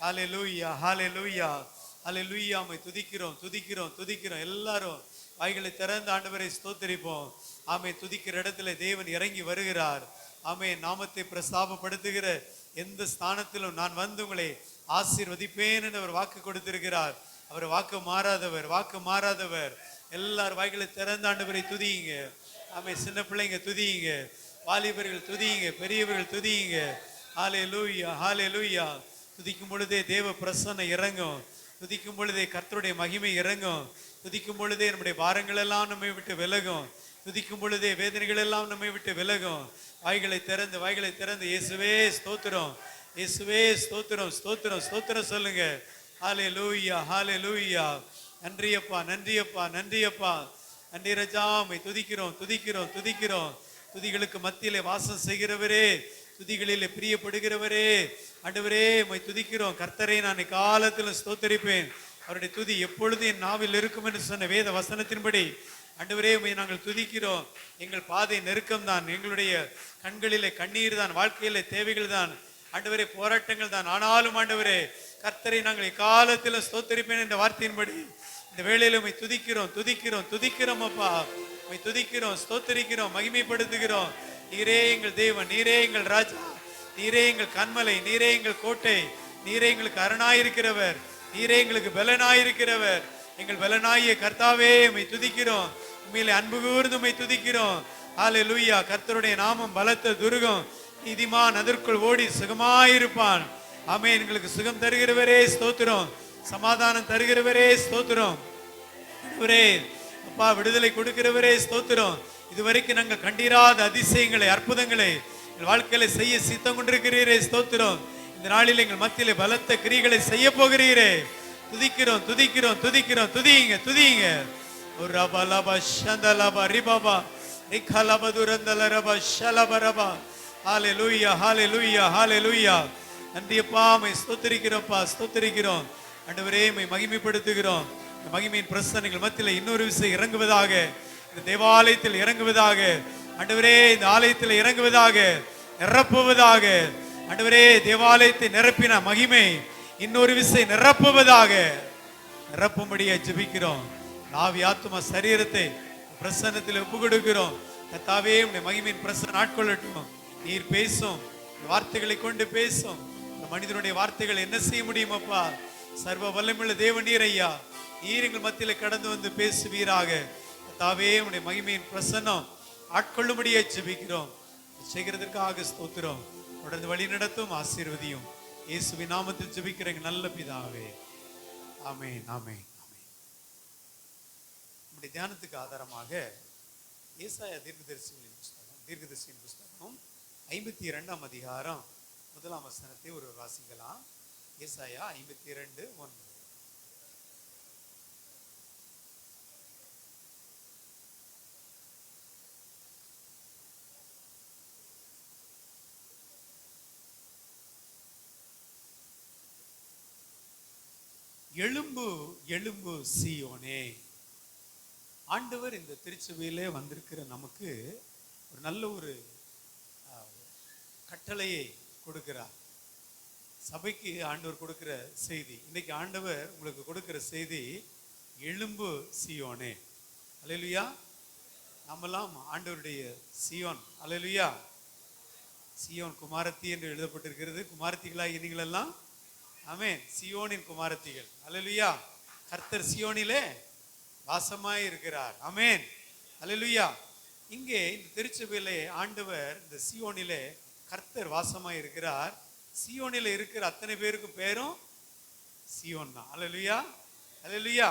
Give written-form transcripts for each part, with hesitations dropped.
ஹalleluya ஹalleluya ஹalleluya. உம்மை துதிக்கிறோம் துதிக்கிறோம் துதிக்கிறோம். எல்லாரும் வாய்களை திறந்து ஆண்டவரை ஸ்தோத்திரிப்போம். ஆமே, துதிக்கிற இடத்துல தேவன் இறங்கி வருகிறார். ஆமே, நாமத்தை பிரஸ்தாபப்படுத்துகிற எந்த ஸ்தானத்திலும் நான் வந்து உங்களை ஆசீர்வதிப்பேன் என்று அவர் வாக்கு கொடுத்திருக்கிறார். அவர் வாக்கு மாறாதவர், வாக்கு மாறாதவர். எல்லாரும் வாய்களை திறந்து ஆண்டவரை துதியுங்க. ஆமே, சின்ன பிள்ளைங்க துதியுங்க, வாலிபர்கள் துதியுங்க, பெரியவர்கள் துதியுங்க. ஹalleluya ஹalleluya. துதிக்கும் பொழுதே தேவ பிரசன்னம் இறங்கும். துதிக்கும் பொழுதே கர்த்தருடைய மகிமை இறங்கும். துதிக்கும் பொழுதே நம்முடைய பாரங்கள் எல்லாம் நம்மை விட்டு விலகும். துதிக்கும் பொழுதே வேதனைகள் எல்லாம் நம்மை விட்டு விலகும். வாய்களை திறந்து இயேசுவே ஸ்தோத்திரம், இயேசுவே ஸ்தோத்திரம், ஸ்தோத்திரம் ஸ்தோத்திரம் சொல்லுங்க. ஹalleluya ஹalleluya. நன்றியப்பா நன்றியப்பா நன்றியப்பா. நன்றி ராஜா, உம்மை துதிக்கிறோம் துதிக்கிறோம் துதிக்கிறோம். துதிகளுக்கு மத்தியிலே வாசம் செய்கிறவரே, துதிகளிலே பிரியப்படுகிறவரே, ஆண்டவரே உம்மை துதிக்கிறோம். கர்த்தரை நான் காலத்திலும் ஸ்தோத்தரிப்பேன், அவருடைய துதி எப்பொழுது என் நாவில் இருக்கும் என்று சொன்ன வேத வசனத்தின்படி ஆண்டவரே உம்மை நாங்கள் துதிக்கிறோம். எங்கள் பாதை நெருக்கம் தான், எங்களுடைய கண்களிலே கண்ணீர் தான், வாழ்க்கையிலே தேவைகள் தான் ஆண்டவரே, போராட்டங்கள் தான். ஆனாலும் ஆண்டவரே கர்த்தரை நாங்கள் காலத்திலும் ஸ்தோத்தரிப்பேன் என்ற வார்த்தையின்படி இந்த வேளையில உம்மை துதிக்கிறோம் துதிக்கிறோம் துதிக்கிறோம். அப்பா உம்மை துதிக்கிறோம், ஸ்தோத்தரிக்கிறோம், மகிமைப்படுத்துகிறோம். நீரே எங்கள் தேவன், நீரே எங்கள் ராஜா, நீரே எங்கள் கண்மலை, நீரே எங்கள் கோட்டை, நீரே எங்களுக்கு அரணாயிருக்கிறவர், நீரே எங்களுக்கு பலனாயிருக்கிறவர். எங்கள் பலனாகிய கர்த்தாவே உம்மை துதிக்கிறோம். உண்மையிலே அன்பு கூர்ந்து உம்மை துதிக்கிறோம். ஹalleluya. கர்த்தருடைய நாமம் பலத்த துருகம், நீதிமான் அதற்குள் ஓடி சுகமாயிருப்பான். ஆமென். எங்களுக்கு சுகம் தருகிறவரே ஸ்தோத்திரம், சமாதானம் தருகிறவரே ஸ்தோத்திரம். அப்பா விடுதலை கொடுக்கிறவரே ஸ்தோத்திரம். இதுவரைக்கும் நாங்கள் கண்டிராத அதிசயங்களை அற்புதங்களை எங்கள் வாழ்க்கையில செய்ய சித்தம் கொண்டிருக்கிறீரே ஸ்தோத்திரம். இந்த நாளில் எங்கள் மத்தியிலே பலத்த கிரிகளை செய்ய போகிறீரே. துதிக்கிறோம் துதிக்கிறோம் துதிக்கிறோம். துதியுங்க துதியுங்க. ஒரு ரபா லபா ஷந்தலபா ரிபாபா ரிகலபா துரந்தலரபா ஷலபரபா. ஹalleluya ஹalleluya ஹalleluya. நன்றியப்பா, உம்மை ஸ்தோத்திரிக்கிறோம்ப்பா, ஸ்தோத்திரிக்கிறோம். ஆண்டவரே உம்மை மகிமைப்படுத்துகிறோம். இந்த மகிமையின் பிரசன்னங்கள் மத்தியிலே இன்னொரு விஷயம் இறங்குவதாக, இந்த தேவாலயத்தில் இறங்குவதாக, ஆண்டவரே இந்த ஆலயத்தில் இறங்குவதாக, நிரப்புவதாக. ஆண்டவரே தேவாலயத்தை நிரப்பின மகிமை இன்னொரு விஷயம் நிரப்புவதாக, நிரப்பும்படியா ஜெபிக்கிறோம். ஆவி ஆத்துமா சரீரத்தை பிரசன்னத்தில் ஒப்பு கொடுக்கிறோம். கர்த்தாவே உம்முடைய மகிமையின் பிரசன்னம் ஆட்கொள்ளட்டும். நீர் பேசும், வார்த்தைகளை கொண்டு பேசும். இந்த மனிதனுடைய வார்த்தைகள் என்ன செய்ய முடியும் அப்பா? சர்வ வல்லமையுள்ள தேவன் நீர் ஐயா, நீர் எங்கள் மத்தியில கடந்து வந்து பேசுவீராக. கர்த்தாவே உம்முடைய மகிமையின் பிரசன்னம் ஆட்கொள்ளும்படியா ஜெபிக்கிறோம். செய்கிறதற்காக ஸ்தோத்திரம். தொடர்ந்து வழி நடத்தும், ஆசீர்வதியும். இயேசுவின் நாமத்தில் ஜெபிக்கிற எங்கள் நல்ல பிதாவே, ஆமென் ஆமென் ஆமென். நம்முடைய தியானத்துக்கு ஆதாரமாக ஏசாயா தீர்க்கதரிசியின் புஸ்தகம் 52ஆம் அதிகாரம் 1ஆம் வசனத்தை ஒரு வாசிக்கலாம். ஏசாயா 52:1. எழும்பு எழும்பு சீயோனே. ஆண்டவர் இந்த திருச்சபையிலே வந்திருக்கிற நமக்கு ஒரு நல்ல ஒரு கட்டளையை கொடுக்கிறார். சபைக்கு ஆண்டவர் கொடுக்கிற செய்தி, இன்னைக்கு ஆண்டவர் உங்களுக்கு கொடுக்கிற செய்தி எழும்பு சீயோனே. அல்லேலூயா. நாமெல்லாம் ஆண்டவருடைய சீயோன். அல்லேலூயா. சீயோன் குமாரத்தி என்று எழுதப்பட்டிருக்கிறது. குமாரத்திகளாக நீங்களெல்லாம் ஆமென், சீயோனின் குமாரத்திகள். அல்லேலூயா. கர்த்தர் சீயோனிலே வாசமாய் இருக்கிறார். ஆமென். அல்லேலூயா. இங்கே இந்த திருச்சபையிலே ஆண்டவர் இந்த சீயோனிலே கர்த்தர் வாசமாய் இருக்கிறார். சீயோனிலே இருக்கிற அத்தனை பேருக்கும் பேரும் சீயோன் தான். அல்லேலூயா அல்லேலூயா.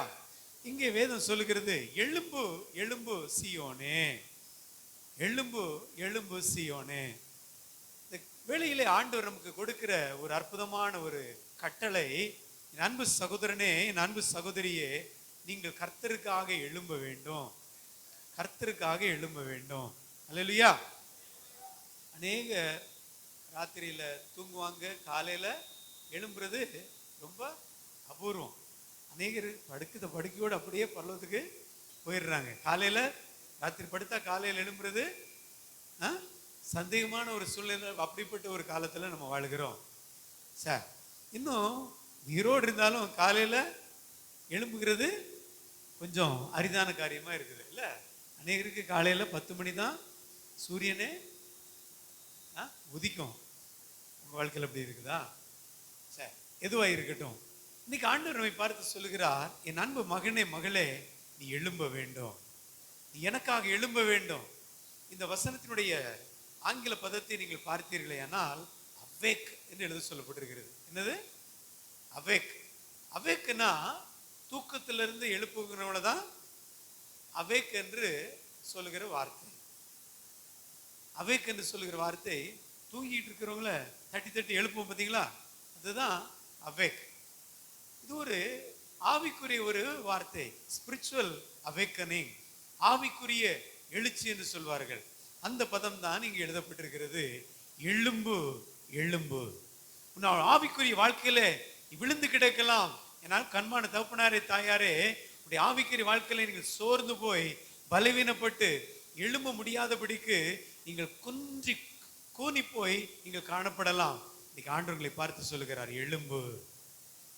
இங்கே வேதம் சொல்லுகிறது எழும்பு எழும்பு சீயோனே, எழும்பு எழும்பு சீயோனே. இந்த வேளையிலே ஆண்டவர் நமக்கு கொடுக்கிற ஒரு அற்புதமான ஒரு கட்டளை, என் அன்பு சகோதரனே, என் அன்பு சகோதரியே, நீங்கள் கர்த்தருக்காக எழும்ப வேண்டும், கர்த்தருக்காக எழும்ப வேண்டும். அல்லேலூயா. அநேக ராத்திரியில தூங்குவாங்க, காலையில எழும்புறது ரொம்ப அபூர்வம். அநேகர் படுக்கையோடு அப்படியே பரலோகத்துக்கு போயிடுறாங்க. காலையில ராத்திரி படுத்தா காலையில் எழும்புறது சந்தேகமான ஒரு சூழ்நிலை. அப்படிப்பட்ட ஒரு காலத்துல நம்ம வாழ்கிறோம் சார். இன்னும் உயிரோடு இருந்தாலும் காலையில எழும்புகிறது கொஞ்சம் அரிதான காரியமா இருக்குது இல்ல. அநேகருக்கு காலையில 10 மணி தான் சூரியனே உதிக்கும். உங்க வாழ்க்கையில் அப்படி இருக்குதா? சரி, எதுவா இருக்கட்டும், இன்னைக்கு ஆண்டவர் நம்மை பார்த்து சொல்லுகிறார், என் அன்பு மகனே மகளே, நீ எழும்ப வேண்டும், நீ எனக்காக எழும்ப வேண்டும். இந்த வசனத்தினுடைய ஆங்கில பதத்தை நீங்கள் பார்த்தீர்களே ஆனால் அவேக் என்று எழுத சொல்லப்பட்டிருக்கிறது. என்னது? அவேக். அவேக்னா தூக்கத்திலிருந்து எழுப்புகிறவங்கள தான் அவேக் என்று சொல்லுகிற வார்த்தை. அவேக் என்று சொல்லுகிற வார்த்தை தூங்கிட்டு இருக்கிறவங்கள தட்டி தட்டி எழுப்பும் பார்த்தீங்களா, அதுதான் அவேக். இது ஒரு ஆவிக்குரிய ஒரு வார்த்தை, ஸ்பிரிச்சுவல் அவேக்கனிங், ஆவிக்குரிய எழுச்சி என்று சொல்வார்கள். அந்த பதம் தான் இங்கே எழுதப்பட்டிருக்கிறது. எழும்பு எழும்பு. ஆவிக்குரிய வாழ்க்கையில விழுந்து கிடக்கலாம். என்னால் கண்மான தகப்பனாரே தாயாரே, உடைய ஆவிக்குரிய வாழ்க்கையில நீங்கள் சோர்ந்து போய் பலவீனப்பட்டு எழும்ப முடியாதபடிக்கு நீங்கள் குன்றி கூனி போய் நீங்கள் காணப்படலாம். இன்னைக்கு ஆண்டவர்களை பார்த்து சொல்லுகிறார், எழும்பு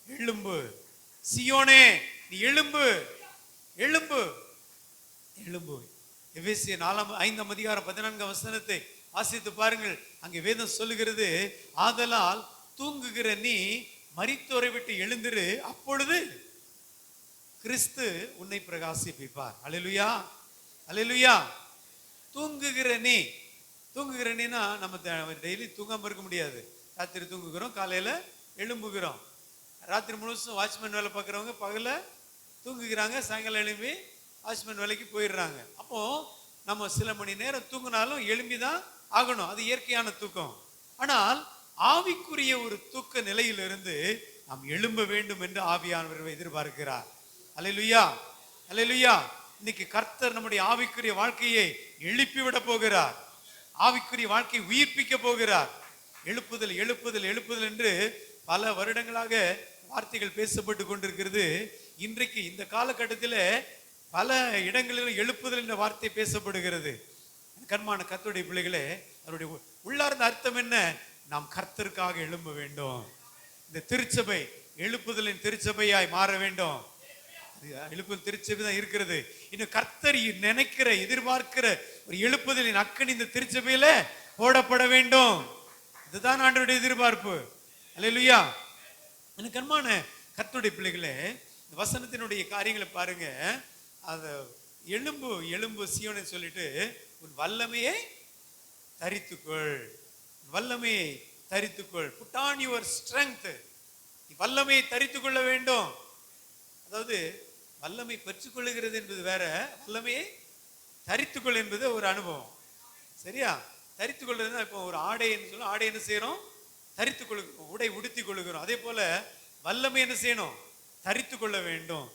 எழும்பு சியோனே, நீ எழும்பு எழும்பு எழும்பு. எபேசியர் 4:5 வாசித்து பாருங்கள். அங்கே வேதம் சொல்லுகிறது, ஆதலால் தூங்குகிற நீ மரித்தோரை விட்டு எழுந்திரு, அப்பொழுது கிறிஸ்து உன்னை பிரகாசிப்பார். அல்லேலூயா அல்லேலூயா. தூங்குகிற நீ, தூங்குகிற நீனா நம்ம டெய்லி தூங்காம இருக்க முடியாது. ராத்திரி தூங்குகிறோம், காலையில எழும்புகிறோம். ராத்திரி முழுசும் வாட்ச்மேன் வேலை பார்க்குறவங்க பகல தூங்குகிறாங்க, சாயங்காலம் எழும்பி வாட்ச்மேன் வேலைக்கு போயிடுறாங்க. அப்போ நம்ம சில மணி நேரம் தூங்கினாலும் எழும்பிதான் ஆகணும், அது இயற்கையான தூக்கம். ஆனால் ஆவிக்குரிய ஒரு தூக்க நிலையிலிருந்து நாம் எழும்ப வேண்டும் என்று ஆவியானவர் எதிர்பார்க்கிறார். அல்லேலூயா அல்லேலூயா. இன்னைக்கு கர்த்தர் நம்முடைய ஆவிக்குரிய வாழ்க்கையை எழுப்பி விட போகிறார். ஆவிக்குரிய வாழ்க்கையை உயிர்ப்பிக்க போகிறார். எழுப்புதல் எழுப்புதல் எழுப்புதல் என்று பல வருடங்களாக வார்த்தைகள் பேசப்பட்டு கொண்டிருக்கிறது. இன்றைக்கு இந்த காலகட்டத்தில் பல இடங்களிலும் எழுப்புதல் என்ற வார்த்தை பேசப்படுகிறது. கண்மான கர்த்தருடைய பிள்ளைகளே, அதனுடைய உள்ளார்ந்த அர்த்தம் என்ன? நாம் கர்த்தருக்காக எழும்ப வேண்டும். இந்த திருச்சபை எழுப்புதலின் திருச்சபையாய் மாற வேண்டும். எழுப்புதல் திருச்சபை தான் இருக்கிறது. இன்னும் கர்த்தர் நினைக்கிற எதிர்பார்க்கிற ஒரு எழுப்புதலின் அக்கனி இந்த திருச்சபையில போடப்பட வேண்டும். இதுதான் ஆண்டவருடைய எதிர்பார்ப்பு. அல்லேலூயா. எனக்கு கண்மான கர்த்தருடைய பிள்ளைகளே, இந்த வசனத்தினுடைய காரியங்களை பாருங்க. அத எழும்பு எழும்பு சியோனே சொல்லிட்டு, உன் வல்லமையை தரித்துக்கொள், வல்லமையை தரித்துக்கொள். Put on your strength. வல்லமையை தரித்துக்கொள்ள வேண்டும். அதாவது வல்லமை பெற்றுக்கொள்ளுகிறது என்பது வேற, வல்லமையை தரித்துக்கொள் என்பது ஒரு அனுபவம். சரியா? தரித்துக்கொள்ளுதுன்னா, இப்போ ஒரு ஆடை என்று சொல்ல, ஆடை என்ன செய்யறோம்? தரித்து கொள்ளுகிறோம், உடை உடுத்தி கொள்ளுகிறோம். அதே போல வல்லமை என்ன செய்யணும்? தரித்து கொள்ள வேண்டும்,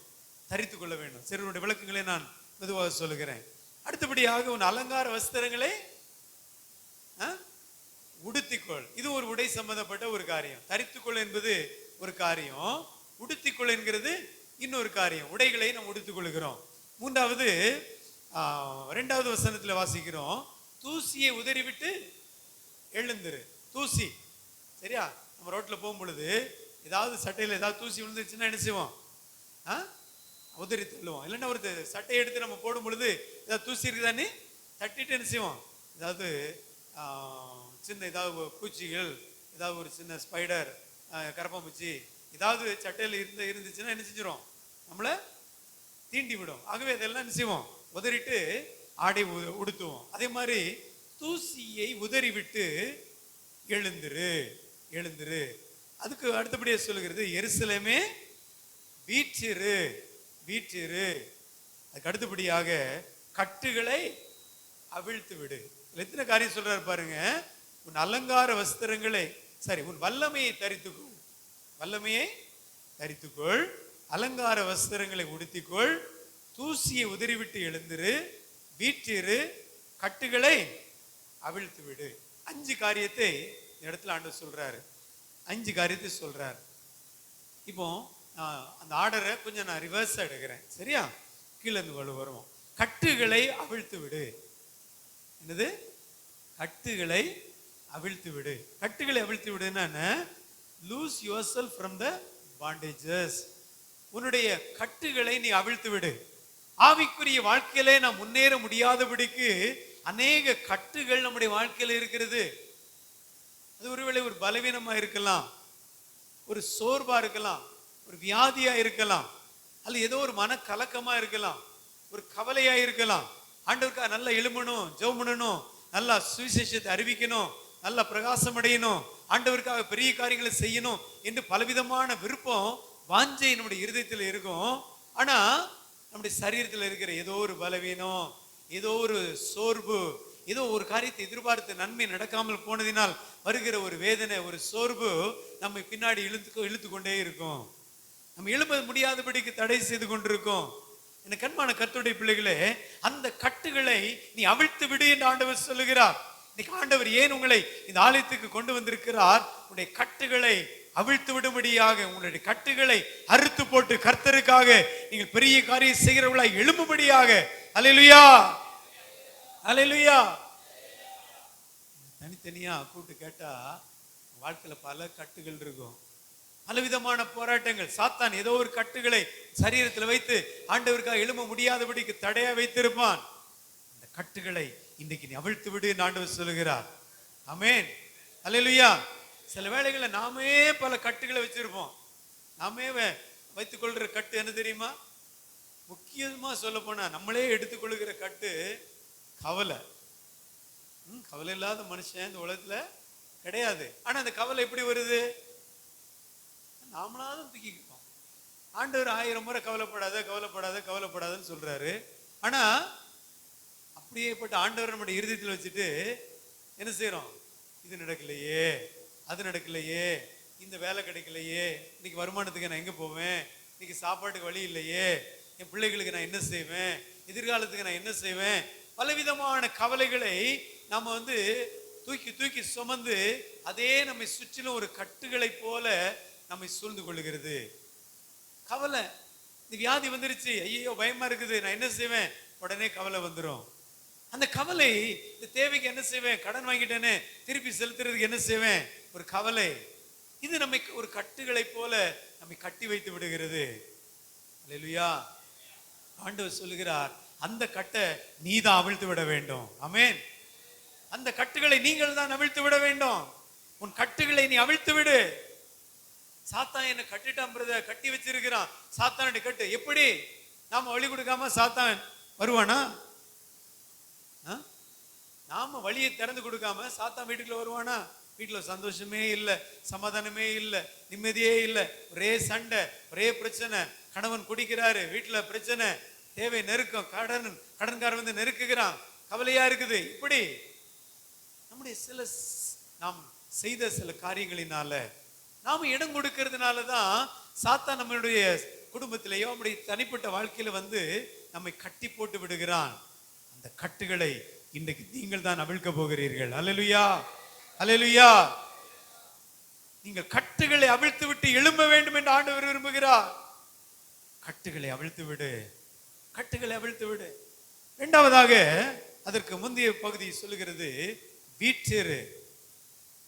தரித்து கொள்ள வேண்டும். சிறுவனுடைய விளக்கங்களை நான் மெதுவாக சொல்லுகிறேன். அடுத்தபடியாக உன் அலங்கார வஸ்திரங்களை உடுத்திக்கொள். இது ஒரு உடை சம்பந்தப்பட்ட ஒரு காரியம். தரித்துக்கொள் என்பது ஒரு காரியம், உடுத்திக்கொள் என்கிறது இன்னொரு காரியம். உடைகளை நாம் உடுத்திக் கொள்கிறோம். மூன்றாவது 2வது வசனத்துல வாசிக்கிறோம், தூசியை உதறிவிட்டு எழுந்திரு. தூசி, சரியா? நம்ம ரோட்ல போகும் பொழுது ஏதாவது சட்டையில ஏதாவது தூசி விழுந்துச்சுன்னா என்ன செய்வோம்? உதறி தள்ளுவோம். இல்லைன்னா ஒரு சட்டையை எடுத்து நம்ம போடும் பொழுது ஏதாவது தூசி இருக்குதானே தட்டிட்டு என்ன செய்வோம்? ஏதாவது சின்ன ஏதாவது பூச்சிகள், ஏதாவது ஒரு சின்ன ஸ்பைடர், கரப்பாம்பூச்சி ஏதாவது சட்டையில் இருந்துச்சுன்னா என்ன செஞ்சிடும்? நம்மளை தீண்டி விடும். ஆகவே அதெல்லாம் என்ன செய்வோம்? உதறிட்டு ஆடை உடுத்துவோம். அதே மாதிரி தூசியை உதறி விட்டு எழுந்திரு எழுந்திரு. அதுக்கு அடுத்தபடியே சொல்லுகிறது, எருசலேமே வீற்றிரு வீற்றிரு. அதுக்கு அடுத்தபடியாக கட்டுகளை அவிழ்த்து விடு. எத்தனை காரியம் சொல்றாரு பாருங்க. உன் அலங்கார வஸ்திரங்களை, சரி, உன் வல்லமையை தரித்துக்கொள், வல்லமையை தரித்துக்கொள், அலங்கார வஸ்திரங்களை உடுத்திக்கொள், தூசியை உதறிவிட்டு எழுந்திரு, வீற்றிரு, கட்டுகளை அவிழ்த்து விடு. 5 காரியத்தை இந்த இடத்துல ஆண்டவர் சொல்றாரு. 5 காரியத்தை சொல்றாரு. இப்போ அந்த ஆர்டரை கொஞ்சம் நான் ரிவர்ஸ் எடுக்கிறேன், சரியா? கீழே இருந்து வருவோம். கட்டுகளை அவிழ்த்து விடு. என்னது? கட்டுகளை அவிழ்த்து விடு. கட்டுகளை அவிழ்த்து விடுன்னா loose yourself from the bandages. உன்னுடைய கட்டுகளை நீ அவிழ்த்து விடு. ஆவிக்குரிய வாழ்க்கையிலே நாம் முன்னேற முடியாதபடிக்கு அநேக கட்டுகள் நம்முடைய வாழ்க்கையில இருக்கிறது. அது ஒருவேளை ஒரு பலவீனமா இருக்கலாம், ஒரு சோர்வா இருக்கலாம், ஒரு வியாதியா இருக்கலாம், அல்ல ஏதோ ஒரு மன கலக்கமா இருக்கலாம், ஒரு கவலையா இருக்கலாம். ஆண்டவருக்காக நல்லா எழுமணும், ஜெபம் பண்ணணும், நல்லா சுவிசேஷத்தை அறிவிக்கணும், நல்லா பிரகாசம் அடையணும், ஆண்டவருக்காக பெரிய காரியங்களை செய்யணும் என்று பலவிதமான விருப்பம் வாஞ்சை நம்முடைய இருதயத்தில் இருக்கும். ஆனா நம்முடைய சரீரத்தில் இருக்கிற ஏதோ ஒரு பலவீனம், ஏதோ ஒரு சோர்வு, ஏதோ ஒரு காரியத்தை எதிர்பார்த்து நன்மை நடக்காமல் போனதினால் வருகிற ஒரு வேதனை, ஒரு சோர்வு நம்மை பின்னாடி இழுத்து கொண்டே இருக்கும். நம்ம எழும்ப முடியாதபடிக்கு தடை செய்து கொண்டிருக்கோம். என் கண்மான கர்த்தருடைய பிள்ளைகளே, அந்த கட்டுகளை நீ அவிழ்த்து விடு என்று ஆண்டவர் சொல்லுகிறார். இன்னைக்கு ஆண்டவர் ஏன் உங்களை இந்த ஆலயத்துக்கு கொண்டு வந்திருக்கிறார்? உங்களுடைய கட்டுகளை அவிழ்த்து விடும்படியாக, உங்களுடைய கட்டுகளை அறுத்து போட்டு கர்த்தருக்காக நீங்கள் பெரிய காரியம் செய்கிறவர்களாய் எழும்பும்படியாக. அல்லேலூயா, அல்லேலூயா. தனித்தனியா கூப்பிட்டு கேட்டா வாழ்க்கையில பல கட்டுகள் இருக்கும், பலவிதமான போராட்டங்கள். சாத்தான் ஏதோ ஒரு கட்டுகளை சரீரத்தில் வைத்து ஆண்டவருக்காக எழும்ப முடியாதபடிக்கு தடையா வைத்திருப்பான். அந்த கட்டுகளை இன்றைக்கு நீ அவிழ்த்து விடு என்று ஆண்டவர் சொல்லுகிறார். ஆமென், அல்லேலூயா. சில வேளைகளில் நாமே பல கட்டுகளை வச்சிருப்போம். நாமே வைத்துக் கொள்கிற கட்டு என்ன தெரியுமா? முக்கியமா சொல்ல போனா நம்மளே எடுத்துக்கொள்கிற கட்டு கவலை. கவலை இல்லாத மனுஷன் இந்த உலகத்துல கிடையாது. ஆனா அந்த கவலை எப்படி வருது? நாமளாதான் தூக்கிப்போம். ஆண்டவர் 1000 முறை கவலைப்படாத கவலைப்படாத கவலைப்படாதன்னு சொல்றாரு. ஆனா அப்படியேப்பட்ட ஆண்டவர் நம்முடைய இருதயத்தில் வச்சுட்டு என்ன செய்யறோம்? இது நடக்கலையே, அது நடக்கலையே, இந்த வேலை கிடைக்கலையே, இன்னைக்கு வருமானத்துக்கு நான் எங்க போவேன், இன்னைக்கு சாப்பாட்டுக்கு வழி இல்லையே, என் பிள்ளைகளுக்கு நான் என்ன செய்வேன், எதிர்காலத்துக்கு நான் என்ன செய்வேன், பலவிதமான கவலைகளை நாம தூக்கி தூக்கி சுமந்து அதே நம்மை சுற்றிலும் ஒரு கட்டுகளை போல நம்மை சூழ்ந்து கொள்ளுகிறது. கவலை, இந்த வியாதி வந்துருச்சு, ஐயோ பயமா இருக்குது, நான் என்ன செய்வேன், உடனே கவலை வந்துடும். அந்த கவலை, இந்த தேவைக்கு என்ன செய்வேன், கடன் வாங்கிட்டேன்னு திருப்பி செலுத்துறதுக்கு என்ன செய்வேன், ஒரு கவலை. இது நம்மை ஒரு கட்டுகளை போல நம்மை கட்டி வைத்து விடுகிறது. அல்லேலூயா. ஆண்டவர் சொல்லுகிறார், அந்த கட்டை நீதான் அவிழ்த்து விட வேண்டும். ஆமென். அந்த கட்டுகளை நீங்கள் தான் அவிழ்த்து விட வேண்டும். உன் கட்டுகளை நீ அவிழ்த்து விடு. சாத்தான் என்ன கட்டிட்டான் பிரதர், கட்டி வச்சிருக்கிறான். சாத்தானுடைய கட்டு எப்படி? நாம வழி கொடுக்காம சாத்தான் வருவானா? நாம வழியை திறந்து கொடுக்காம சாத்தான் வீட்டுக்குள்ள வருவானா? வீட்டுல சந்தோஷமே இல்லை, சமாதானமே இல்லை, நிம்மதியே இல்லை, ஒரே சண்டை, ஒரே பிரச்சனை. கணவன் குடிக்கிறாரு, வீட்டுல பிரச்சனை, தேவை நெருக்கம், கடன்காரன் நெருக்குகிறான், கவலையா இருக்குது. இப்படி நம்முடைய நாம் செய்த சில காரியங்களினால, நாம இடம் கொடுக்கிறதுனாலதான் சாத்தான் நம்மளுடைய குடும்பத்திலேயோ நம்முடைய தனிப்பட்ட வாழ்க்கையில நம்மை கட்டி போட்டு விடுகிறான். அந்த கட்டுகளை இன்றைக்கு நீங்கள் தான் அவிழ்க்க போகிறீர்கள். அல்லேலூயா, அல்லேலூயா. நீங்கள் கட்டுகளை அவிழ்த்து விட்டு எழும்ப வேண்டும் என்று ஆண்டவர் விரும்புகிறார். கட்டுகளை அவிழ்த்து விடு, கட்டுகளை அவிழ்த்து விடு. இரண்டாவதாக அதற்கு முந்தைய பகுதி சொல்லுகிறது, வீற்றிரு.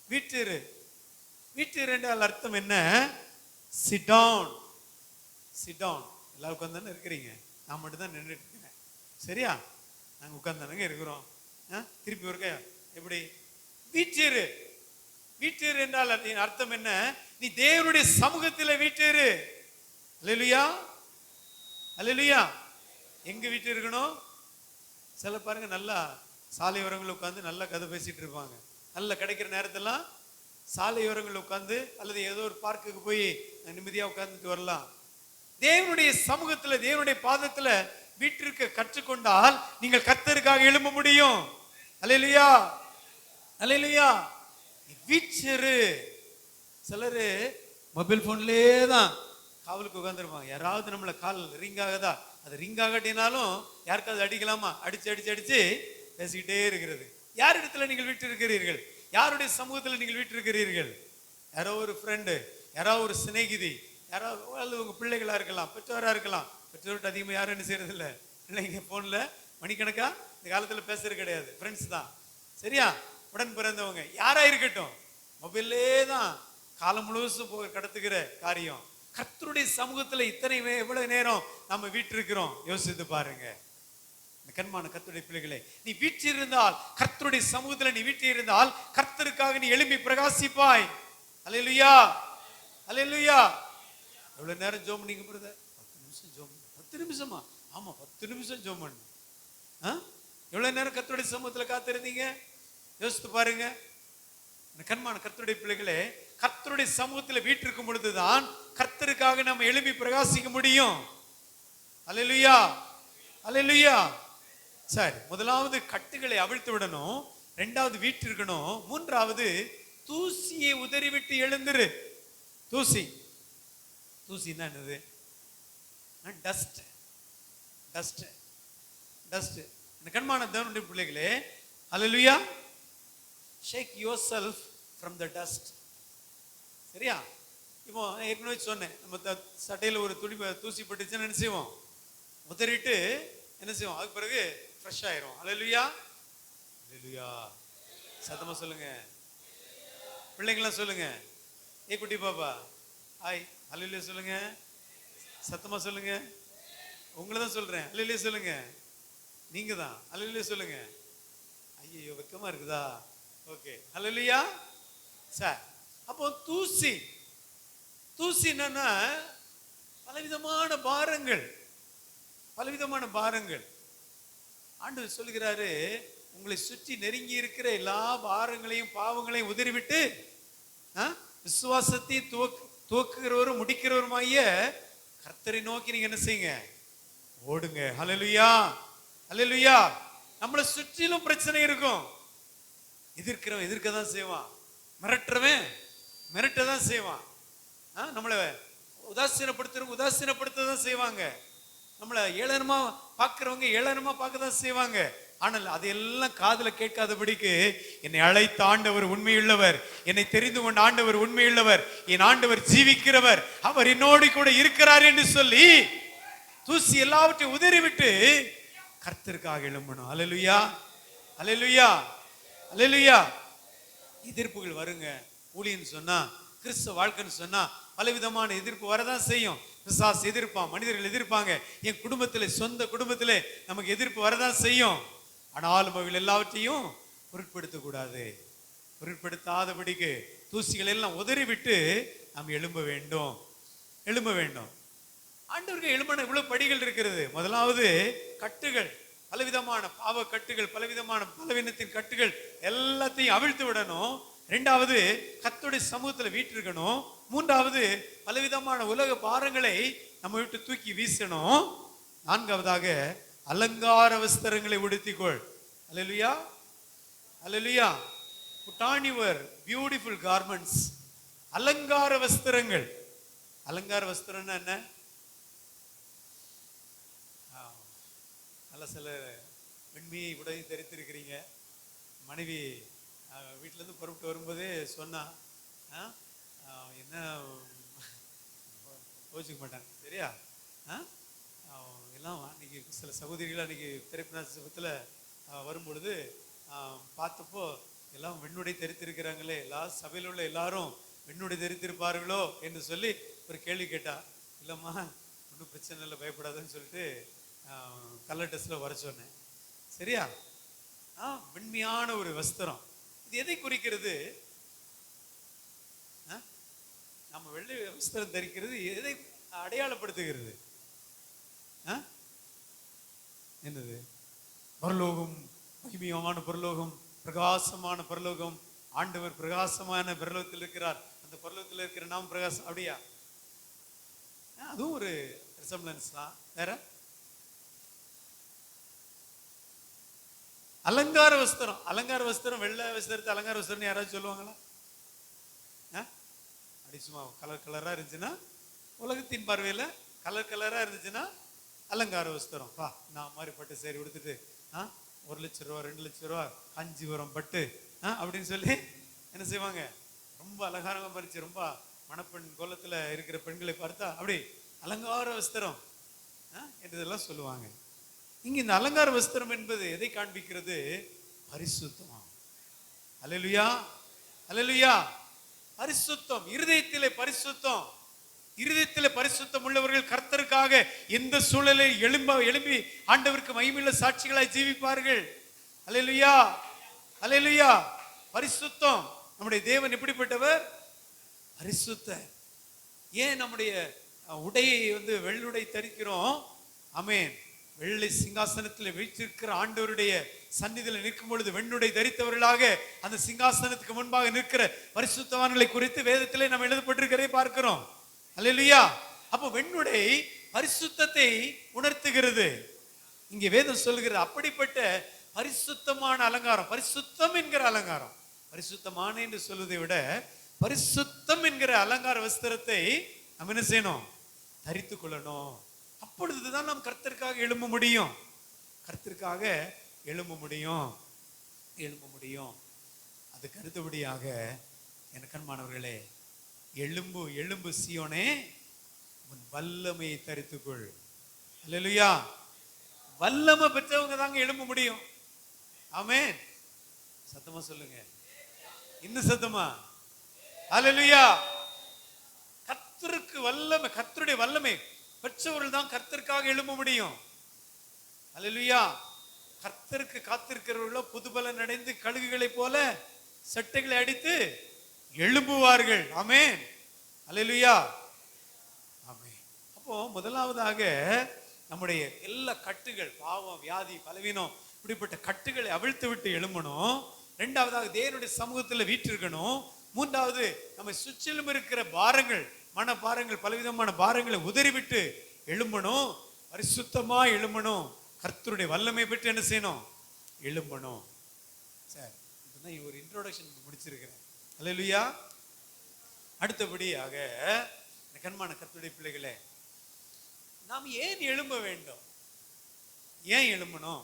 வீற்றிரு, வீற்றிரு என்றால் அர்த்தம் என்ன? Sit down, sit down. எல்லாரும் உட்கார்ந்து இருக்கிறீங்க, நான் மட்டும் தான் நின்றுட்டு இருக்கிறேன். சரியா? நாங்க உட்கார்ந்தானுங்க இருக்கிறோம். திருப்பி இருக்க எப்படி? வீற்றிரு. வீற்றிரு என்றால் அர்த்தம் என்ன? நீ தேவனுடைய சமூகத்தில் வீற்றிரு. அல்லேலூயா, அல்லேலூயா. எங்க வீட்டு இருக்கணும்? சில பாருங்க, நல்லா சாலையோரங்களில் உட்காந்து நல்லா கதை பேசிட்டு இருப்பாங்க. நல்லா கிடைக்கிற நேரத்தெல்லாம் சாலையோரங்களில் உட்காந்து அல்லது ஏதோ ஒரு பார்க்குக்கு போய் நிம்மதியா உட்கார்ந்துட்டு வரலாம். தேவனுடைய சமூகத்துல, தேவனுடைய பாதத்துல வீட்டிற்கு கற்றுக்கொண்டால் நீங்கள் கர்த்தருக்காக எழும்ப முடியும். அல்லேலூயா, அல்லேலூயா. வீற்றிரு. சிலரு மொபைல் போன்லயே தான் காவலுக்கு உட்கார்ந்துருப்பாங்க. யாராவது நம்மள கால் ரிங் ஆகுதா, அது ரிங் ஆகட்டினாலும் யாருக்காவது அடிக்கலாமா, அடிச்சு அடிச்சு அடிச்சு பேசிக்கிட்டே இருக்கிறது. யார் இடத்துல நீங்கள் வீட்டு இருக்கிறீர்கள்? யாருடைய சமூகத்தில் நீங்கள் வீட்டு இருக்கிறீர்கள்? யாரோ ஒரு ஃப்ரெண்டு, யாராவது ஒரு சிநேகிதி, யாராவது உங்க பிள்ளைகளா இருக்கலாம், பெற்றோரா இருக்கலாம். பெற்றோர்கிட்ட அதிகமாக யாரும் என்ன செய்யறது இல்லை. பிள்ளைங்க போன்ல மணிக்கணக்கா இந்த காலத்துல பேசுறது கிடையாது, ஃப்ரெண்ட்ஸ் தான். சரியா? உடன் பிறந்தவங்க யாரா இருக்கட்டும், மொபைல்லே தான் காலம் முழுவதும் போய் கடத்துகிற காரியம். கர்த்தருடைய சமூகத்துல இத்தனை எவ்வளவு நேரம் நம்ம வீற்றிருக்கிறோம் யோசித்து பாருங்க. கண்மான கர்த்தருடைய பிள்ளைகளே, நீ வீற்றிருந்தால், கர்த்தருடைய சமூகத்துல நீ வீற்றிருந்தால், கர்த்தருக்காக நீ எழும்பி பிரகாசிப்பாய். அல்லேலூயா, அல்லேலூயா. எவ்வளவு நேரம் ஜோம் பண்ணீங்க பிரதர்? 10 நிமிஷம் ஜோம். 10 நிமிஷமா? ஆமா, 10 நிமிஷம் ஜோம் பண்ணு. எவ்வளவு நேரம் கர்த்தருடைய சமூகத்துல காத்திருந்தீங்க யோசித்து பாருங்க. கண்மான கர்த்தருடைய பிள்ளைகளே, கர்த்தருடைய சமூகத்துல வீட்டிற்கும் பொழுதுதான் கர்த்தருக்காக நம்ம எழுப்பி பிரகாசிக்க முடியும். அல்லேலூயா, அல்லேலூயா. சரி, முதலாவது கட்டுகளை அவிழ்த்து விடணும், ரெண்டாவது வீட்டிருக்கணும், மூன்றாவது தூசியை உதறிவிட்டு எழுந்துரு. தூசி, தூசின்னா என்னது? Dust, dust, dust. கண்மான தேவனுடைய பிள்ளைகளே, அல்லேலூயா, shake yourself from the dust. சரியா? இப்போ ஏற்கனவே சொன்னேன், நம்ம சட்டையில் ஒரு துணி தூசி பட்டுச்சுன்னு என்ன செய்வோம்? உதறிட்டு என்ன செய்வோம்? அதுக்கு பிறகு ஃப்ரெஷ் ஆயிரும். அல்லேலூயா, அல்லேலூயா. சத்தமா சொல்லுங்க பிள்ளைங்களாம், சொல்லுங்க. ஏ குட்டி பாப்பா, ஹாய், அல்லேலூயா சொல்லுங்க. சத்தமா சொல்லுங்க. உங்களை தான் சொல்றேன், அல்லேலூயா சொல்லுங்க. நீங்க தான் அல்லேலூயா சொல்லுங்க. ஐயோ வெக்கமா இருக்குதா? ஓகே, அல்லேலூயா. சார், அப்போ தூசி, தூசி என்னன்னா பலவிதமான பாரங்கள், பலவிதமான பாரங்கள். ஆண்டவர் சொல்கிறாரு, உங்களை சுற்றி நெருங்கி இருக்கிற எல்லா பாரங்களையும் பாவங்களையும் உதறிவிட்டு விசுவாசத்தை துவக்குகிறவரும் முடிக்கிறவருமாய கர்த்தரை நோக்கி நீங்க என்ன செய்யுங்க? ஓடுங்க. அல்லேலூயா, அல்லேலூயா. நம்மளை சுற்றிலும் பிரச்சனை இருக்கும். எதிர்க்கிறவன் எதிர்க்க தான் செய்வான், மிரட்டுறவன் மிரட்ட தான் செய்வான், நம்மளை உதாசீனப்படுத்துறவங்க உதாசீனப்படுத்த தான் செய்வாங்க, நம்மளை ஏளனமா பார்க்கிறவங்க ஏளனமா பார்க்க தான் செய்வாங்க. ஆனால் அதையெல்லாம் காதுல கேட்காதபடிக்கு என்னை அழைத்த ஆண்டவர் உண்மையுள்ளவர், என்னை தெரிந்து கொண்ட ஆண்டவர் உண்மையுள்ளவர், என் ஆண்டவர் ஜீவிக்கிறவர், அவர் என்னோடு கூட இருக்கிறார் என்று சொல்லி தூசி எல்லாவற்றையும் உதறிவிட்டு கர்த்தருக்காக எழும்பணும். அல்லேலூயா, அல்லேலூயா, அல்லேலூயா. எதிர்ப்புகள் வருங்க. ஊழியன்னு சொன்னா, கிறிஸ்தவ வாழ்க்கைன்னு சொன்னா பலவிதமான எதிர்ப்பு வரதான் செய்யும். பிசாசு எதிர்ப்பான், மனிதர்கள் எதிர்ப்பாங்க, என் குடும்பத்திலே, சொந்த குடும்பத்திலே நமக்கு எதிர்ப்பு வரதான் செய்யும். ஆனாலும் அவைகள் எல்லாவற்றையும் பொருட்படுத்த கூடாது. பொருட்படுத்தாதபடிக்கு தூசிகள் எல்லாம் உதறி விட்டு நாம் எழும்ப வேண்டும், எழும்ப வேண்டும். ஆண்டவருக்கு எழுமன இவ்வளவு படிகள் இருக்கிறது. முதலாவது கட்டுகள், பலவிதமான பாவ கட்டுகள், பலவிதமான பலவீனத்தின் கட்டுகள் எல்லாத்தையும் அவிழ்த்து விடணும். இரண்டாவது கர்த்தருடைய சமூகத்துல வீற்றிருக்கணும். மூன்றாவது பலவிதமான உலக பாரங்களை நம்ம விட்டு தூக்கி வீசணும். நான்காவதாக அலங்கார வஸ்திரங்களை உடுத்திக்கொள். அல்லேலூயா, அல்லேலூயா. put on your beautiful garments. அலங்கார வஸ்திரங்கள். அலங்கார வஸ்திரம்னா என்ன? நல்ல சில வெண்மையை உடை தரித்திருக்கிறீங்க. மனைவி வீட்டுல இருந்து புறப்பட்டு வரும்போதே சொன்னா, என்ன யோசிக்க மாட்டாங்க, சரியா? எல்லாம் அன்னைக்கு சில சகோதரிகள் அன்னைக்கு திரைப்படத்தில் வரும்பொழுது பார்த்தப்போ எல்லாம் வெண்ணுடை தரித்திருக்கிறாங்களே, எல்லா சபையில் உள்ள எல்லாரும் வெண்ணுடை தரித்திருப்பார்களோ என்று சொல்லி ஒரு கேள்வி கேட்டா. இல்லைம்மா, ஒன்றும் பிரச்சனை இல்லை, பயப்படாதுன்னு சொல்லிட்டு கலர் ட்ரெஸ்ல வர சொன்னேன், சரியா? வெண்மையான ஒரு வஸ்திரம். இது எதை குறிக்கிறது? நம்ம வெள்ளை வஸ்திரம் தரிக்கிறது எதை அடையாளப்படுத்துகிறது? என்னது? பரலோகம், மகிமையான பரலோகம், பிரகாசமான பரலோகம். ஆண்டவர் பிரகாசமான பரலோகத்தில் இருக்கிறார். அந்த பரலோகத்தில் இருக்கிற நாம் பிரகாசம். அப்படியா? அதுவும் ஒரு ரிசம்பிளன்ஸ் தான். வேற அலங்கார வஸ்திரம். அலங்கார வஸ்திரம், வெள்ளை வஸ்திரத்தை அலங்கார வஸ்திரம் யாராவது சொல்லுவாங்களா? அப்படி சும்மா கலர் கலரா இருந்துச்சுன்னா, உலகத்தின் பார்வையில கலர் கலரா இருந்துச்சுன்னா அலங்கார வஸ்திரம். நான் மாதிரி பட்டு சரி உடுத்துட்டு 1 லட்சம் ரூபா 2 லட்சம் ரூபா காஞ்சிபுரம் பட்டு அப்படின்னு சொல்லி என்ன செய்வாங்க? ரொம்ப அலங்காரமா பறிச்சு ரொம்ப மணப்பெண் கோலத்துல இருக்கிற பெண்களை பார்த்தா அப்படி அலங்கார வஸ்திரம் என்றதெல்லாம் சொல்லுவாங்க. இங்க இந்த அலங்கார வஸ்திரம் என்பது எதை காண்பிக்கிறது? பரிசுத்தம். அல்லேலூயா, அல்லேலூயா. பரிசுத்தம், இருதயத்திலே பரிசுத்தம். இருதயத்திலே பரிசுத்தம் உள்ளவர்கள் கர்த்தருக்காக எந்த சூழலில் எழும்பி ஆண்டவருக்கு மகிமையுள்ள சாட்சிகளாய் ஜீவிப்பார்கள். அல்லேலூயா, அல்லேலூயா. பரிசுத்தம். நம்முடைய தேவன் எப்படிப்பட்டவர்? பரிசுத்த. ஏன் நம்முடைய உடையை வெள்ளுடை தரிக்கிறோம்? ஆமென். வெள்ளை சிங்காசனத்தில் வீற்றிருக்கிற ஆண்டவருடைய சந்நிதியில் நிற்கும் பொழுது வெண்ணுடை தரித்தவர்களாக அந்த சிங்காசனத்துக்கு முன்பாக நிற்கிற பரிசுத்தவான்களை குறித்து வேதத்திலே நாம் எழுதப்பட்டிருக்கிறதை பார்க்கிறோம். அல்லேலூயா. அப்போ வெண்ணுடை பரிசுத்தத்தை உணர்த்துகிறது. இங்கே வேதம் சொல்கிறது அப்படிப்பட்ட பரிசுத்தமான அலங்காரம், பரிசுத்தம் என்கிற அலங்காரம். பரிசுத்தமான என்று சொல்வதை விட பரிசுத்தம் என்கிற அலங்கார வஸ்திரத்தை நம்ம என்ன செய்யணும்? தரித்து கொள்ளணும். அப்பொழுதுதான் நாம் கர்த்தருக்காக எழும்ப முடியும். கர்த்தருக்காக எழும்ப முடியும், எழும்ப முடியும். அதுக்கு அடுத்தபடியாக என் கண்மானவர்களே, எழும்பு எழும்பு சீயோனே, உன் வல்லமையை தரித்துக்கொள். அல்லேலூயா. வல்லமை பெற்றவங்க தாங்க எழும்ப முடியும். ஆமென். சத்தமா சொல்லுங்க, இன்னும் சத்தமா. அல்லேலூயா. கர்த்தருக்கு வல்லமை, கர்த்தருடைய வல்லமை பெற்றவர்கள் தான் கர்த்தருக்காக எழும்ப முடியும். அல்லேலூயா. கர்த்தருக்கு காத்திருக்கிறவர்களோ புதுபலன் அடைந்து கழுகுகளை போல சட்டைகளை அடித்து எழும்புவார்கள். ஆமென். அல்லேலூயா. ஆமென். அப்போ முதலாவதாக நம்முடைய எல்லா கட்டுகள், பாவம், வியாதி, பலவீனம், இப்படிப்பட்ட கட்டுகளை அவிழ்த்து விட்டு எழும்பணும். இரண்டாவதாக தேவனுடைய சமூகத்தில் வீற்றிருக்கணும். மூன்றாவது நம்ம சுற்றிலும் இருக்கிற பாரங்கள், மன பாரங்கள், பலவிதமான பாரங்களை உதறிவிட்டு எழும்பணும். பரிசுத்தமா எழும்பணும். கர்த்தருடைய வல்லமை பெற்று என்ன செய்யணும்? எழும்பணும். சார், இப்பதான் ஒரு இன்ட்ரோடக்ஷன் முடிச்சிருக்கிறேன். அல்லேலூயா. அடுத்தபடியாக கண்மான கர்த்தருடைய பிள்ளைகளே, நாம் ஏன் எழும்ப வேண்டும்? ஏன் எழும்பணும்?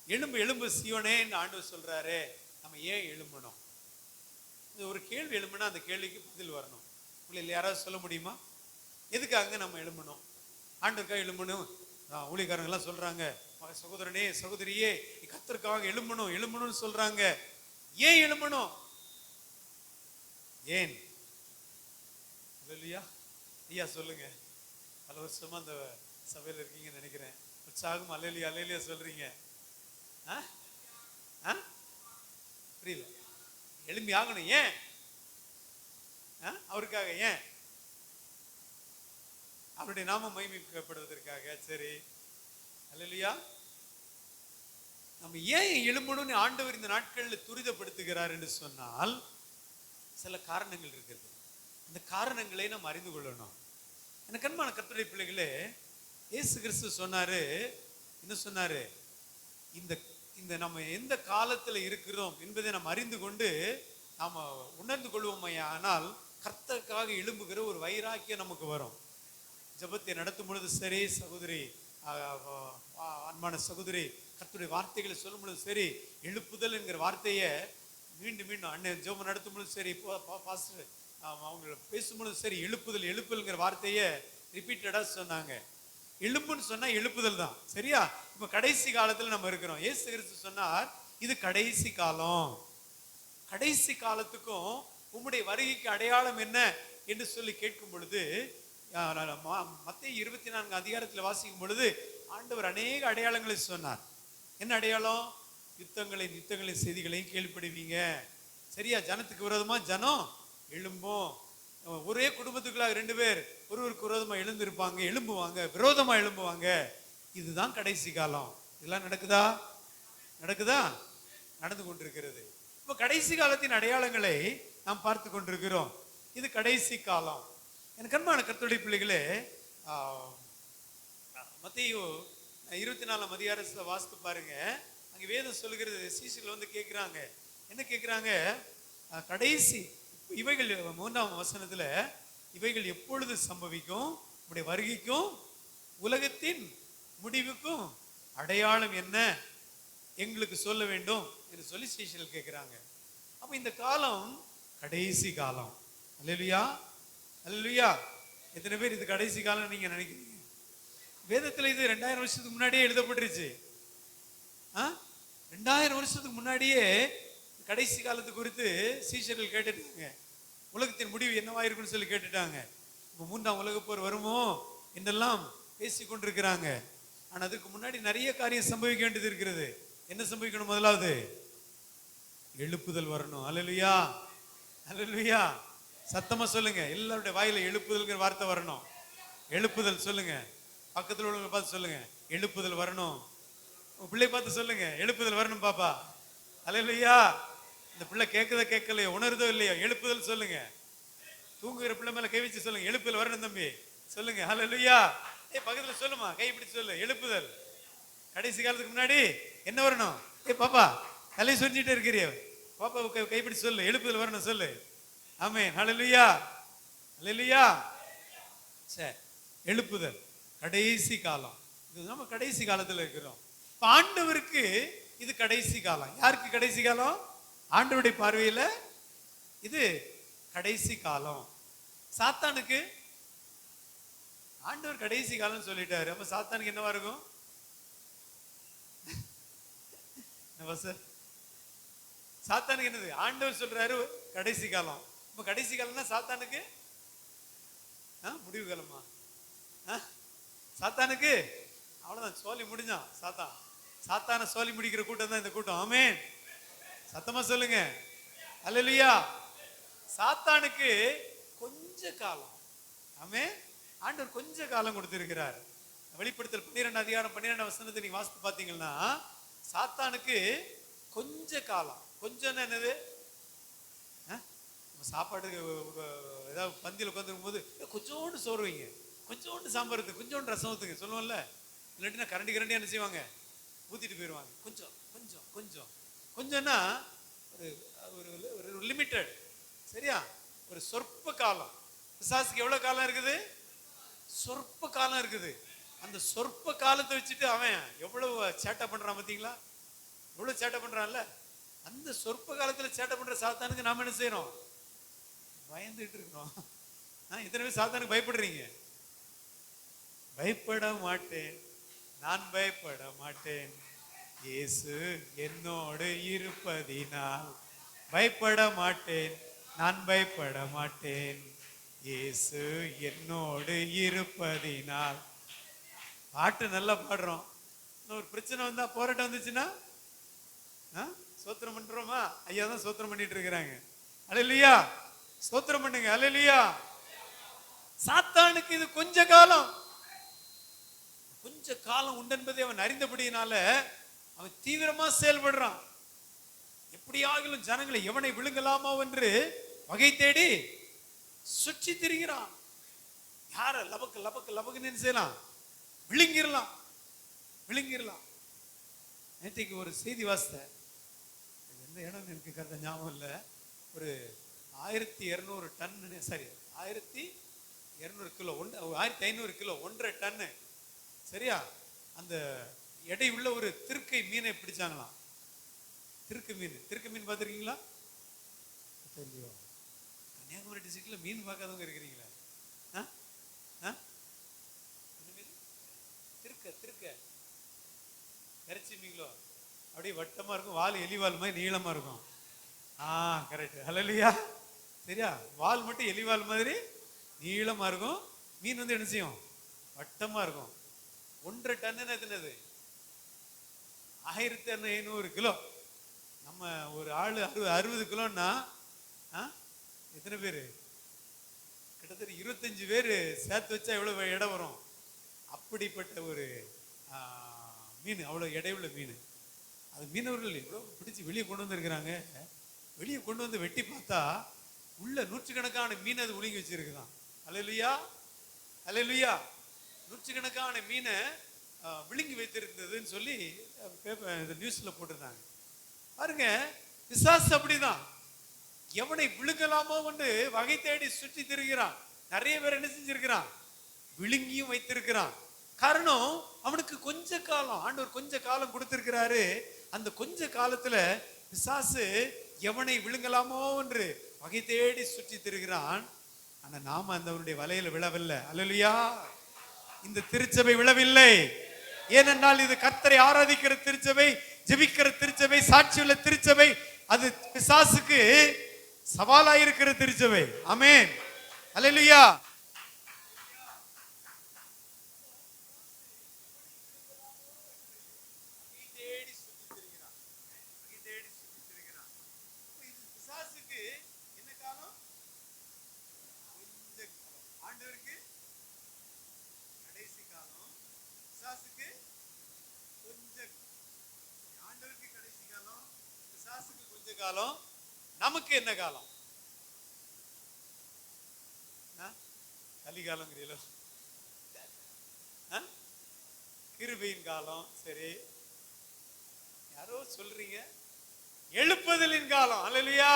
எழும்பு எழும்பு சீயோனே என்று ஆண்டவர் சொல்றாரு. நம்ம ஏன் எழும்பணும்? ஒரு கேள்வி எழும்புனா அந்த கேள்விக்கு பதில் வரணும். உங்களை யாராவது சொல்ல முடியுமா? எதுக்காக நம்ம எழும்பணும்? ஆண்டவருக்காக எழும்பணும். ஊழியக்காரங்க எல்லாம் சொல்றாங்க, சகோதரனே சகோதரியே கர்த்தருக்காக எழும்பணும் எழும்பணும்னு சொல்றாங்க. ஏன் எழும்பணும்? ஏன்? அல்லேலூயா. ஐயா சொல்லுங்க. பல வருஷமா அந்த சபையில் இருக்கீங்கன்னு நினைக்கிறேன். உற்சாகம் அல்லேலூயா அல்லேலூயா சொல்றீங்க. புரியல. எழும்பி ஆகணும். ஏன்? அவருக்காக. ஏன்? அவருடைய நாம மகிமைப்படுவதற்காக. சரி, அல்லேலூயா. நம்ம ஏன் எழும்பணும்னு ஆண்டவர் இந்த நாட்களில் துரிதப்படுத்துகிறார் என்று சொன்னால் சில காரணங்கள் இருக்கிறது. இந்த காரணங்களை நாம் அறிந்து கொள்ளணும். எனக்கு கண்மான கர்த்தருடைய பிள்ளைகளே, இயேசு கிறிஸ்து சொன்னாரு, என்ன சொன்னாரு? இந்த நம்ம எந்த காலத்தில் இருக்கிறோம் என்பதை நாம் அறிந்து கொண்டு நாம் உணர்ந்து கொள்வோமே, ஆனால் கர்த்தருக்காக எழும்புகிற ஒரு வைராக்கியம் நமக்கு வரும். ஜெபத்தை நடத்தும் பொழுது சரி, சகோதரி, அன்பான சகோதரி, கர்த்தருடைய வார்த்தைகளை சொல்லும் பொழுது சரி, எழுப்புதல் என்கிற வார்த்தையை மீண்டும் மீண்டும் அண்ணன் ஜெபம் நடத்தும் பொழுது சரி, பாஸ்டர் அவங்க பேசும்பொழுது சரி, எழுப்புதல் எழுப்புதல்ங்கிற வார்த்தையை ரிப்பீட்டடா சொன்னாங்க. எழும்புன்னு சொன்னா எழுப்புதல் தான். சரியா? இப்ப கடைசி காலத்துல நம்ம இருக்கிறோம். இயேசு கிறிஸ்து சொன்னார், இது கடைசி காலம். கடைசி காலத்துக்கும் உம்முடைய வருகைக்கு அடையாளம் என்ன என்று சொல்லி கேட்கும் பொழுது, மத்தேயு 24 அதிகாரத்தில் வாசிக்கும் பொழுது ஆண்டவர் அநேக அடையாளங்களை சொன்னார். என்ன அடையாளம்? யுத்தங்களின் செய்திகளையும் கேள்விப்படுவீங்க. சரியா? ஜனத்துக்கு விரோதமா ஜனம் எழும்பும். ஒரே குடும்பத்துக்குள்ளாக 2 பேர் ஒருவருக்கு விரோதமா எழுந்திருப்பாங்க, எழும்புவாங்க, விரோதமா எழும்புவாங்க. இதுதான் கடைசி காலம். இதெல்லாம் நடக்குதா? நடக்குதா? நடந்து கொண்டிருக்கிறது. இப்ப கடைசி காலத்தின் அடையாளங்களை நாம் பார்த்து கொண்டிருக்கிறோம். இது கடைசி காலம். எனக்கு அன்பான கர்த்தருடைய பிள்ளைகளே, மத்தேயு 24 அதிகாரத்துல வாசித்து பாருங்க. அங்க வேதம் சொல்லுகிறது, சீஷர்கள் கேட்கிறாங்க. என்ன கேட்கிறாங்க? கடைசி இவைகள் 3ஆம் வசனத்துல, இவைகள் எப்பொழுது சம்பவிக்கும்? உடைய வருகைக்கும் உலகத்தின் முடிவுக்கும் அடையாளம் என்ன? எங்களுக்கு சொல்ல வேண்டும் என்று சொல்லி சீஷர்கள் கேட்கிறாங்க. அப்ப இந்த காலம் கடைசி காலம். அல்லேலூயா, அல்லேலூயா. எத்தனை பேர் இது கடைசி காலம் நீங்க நினைக்கிறீங்க? வேதத்துல இது 2000 வருஷத்துக்கு முன்னாடியே எழுதப்பட்டுருச்சு. 2000 வருஷத்துக்கு முன்னாடியே கடைசி காலத்து குறித்து சீஷர்கள் கேட்டுட்டாங்க. உலகத்தின் முடிவு என்னவாயிருக்குன்னு சொல்லி கேட்டுட்டாங்க. இப்போ 3ஆம் உலக போர் வருமோ என்றெல்லாம் பேசி கொண்டிருக்கிறாங்க. ஆனா அதுக்கு முன்னாடி நிறைய காரியம் சம்பவிக்க வேண்டியது இருக்கிறது. என்ன சம்பவிக்கணும்? முதலாவது எழுப்புதல் வரணும். அல்லேலூயா, அல்லேலூயா. சத்தமா சொல்லுங்க. எல்லாருடைய வாயில எழுப்புதல்ங்கிற வார்த்தை வரணும். எழுப்புதல் சொல்லுங்க. பக்கத்தில் உள்ளவங்களை பார்த்து சொல்லுங்க, எழுப்புதல் வரணும். உங்க பிள்ளை பார்த்து சொல்லுங்க, எழுப்புதல் வரணும் பாப்பா. அல்லேலூயா. இந்த பிள்ளை கேட்கதோ கேட்கலையோ, உணர்தோ இல்லையோ, எழுப்புதல் சொல்லுங்க. தூங்குகிற பிள்ளை மேல கை வச்சு சொல்லுங்க, எழுப்புதல் வரணும் தம்பி சொல்லுங்க. அல்லேலூயா. பக்கத்துல சொல்லுமா, கை பிடிச்சு சொல்லு, எழுப்புதல். கடைசி காலத்துக்கு முன்னாடி என்ன வரணும்? பாப்பா தலை சொரிஞ்சிட்டே இருக்கிறிய பாப்பா கை பிடிச்சு சொல்லு, எழுப்புதல் வரணும் சொல்லு. ஆமென். அல்லேலூயா, அல்லேலூயா. சரி, எழுப்புதல் கடைசி காலம். இது நம்ம கடைசி காலத்துல இருக்கிறோம். ஆண்டவருக்கு இது கடைசி காலம். யாருக்கு கடைசி காலம்? ஆண்டவருடைய பார்வையில இது கடைசி காலம். சாத்தானுக்கு ஆண்டவர் கடைசி காலம் சொல்லிட்டாரு. அப்ப சாத்தானுக்கு என்னவா இருக்கும்? சாத்தானுக்கு என்னது? ஆண்டவர் சொல்றாரு கடைசி காலம். இப்ப கடைசி காலம்னா சாத்தானுக்கு முடிவு காலமா? சாத்தானுக்கு அவ்வளவுதான், சோலி முடிஞ்சான். சாத்தான சோலி முடிக்கிற கூட்டம் தான் இந்த கூட்டம். ஆமென். சத்தமா சொல்லுங்க. அல்லேலூயா. சாத்தானுக்கு கொஞ்ச காலம். ஆமென். ஆண்டவர் கொஞ்ச காலம் கொடுத்திருக்கிறார். வெளிப்படுத்தல் 12 அதிகாரம் 12 வசனத்தை நீங்க வாசித்து பாத்தீங்கன்னா, சாத்தானுக்கு கொஞ்ச காலம். கொஞ்சம் என்னது? சாப்பாட்டுக்கு ஏதாவது பந்தியில் உட்காந்துருக்கும் போது கொஞ்சோண்டு சோறு வைங்க, கொஞ்சோண்டு சாம்பார் ஊத்துங்க, கொஞ்சோண்டு ரசம் ஊத்துங்க சொல்லுவோம்ல. இல்லாட்டினா கரண்டி கரண்டியா என்ன செய்வாங்க? ஊத்திட்டு போயிடுவாங்க. கொஞ்சம் கொஞ்சம் கொஞ்சம் கொஞ்சம்னா ஒரு லிமிட்டட். சரியா? ஒரு சொற்ப காலம். பிசாசுக்கு எவ்வளவு காலம் இருக்குது? சொற்ப காலம் இருக்குது. அந்த சொற்ப காலத்தை வச்சுட்டு அவன் எவ்வளவு சேட்டை பண்றான் பாத்தீங்களா? எவ்வளவு சேட்டை பண்றான்ல. அந்த சொற்ப காலத்துல சேட்டை பண்ற சாத்தானுக்கு நாம என்ன செய்யறோம்? பயந்துட்டு இருக்கிறோம். இத்தனை பேர் சாத்தானுக்கு பயப்படுறீங்க. பயப்பட மாட்டேன், நான் பயப்பட மாட்டேன், இயேசு என்னோடு இருப்பதினால் பயப்பட மாட்டேன், நான் பயப்பட மாட்டேன், இயேசு என்னோடு இருப்பதினால். பாட்டு நல்லா பாடுறோம். ஒரு பிரச்சனை வந்தா, போராட்டம் வந்துச்சுன்னா சோத்திரம் பண்றோமா? ஐயா தான் சோத்திரம் பண்ணிட்டு இருக்கிறாங்க. அல்லேலூயா. சோத்திரம் பண்ணுங்க. அல்லேலூயா. சாத்தானுக்கு இது கொஞ்ச காலம். கொஞ்ச காலம் உண்டு என்பதை அவன் அறிந்தபடியினால அவன் தீவிரமா செயல்படுறான். எப்படியாகிலும் ஜனங்களை எவனை விழுங்கலாமோ என்று வகை தேடி சுற்றி திரிகிறான். யார லபக்கு லபக்கு லபக்குன்னு செய்யலாம்? விழுங்கிடலாம், விழுங்கிடலாம். நேற்றைக்கு ஒரு செய்தி வாசித்த, எந்த இடம் எனக்கு கருத்த ஞாபகம் இல்லை. ஒரு 1200 டன், சரி 1200 கிலோ, 1500 கிலோ, 1.5 டன்னு. சரியா? அந்த எடை உள்ள ஒரு திருக்கை மீனை பிடிச்சாங்களாம். திருக்கு மீன் பார்த்துருக்கீங்களா? கன்னியாகுமரி டிஸ்ட்ரிக்ட்ல மீன் பார்க்காதவங்க இருக்கிறீங்களா? திருக்க இறைச்சி மீன்களோ அப்படியே வட்டமா இருக்கும், வால் எலிவால் மாதிரி நீளமா இருக்கும். கரெக்ட். அல்லேலூயா. சரியா? வால் மட்டும் எலிவால் மாதிரி நீளமா இருக்கும். மீன் வந்து என்ன செய்யும்? வட்டமா இருக்கும். 1.5 டன்னு எத்தனது? 1500 கிலோ. நம்ம ஒரு ஆளு 60 கிலோன்னா எத்தனை பேரு? கிட்டத்தட்ட 25 பேர் சேர்த்து வச்சா எவ்வளவு எடை வரும்? அப்படிப்பட்ட ஒரு மீன், அவ்வளவு எடையுள்ள மீன். அது மீனவர்கள் எவ்வளவு பிடிச்சி வெளியே கொண்டு வந்திருக்கிறாங்க. வெளியே கொண்டு வந்து வெட்டி பார்த்தா உள்ள 100கணக்கான மீன் அது ஒழுங்கி வச்சிருக்குதான். அல்லேலூயா, அல்லேலூயா. 100கணக்கான மீனை விழுங்கி வைத்திருந்ததுன்னு சொல்லி நியூஸ்ல போட்டிருந்தாங்க. பாருங்க, பிசாசு அப்படிதான். எவனை விழுங்கலாமோ என்று வகை தேடி சுற்றி திரிகிறான். நிறைய பேர் என்ன செஞ்சிருக்கிறான்? விழுங்கியும் வைத்திருக்கிறான். காரணம், அவனுக்கு கொஞ்ச காலம், ஆண்டவர் கொஞ்ச காலம் கொடுத்திருக்கிறாரு. அந்த கொஞ்ச காலத்துல பிசாசு எவனை விழுங்கலாமோ என்று வகை தேடி சுற்றி திரிகிறான். ஆனா நாம அந்தவனுடைய வலையில விழவில்லை. அல்லேலூயா. இந்த திருச்சபை விழவில்லை. ஏனென்றால் இது கர்த்தரை ஆராதிக்கிற திருச்சபை, ஜெபிக்கிற திருச்சபை, சாட்சியுள்ள திருச்சபை. அது பிசாசுக்கு சவாலாயிருக்கிற திருச்சபை. ஆமென். அல்லேலூயா. காலம், நமக்கு என்ன காலம்? கலிகாலம், கிருபையின் காலம். சரி, யாரோ சொல்றீங்க எழுப்புதலின் காலம். அல்லேலூயா,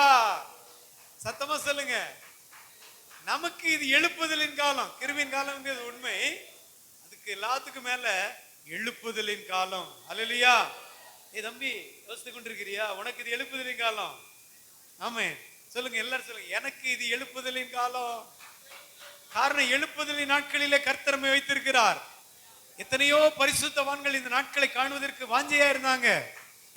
சத்தமா சொல்லுங்க. நமக்கு இது எழுப்புதலின் காலம். கிருபையின் காலம்ங்கிறது உண்மை, அதுக்கு எல்லாத்துக்கும் மேல எழுப்புதலின் காலம். அல்லேலூயா. தம்பி யோசித்து கொண்டிருக்கிறியா? உனக்கு இது எழுப்புதலின் காலம். ஆமென். சொல்லுங்க, எல்லாரும் சொல்லுங்க, எனக்கு இது எழுப்புதலின் காலம். காரணம், எழுப்புதலின் நாட்களிலே கர்த்தர் நம்மை வைத்திருக்கிறார். எத்தனையோ பரிசுத்தவான்கள் இந்த நாட்களை காணுவதற்கு வாஞ்சையா இருந்தாங்க.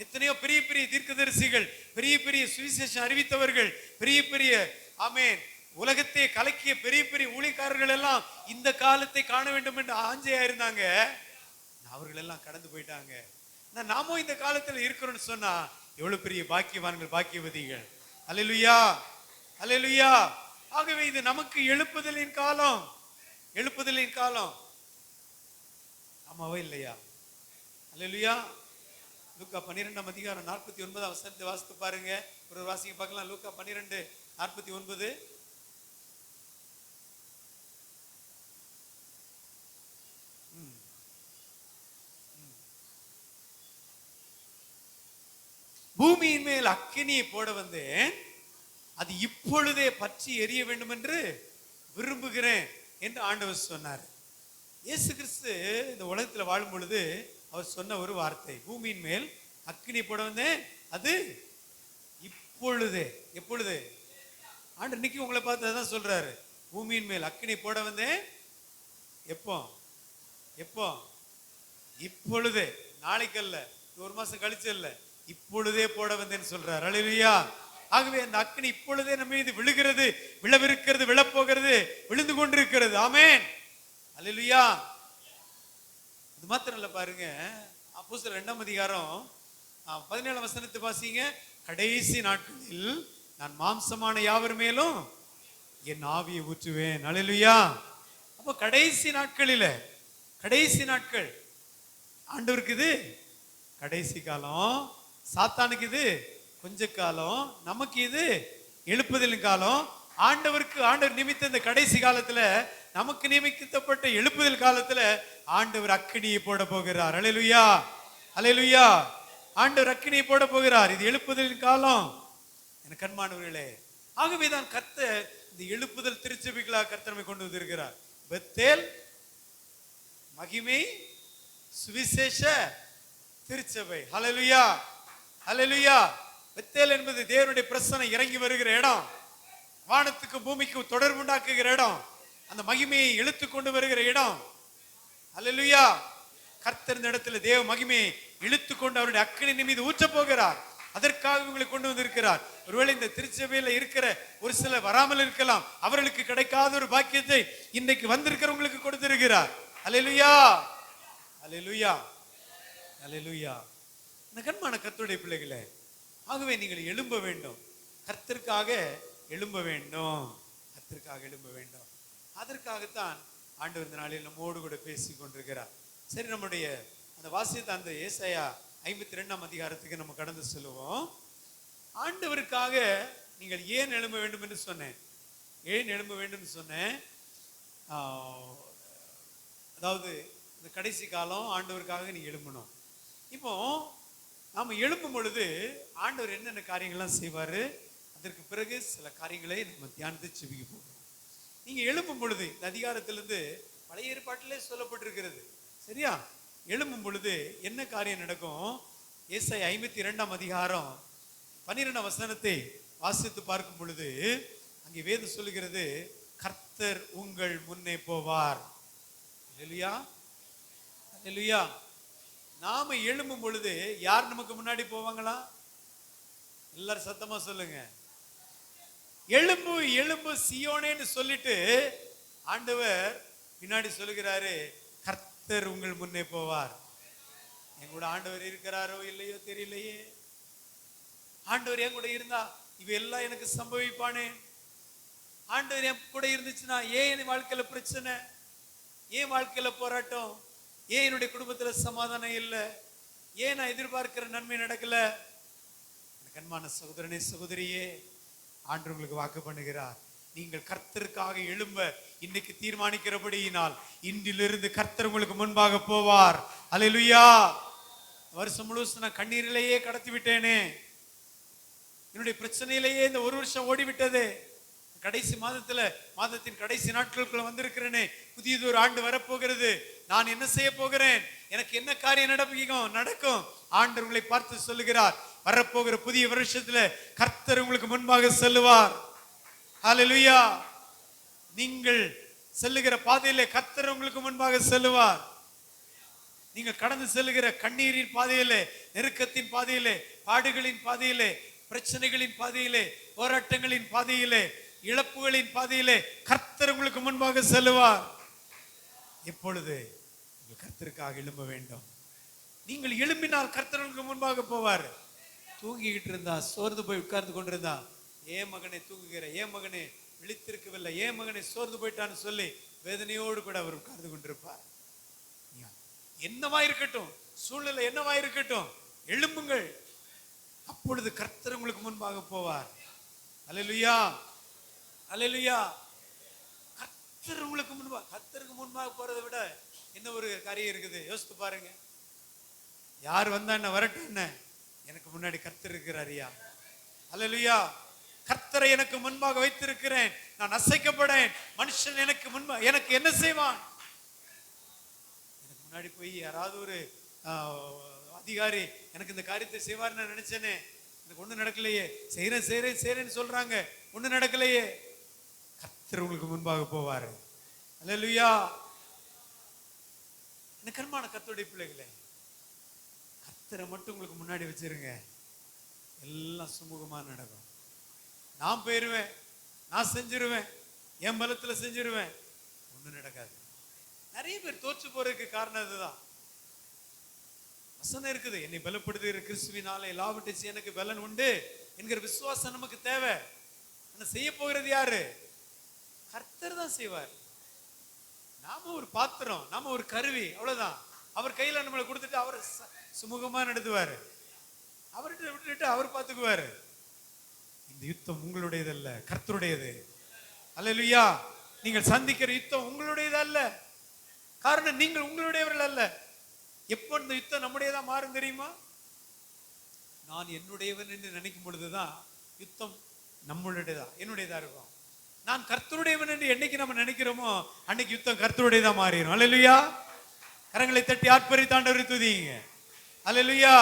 எத்தனையோ பெரிய பெரிய தீர்க்கதரிசிகள், பெரிய பெரிய சுவிசேஷம் அறிவித்தவர்கள், பெரிய பெரிய ஆமென் உலகத்தை கலக்கிய பெரிய பெரிய ஊழியக்காரர்கள் எல்லாம் இந்த காலத்தை காண வேண்டும் என்று ஆஞ்சையா இருந்தாங்க. அவர்கள் எல்லாம் கடந்து போயிட்டாங்க. நாமும் இந்த காலத்துல இருக்கிறோம்னு சொன்னா எவ்வளவு பெரிய பாக்கியவான்கள், பாக்கியவதிகள். அல்லேலூயா, அல்லேலூயா. ஆகவே இது நமக்கு எழுப்புதலின் காலம். எழுப்புதலின் காலம். ஆமாவா இல்லையா? அல்லேலூயா. லூக்கா 12 அதிகாரம் 49 வசனத்தை வாசித்து பாருங்க. ஒரு வாசிக்க பார்க்கலாம். லூக்கா 12:49. பூமியின் மேல் அக்கினியை போட வந்தேன், அது இப்பொழுதே பற்றி எரிய வேண்டும் என்று விரும்புகிறேன் என்று ஆண்டவர் சொன்னார். இயேசு கிறிஸ்து இந்த உலகத்தில் வாழும் பொழுது அவர் சொன்ன ஒரு வார்த்தை, பூமியின் மேல் அக்கினி போட வந்தேன், அது இப்பொழுதே. எப்பொழுது? ஆண்டவர் இன்னைக்கு உங்களை பார்த்து அதான் சொல்றாரு, பூமியின் மேல் அக்கினி போட வந்தேன். எப்போ? எப்போ? இப்பொழுதே. நாளைக்கு அல்ல, ஒரு மாசம் கழிச்சு இல்ல, இப்பொழுதே போட வந்தேன்னு சொல்றார். அல்லேலூயா. ஆகவே அந்த அக்கினி இப்பொழுதே நம்ம மீது விழுகிறது, விழவிருக்கிறது, விழப்போகிறது, விழுந்து கொண்டிருக்கிறது. ஆமென். அல்லேலூயா. இது மாத்திரம் இல்ல, பாருங்க அப்போஸ்தலர் 2 அதிகாரம் 17 வசனத்தை வாசிங்க. கடைசி நாட்களில் நான் மாம்சமான யாவர் மேலும் என் ஆவியை ஊற்றுவேன். அல்லேலூயா. அப்போ கடைசி நாட்களில, கடைசி நாட்கள் ஆண்டவருக்கு இது கடைசி காலம், சாத்தானுக்கு இது கொஞ்ச காலம், நமக்கு இது எழுப்புதலின் காலம். ஆண்டவருக்கு, ஆண்டவர் நிமித்த இந்த கடைசி காலத்துல, நமக்கு நியமிக்கப்பட்ட எழுப்புதல் காலத்துல ஆண்டவர் அக்கினியை போட போகிறார். அல்லேலூயா, அல்லேலூயா. ஆண்டவர் அக்கினியை போட போகிறார். இது எழுப்புதலின் காலம் என கண்மானவர்களே. ஆகவேதான் கர்த்தர் இந்த எழுப்புதல் திருச்சபைகளாக கர்த்தர் நம்மை கொண்டு வந்திருக்கிறார். பெத்தேல் மகிமை சுவிசேஷ திருச்சபை. ஹல்லேலூயா, ஹல்லேலூயா. பெத்தேல் என்பது தேவனுடைய பிரசன்னம் இறங்கி வருகிற இடம், வானத்துக்கு பூமிக்கு தொடர்பு உண்டாக்குகிற இடம், அந்த மகிமையை இழுத்து கொண்டு வருகிற இடம். ஹல்லேலூயா. கர்த்தர் இந்த இடத்துல தேவ மகிமையை இழுத்து கொண்டு அவருடைய அக்கினி மீது ஊற்ற போகிறார். அதற்காக உங்களை கொண்டு வந்திருக்கிறார். ஒருவேளை இந்த திருச்சபையில இருக்கிற ஒரு சிலர் வராமல் இருக்கலாம், அவர்களுக்கு கிடைக்காத ஒரு பாக்கியத்தை இன்னைக்கு வந்திருக்கிறவங்களுக்கு கொடுத்திருக்கிறார். ஹல்லேலூயா, ஹல்லேலூயா, ஹல்லேலூயா. கண்மான கர்த்தருடைய பிள்ளைகளே, ஆகவே நீங்கள் எழும்ப வேண்டும், கர்த்தருக்காக எழும்ப வேண்டும், கர்த்தருக்காக எழும்ப வேண்டும். அதற்காகத்தான் ஆண்டவர் இந்த நாளில் நம்மோடு கூட பேசி கொண்டிருக்கிறார். சரி, நம்முடைய அந்த வாசித்த அந்த ஏசாயா 52 அதிகாரத்துக்கு நம்ம கடந்து செல்லுவோம். ஆண்டவருக்காக நீங்கள் ஏன் எழும்ப வேண்டும் என்று சொன்னேன். ஏன் எழும்ப வேண்டும் சொன்னேன்? அதாவது இந்த கடைசி காலம் ஆண்டவருக்காக நீங்க எழும்பணும். இப்போ நாம எழும்பும் பொழுது ஆண்டவர் என்னென்ன காரியங்கள்லாம் செய்வாரு, அதற்கு பிறகு சில காரியங்களை நம்ம தியானத்தை செவிக்க போகிறோம். நீங்க எழும்பும் பொழுது இந்த அதிகாரத்திலிருந்து பழைய ஏற்பாட்டிலே சொல்லப்பட்டிருக்கிறது, சரியா? எழும்பும் பொழுது என்ன காரியம் நடக்கும்? ஏசாயா 52 அதிகாரம் 12 வசனத்தை வாசித்து பார்க்கும் பொழுது அங்கே வேதம் சொல்லுகிறது, கர்த்தர் உங்கள் முன்னே போவார். அல்லேலூயா, அல்லேலூயா. நாம எழும்பும் பொழுது யார் நமக்கு முன்னாடி போவாங்களா? எல்லாரும் சத்தமா சொல்லுங்க. எழும்பு எழும்பு சீயோனேன்னு சொல்லிட்டு ஆண்டவர் பின்னாடி சொல்லுகிறாரு, கர்த்தர் உங்கள் முன்னே போவார். என் கூட ஆண்டவர் இருக்கிறாரோ இல்லையோ தெரியலையே. ஆண்டவர் என் கூட இருந்தா இவையெல்லாம் எனக்கு சம்பவிப்பானே. ஆண்டவர் என் கூட இருந்துச்சுன்னா ஏன் என் வாழ்க்கையில பிரச்சனை, ஏன் வாழ்க்கையில போராட்டம், ஏன் என்னுடைய குடும்பத்துல சமாதானம் இல்லை, ஏன் நான் எதிர்பார்க்கிற நன்மை நடக்கல. கண்மான சகோதரனே சகோதரியே, ஆண்டவர் உங்களுக்கு வாக்கு பண்ணுகிறார், நீங்கள் கர்த்தருக்காக எழும்ப இன்னைக்கு தீர்மானிக்கிறபடியினால் இன்றிலிருந்து கர்த்தர் உங்களுக்கு முன்பாக போவார். அல்லேலூயா. வருஷம் முழுவதும் நான் கண்ணீரிலேயே கடத்தி விட்டேனே, என்னுடைய பிரச்சனையிலேயே இந்த ஒரு வருஷம் ஓடிவிட்டது, கடைசி மாதத்தின் கடைசி நாட்களுக்குள்ள வந்திருக்கிறேனே, புதியது ஒரு ஆண்டு வரப்போகிறது, நான் என்ன செய்ய போகிறேன், எனக்கு என்ன காரியம் நடக்கும். ஆண்டவர் உங்களை பார்த்து சொல்லுகிறார், வரப்போகிற புதிய வருஷத்துல கர்த்தர் உங்களுக்கு முன்பாக செல்லுவார். ஹல்லேலூயா. நீங்கள் செல்லுகிற பாதையிலே கர்த்தர் உங்களுக்கு முன்பாக செல்லுவார். நீங்கள் கடந்து செல்லுகிற கண்ணீரின் பாதையிலே, நெருக்கத்தின் பாதையிலே, பாடுகளின் பாதையிலே, பிரச்சனைகளின் பாதையிலே, போராட்டங்களின் பாதையிலே, இழப்புகளின் பாதையிலே கர்த்தர் உங்களுக்கு முன்பாக செல்லுவார். எப்பொழுது கர்த்தருக்காக எழும்ப வேண்டும். நீங்கள் எழும்பினால் கர்த்தர் உங்களுக்கு முன்பாக போவார். தூங்கிக்கிட்டு இருந்தா, சோர்ந்து போய் உட்கார்ந்து கொண்டிருந்தா, ஏன் மகனே தூங்குகிற, ஏன் மகனே விழித்திருக்கவில்லை, ஏன் மகனே சோர்ந்து போயிட்டான்னு சொல்லி வேதனையோடு கூட அவர் உட்கார்ந்து கொண்டிருப்பார். என்னவா இருக்கட்டும், சூழ்நிலை என்னவா இருக்கட்டும், எழும்புங்கள். அப்பொழுது கர்த்தர் உங்களுக்கு முன்பாக போவார். அல்லேலூயா, அல்லேலூயா. கர்த்தர் உங்களுக்கு முன்பாக, கர்த்தருக்கு முன்பாக போறதை விட என்ன ஒரு காரியம் இருக்குது, யோசித்து பாருங்க. யார் வந்தா என்ன, வரட்டும் என்ன, எனக்கு முன்னாடி கர்த்தர் இருக்கிறாரியா. அல்லேலூயா. கர்த்தரை எனக்கு முன்பாக வைத்திருக்கிறேன், நான் அசைக்கப்படேன். மனுஷன் எனக்கு என்ன செய்வான்? எனக்கு முன்னாடி போய் யாராவது ஒரு அதிகாரி எனக்கு இந்த காரியத்தை செய்வார் நான் நினைச்சேனே, எனக்கு ஒண்ணு நடக்கலையே, செய்றேன்னு சொல்றாங்க, ஒண்ணு நடக்கலையே. கர்த்தர் உங்களுக்கு முன்பாக போவாரு. அல்லேலூயா. எனக்கு அன்பான கர்த்தருடைய பிள்ளைகளே, கர்த்தரை மட்டும் உங்களுக்கு முன்னாடி வச்சிருங்க, எல்லாம் சுமூகமா நடக்கும். நான் போயிருவேன், நான் செஞ்சிருவேன், என் பலத்துல செஞ்சிருவேன், ஒண்ணும் நடக்காது. நிறைய பேர் தோற்று போறதுக்கு காரணம் இதுதான். வசனம் இருக்குது, என்னை பலப்படுத்துகிற கிறிஸ்துவினாலே எல்லாவற்றையும் எனக்கு பலன் உண்டு என்கிற விசுவாசம் நமக்கு தேவை. ஆனா செய்ய போகிறது யாரு? கர்த்தர் தான் செய்வார். நாம ஒரு பாத்திரம், நாம ஒரு கருவி, அவ்வளவுதான். அவர் கையில நம்மளை கொடுத்துட்டு அவர் சுமூகமா நடத்துவாரு, அவர்கிட்ட விட்டுட்டு அவர் பார்த்துக்குவாரு. இந்த யுத்தம் உங்களுடையதல்ல, கர்த்தருடையது. அல்லேலூயா. நீங்கள் சந்திக்கிற யுத்தம் உங்களுடையது அல்ல. காரணம், நீங்கள் உங்களுடையவர்கள் அல்ல. எப்போ இந்த யுத்தம் நம்முடையதா மாறும் தெரியுமா? நான் என்னுடையவன் என்று நினைக்கும் பொழுதுதான் யுத்தம் நம்மளுடையதா, என்னுடையதா இருக்கும். நான் கர்த்தருடையவன் என்று என்னைக்கு நம்ம நினைக்கிறோமோ அன்னைக்கு யுத்தம் கர்த்தருடையதா மாறிடும். அல்லேலூயா. கரங்களை தட்டி ஆர்ப்பரித்து ஆண்டவரை துதிங்க. அல்லேலூயா.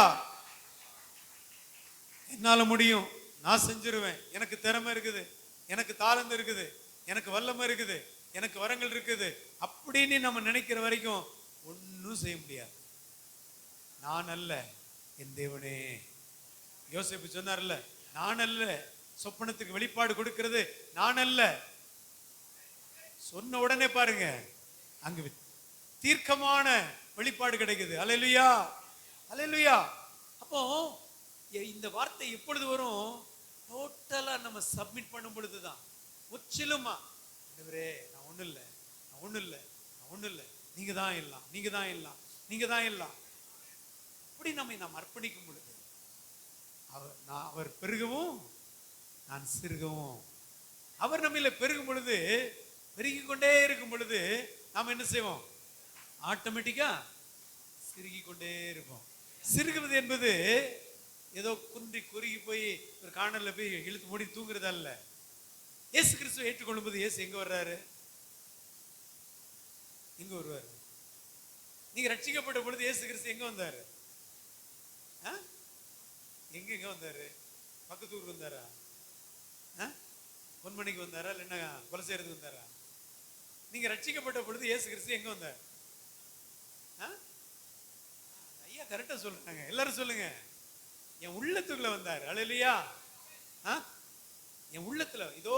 என்னால முடியும், நான் செஞ்சிருவேன், எனக்கு திறமை இருக்குது, எனக்கு தாளந்து இருக்குது, எனக்கு வல்லமை இருக்குது, எனக்கு வரங்கள் இருக்குது அப்படின்னு நம்ம நினைக்கிற வரைக்கும் ஒன்னும் செய்ய முடியாது. நான் அல்ல, என் தேவனே. யோசேப்பு சொன்னார்ல, நான் அல்ல, சொப்பனத்துக்கு வெளிப்பாடு கொடுக்கிறது நான் அல்ல. சொன்ன உடனே பாருங்க, அங்கு தீர்க்கமான வெளிப்பாடு கிடைக்குது. அல்லேலூயா, அல்லேலூயா. அப்போ இந்த வார்த்தை எப்பொழுது வரும்? டோட்டலா நம்ம சப்மிட் பண்ணும் பொழுதுதான். முற்றிலுமா, ஆண்டவரே நான் ஒண்ணு இல்லை, நான் ஒண்ணு இல்லை, நான் ஒண்ணு இல்லை, நீங்க தான் எல்லாம், நீங்க தான் எல்லாம், நீங்க தான் எல்லாம். அப்படி நம்மை நாம் அர்ப்பணிக்கும் பொழுது அவர் பெருகவும் நான் சிறுகவும், அவர் நம்மள பெருகும் பொழுது, பெருகிக் கொண்டே இருக்கும் பொழுது நாம் என்ன செய்வோம்? ஆட்டோமேட்டிக்கா சிறுகி கொண்டே இருப்போம். சிறுகுவது என்பது ஏதோ குன்றி குறுகி போய் ஒரு காணல்ல போய் இழுத்து மூடி தூங்குறது அல்ல. இயேசு கிறிஸ்துவை ஏற்றுக்கொள்ளும் போது இயேசு எங்க வர்றாரு? எங்க வருவாரு? நீங்க ரட்சிக்கப்பட்ட பொழுது இயேசு கிறிஸ்து எங்க வந்தாரு? எங்க வந்தாரு? பக்கத்து ஊருக்கு வந்தாரா? பொன்மணிக்கு வந்தாரா? இல்லைன்னா கொலை செய்யறதுக்கு வந்தாரா? நீங்க ரட்சிக்கப்பட்ட பொழுது இயேசு கிறிஸ்து எங்க வந்தார்? ஐயா கரெக்டா சொல்றாங்க, எல்லாரும் சொல்லுங்க. என் உள்ளத்துக்குள்ள வந்தார். அல்லேலூயா. என் உள்ளத்துல இதோ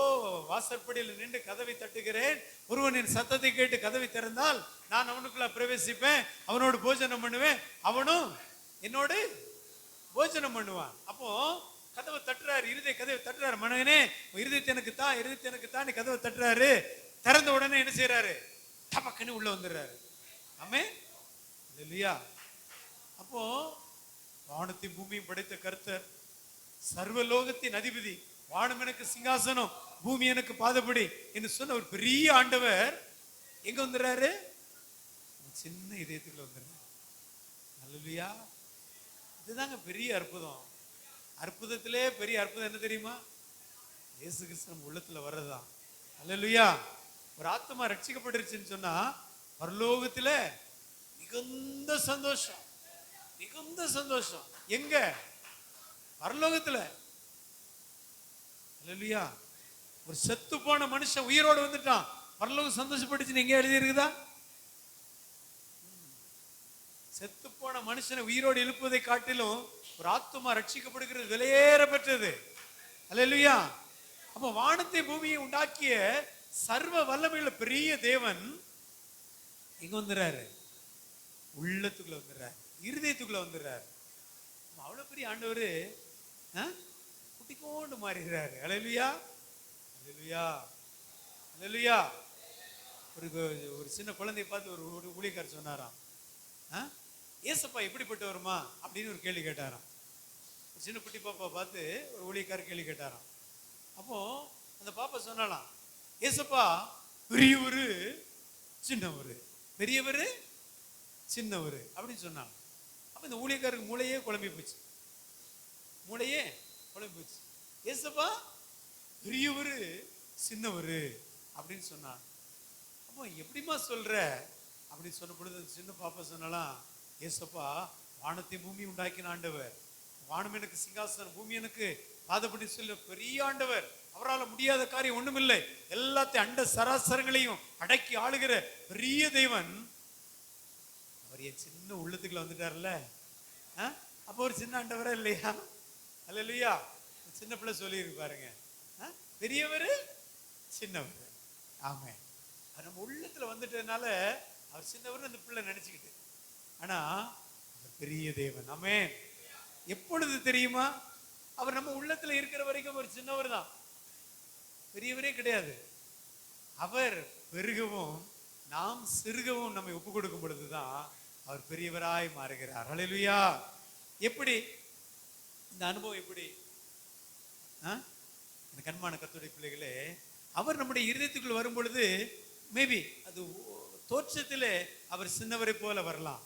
வாசற்படியில் நின்று கதவை தட்டுகிறேன், ஒருவன் என் சத்தத்தை கேட்டு கதவை திறந்தால் நான் அவனுக்குள்ள பிரவேசிப்பேன், அவனோடு போஜனம் பண்ணுவேன், அவனும் என்னோடு போஜனம் பண்ணுவான். அப்போ கதவை தட்டுறாரு, கதவை தட்டுறாரு. மனகனே இருதயத்தை எனக்கு தான், இருதயத்தை எனக்கு தான் கதவை தட்டுறாரு. திறந்த உடனே என்ன செய்யறாரு? டபக்குன்னு உள்ள வந்துடுறாரு. ஆமென். அல்லேலூயா. அப்போ வானத்தையும் பூமியும் படைத்த கர்த்தர், சர்வலோகத்தின் அதிபதி, வானம் எனக்கு சிங்காசனம், பூமி எனக்கு பாதப்படி என்று சொன்ன ஒரு பெரிய ஆண்டவர் எங்க வந்துடுறாரு? சின்ன இதயத்துக்குள்ள வந்துடுறாரு. அல்லேலூயா. இதுதாங்க பெரிய அற்புதம். அற்புதத்திலே பெரிய அற்புதம் என்ன தெரியுமா? இயேசு கிறிஸ்து நம்ம உள்ளத்துல வர்றதுதான். அல்லேலூயா. ஒரு ஆத்மா ரட்சிக்கப்பட்டுருச்சுன்னு சொன்னா பரலோகத்துல மிகுந்த சந்தோஷம், மிகுந்த சந்தோஷம். எங்க? பரலோகத்துல. அல்லேலூயா. ஒரு செத்து போன மனுஷன் உயிரோடு வந்துட்டான், பரலோகம் சந்தோஷப்பட்டுச்சுன்னு எங்க எழுதி இருக்குதா? செத்து போன மனுஷனை உயிரோடு எழுப்புவதை காட்டிலும் ஒரு ஆத்துமா ரட்சிக்கப்படுகிறது விலையேற பெற்றது. அல்லேலூயா. அப்ப வானத்தை பூமியை உண்டாக்கிய சர்வ வல்லமையுள்ள பெரிய தேவன் எங்க வந்துடுறாரு? உள்ளத்துக்குள்ள வந்துடுறாரு, இருதயத்துக்குள்ள வந்துடுறாரு. அவ்வளவு பெரிய ஆண்டவர் குட்டிக்கோண்டு மாறிடுறாரு. அல்லேலூயா, அல்லேலூயா, அல்லேலூயா. ஒரு சின்ன குழந்தையை பார்த்து ஒரு ஊழியக்காரர் சொன்னாராம், ஏசப்பா எப்படிப்பட்ட வருமா அப்படின்னு ஒரு கேள்வி கேட்டாராம். ஒரு சின்ன குட்டி பாப்பா பார்த்து ஒரு ஊழியக்காரர் கேள்வி கேட்டாராம். அப்போ அந்த பாப்பா சொன்னாலாம், ஏசப்பா பெரியவரு சின்னவரு, பெரியவரு சின்னவரு அப்படின்னு சொன்னாங்க. அப்ப இந்த ஊழியக்காரருக்கு மூளையே குழம்பி போச்சு, மூளையே குழம்பி போச்சு. ஏசப்பா பெரியவரு சின்னவரு அப்படின்னு சொன்னாங்க. அப்போ எப்படிமா சொல்ற அப்படின்னு சொன்ன பொழுது சின்ன பாப்பா சொன்னாலாம், ஏசப்பா வானத்தை பூமி உண்டாக்கின ஆண்டவர், வானம் எனக்கு சிங்காசனம், பூமி எனக்கு பாதப்படி சொல்ல பெரிய ஆண்டவர், அவரால் முடியாத காரியம் ஒண்ணுமில்லை, எல்லாத்தையும் அண்ட சராசரங்களையும் அடக்கி ஆளுகிற பெரிய தேவன், அவர் என் சின்ன உள்ளத்துக்குள்ள வந்துட்டார்ல. அப்போ ஒரு சின்ன ஆண்டவரா இல்லையா? அல்லேலூயா. சின்ன பிள்ளை சொல்லி இருக்கு பாருங்க, பெரியவர் சின்னவர். ஆமென். நம்ம உள்ளத்துல வந்துட்டதுனால அவர் சின்னவர் அந்த பிள்ளை நினைச்சுக்கிட்டு, ஆனா அவர் பெரிய தேவன். ஆமென். எப்பொழுது தெரியுமா? அவர் நம்ம உள்ளத்துல இருக்கிற வரைக்கும் ஒரு சின்னவர் தான், பெரியவரே கிடையாது. அவர் பெருகவும் நாம் சிறுகவும் நம்மை ஒப்பு கொடுக்கும் பொழுதுதான் அவர் பெரியவராய் மாறுகிறார். அல்லேலூயா. எப்படி இந்த அனுபவம்? எப்படி? எனக்கு அன்பான கர்த்தருடைய பிள்ளைகளே, அவர் நம்முடைய இருதயத்துக்குள் வரும் பொழுது மேபி அது தோற்றத்திலே அவர் சின்னவரை போல வரலாம்.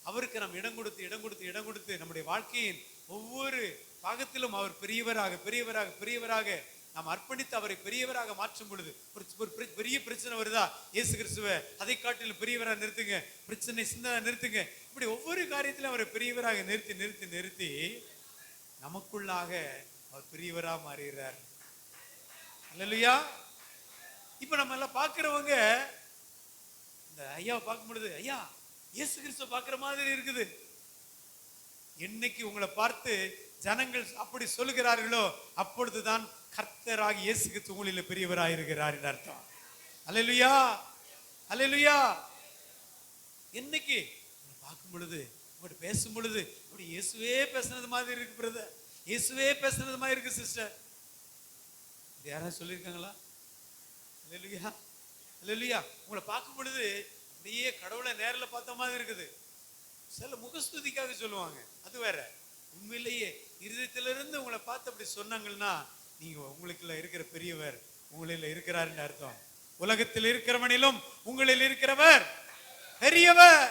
அவருக்கு நாம் இடம் கொடுத்து நம்முடைய வாழ்க்கையின் ஒவ்வொரு பாகத்திலும் அவர் பெரியவராக பெரியவராக பெரியவராக நாம் அர்ப்பணித்து அவரை பெரியவராக மாற்றும் பொழுது ஒரு பெரிய பிரச்சனை வருதா, இயேசு கிறிஸ்துவை அதை காட்டிலும் பெரியவராக நிறுத்துங்க, பிரச்சனை சின்ன நிறுத்துங்க, இப்படி ஒவ்வொரு காரியத்திலும் அவரை பெரியவராக நிறுத்தி நிறுத்தி நிறுத்தி நமக்குள்ளாக அவர் பெரியவராக மாறுகிறார். அல்லேலூயா. இப்ப நம்ம எல்லாம் பாக்குறவங்க இந்த ஐயாவை பார்க்கும் பொழுது, ஐயா இயேசு கிறிஸ்துவை பார்க்கிற மாதிரி இருக்குது. என்னைக்கு உங்களை பார்த்து ஜனங்கள் அப்படி சொல்லுகிறார்களோ அப்பொழுதுதான் கர்த்தராகி இயேசு கிறிஸ்து உங்களில் பெரியவராக இருக்கிறார் என்று அர்த்தம். அல்லேலூயா, அல்லேலூயா. என்னைக்கு பார்க்கும் பொழுது, உங்கள்கிட்ட பேசும் பொழுது அப்படி இயேசுவே பேசுனது மாதிரி இருக்கு பிரதர், இயேசுவே பேசுனது மாதிரி இருக்கு சிஸ்டர், யாராவது சொல்லியிருக்காங்களா? அல்லேலூயா, அல்லேலூயா. உங்களை பார்க்கும் பொழுது அப்படியே கடவுளை நேரில் பார்த்த மாதிரி இருக்குது. சில முகஸ்துதிக்காக சொல்லுவாங்க, அது வேற. உண்மையிலேயே இருதயத்திலிருந்து உங்களை பார்த்து அப்படி சொன்னாங்கன்னா நீங்க உங்களுக்குள்ள இருக்கிற பெரியவர் உங்களில் இருக்கிறார் என்று அர்த்தம். உலகத்தில் இருக்கிறவனிலும் உங்களில் இருக்கிறவர் பெரியவர்.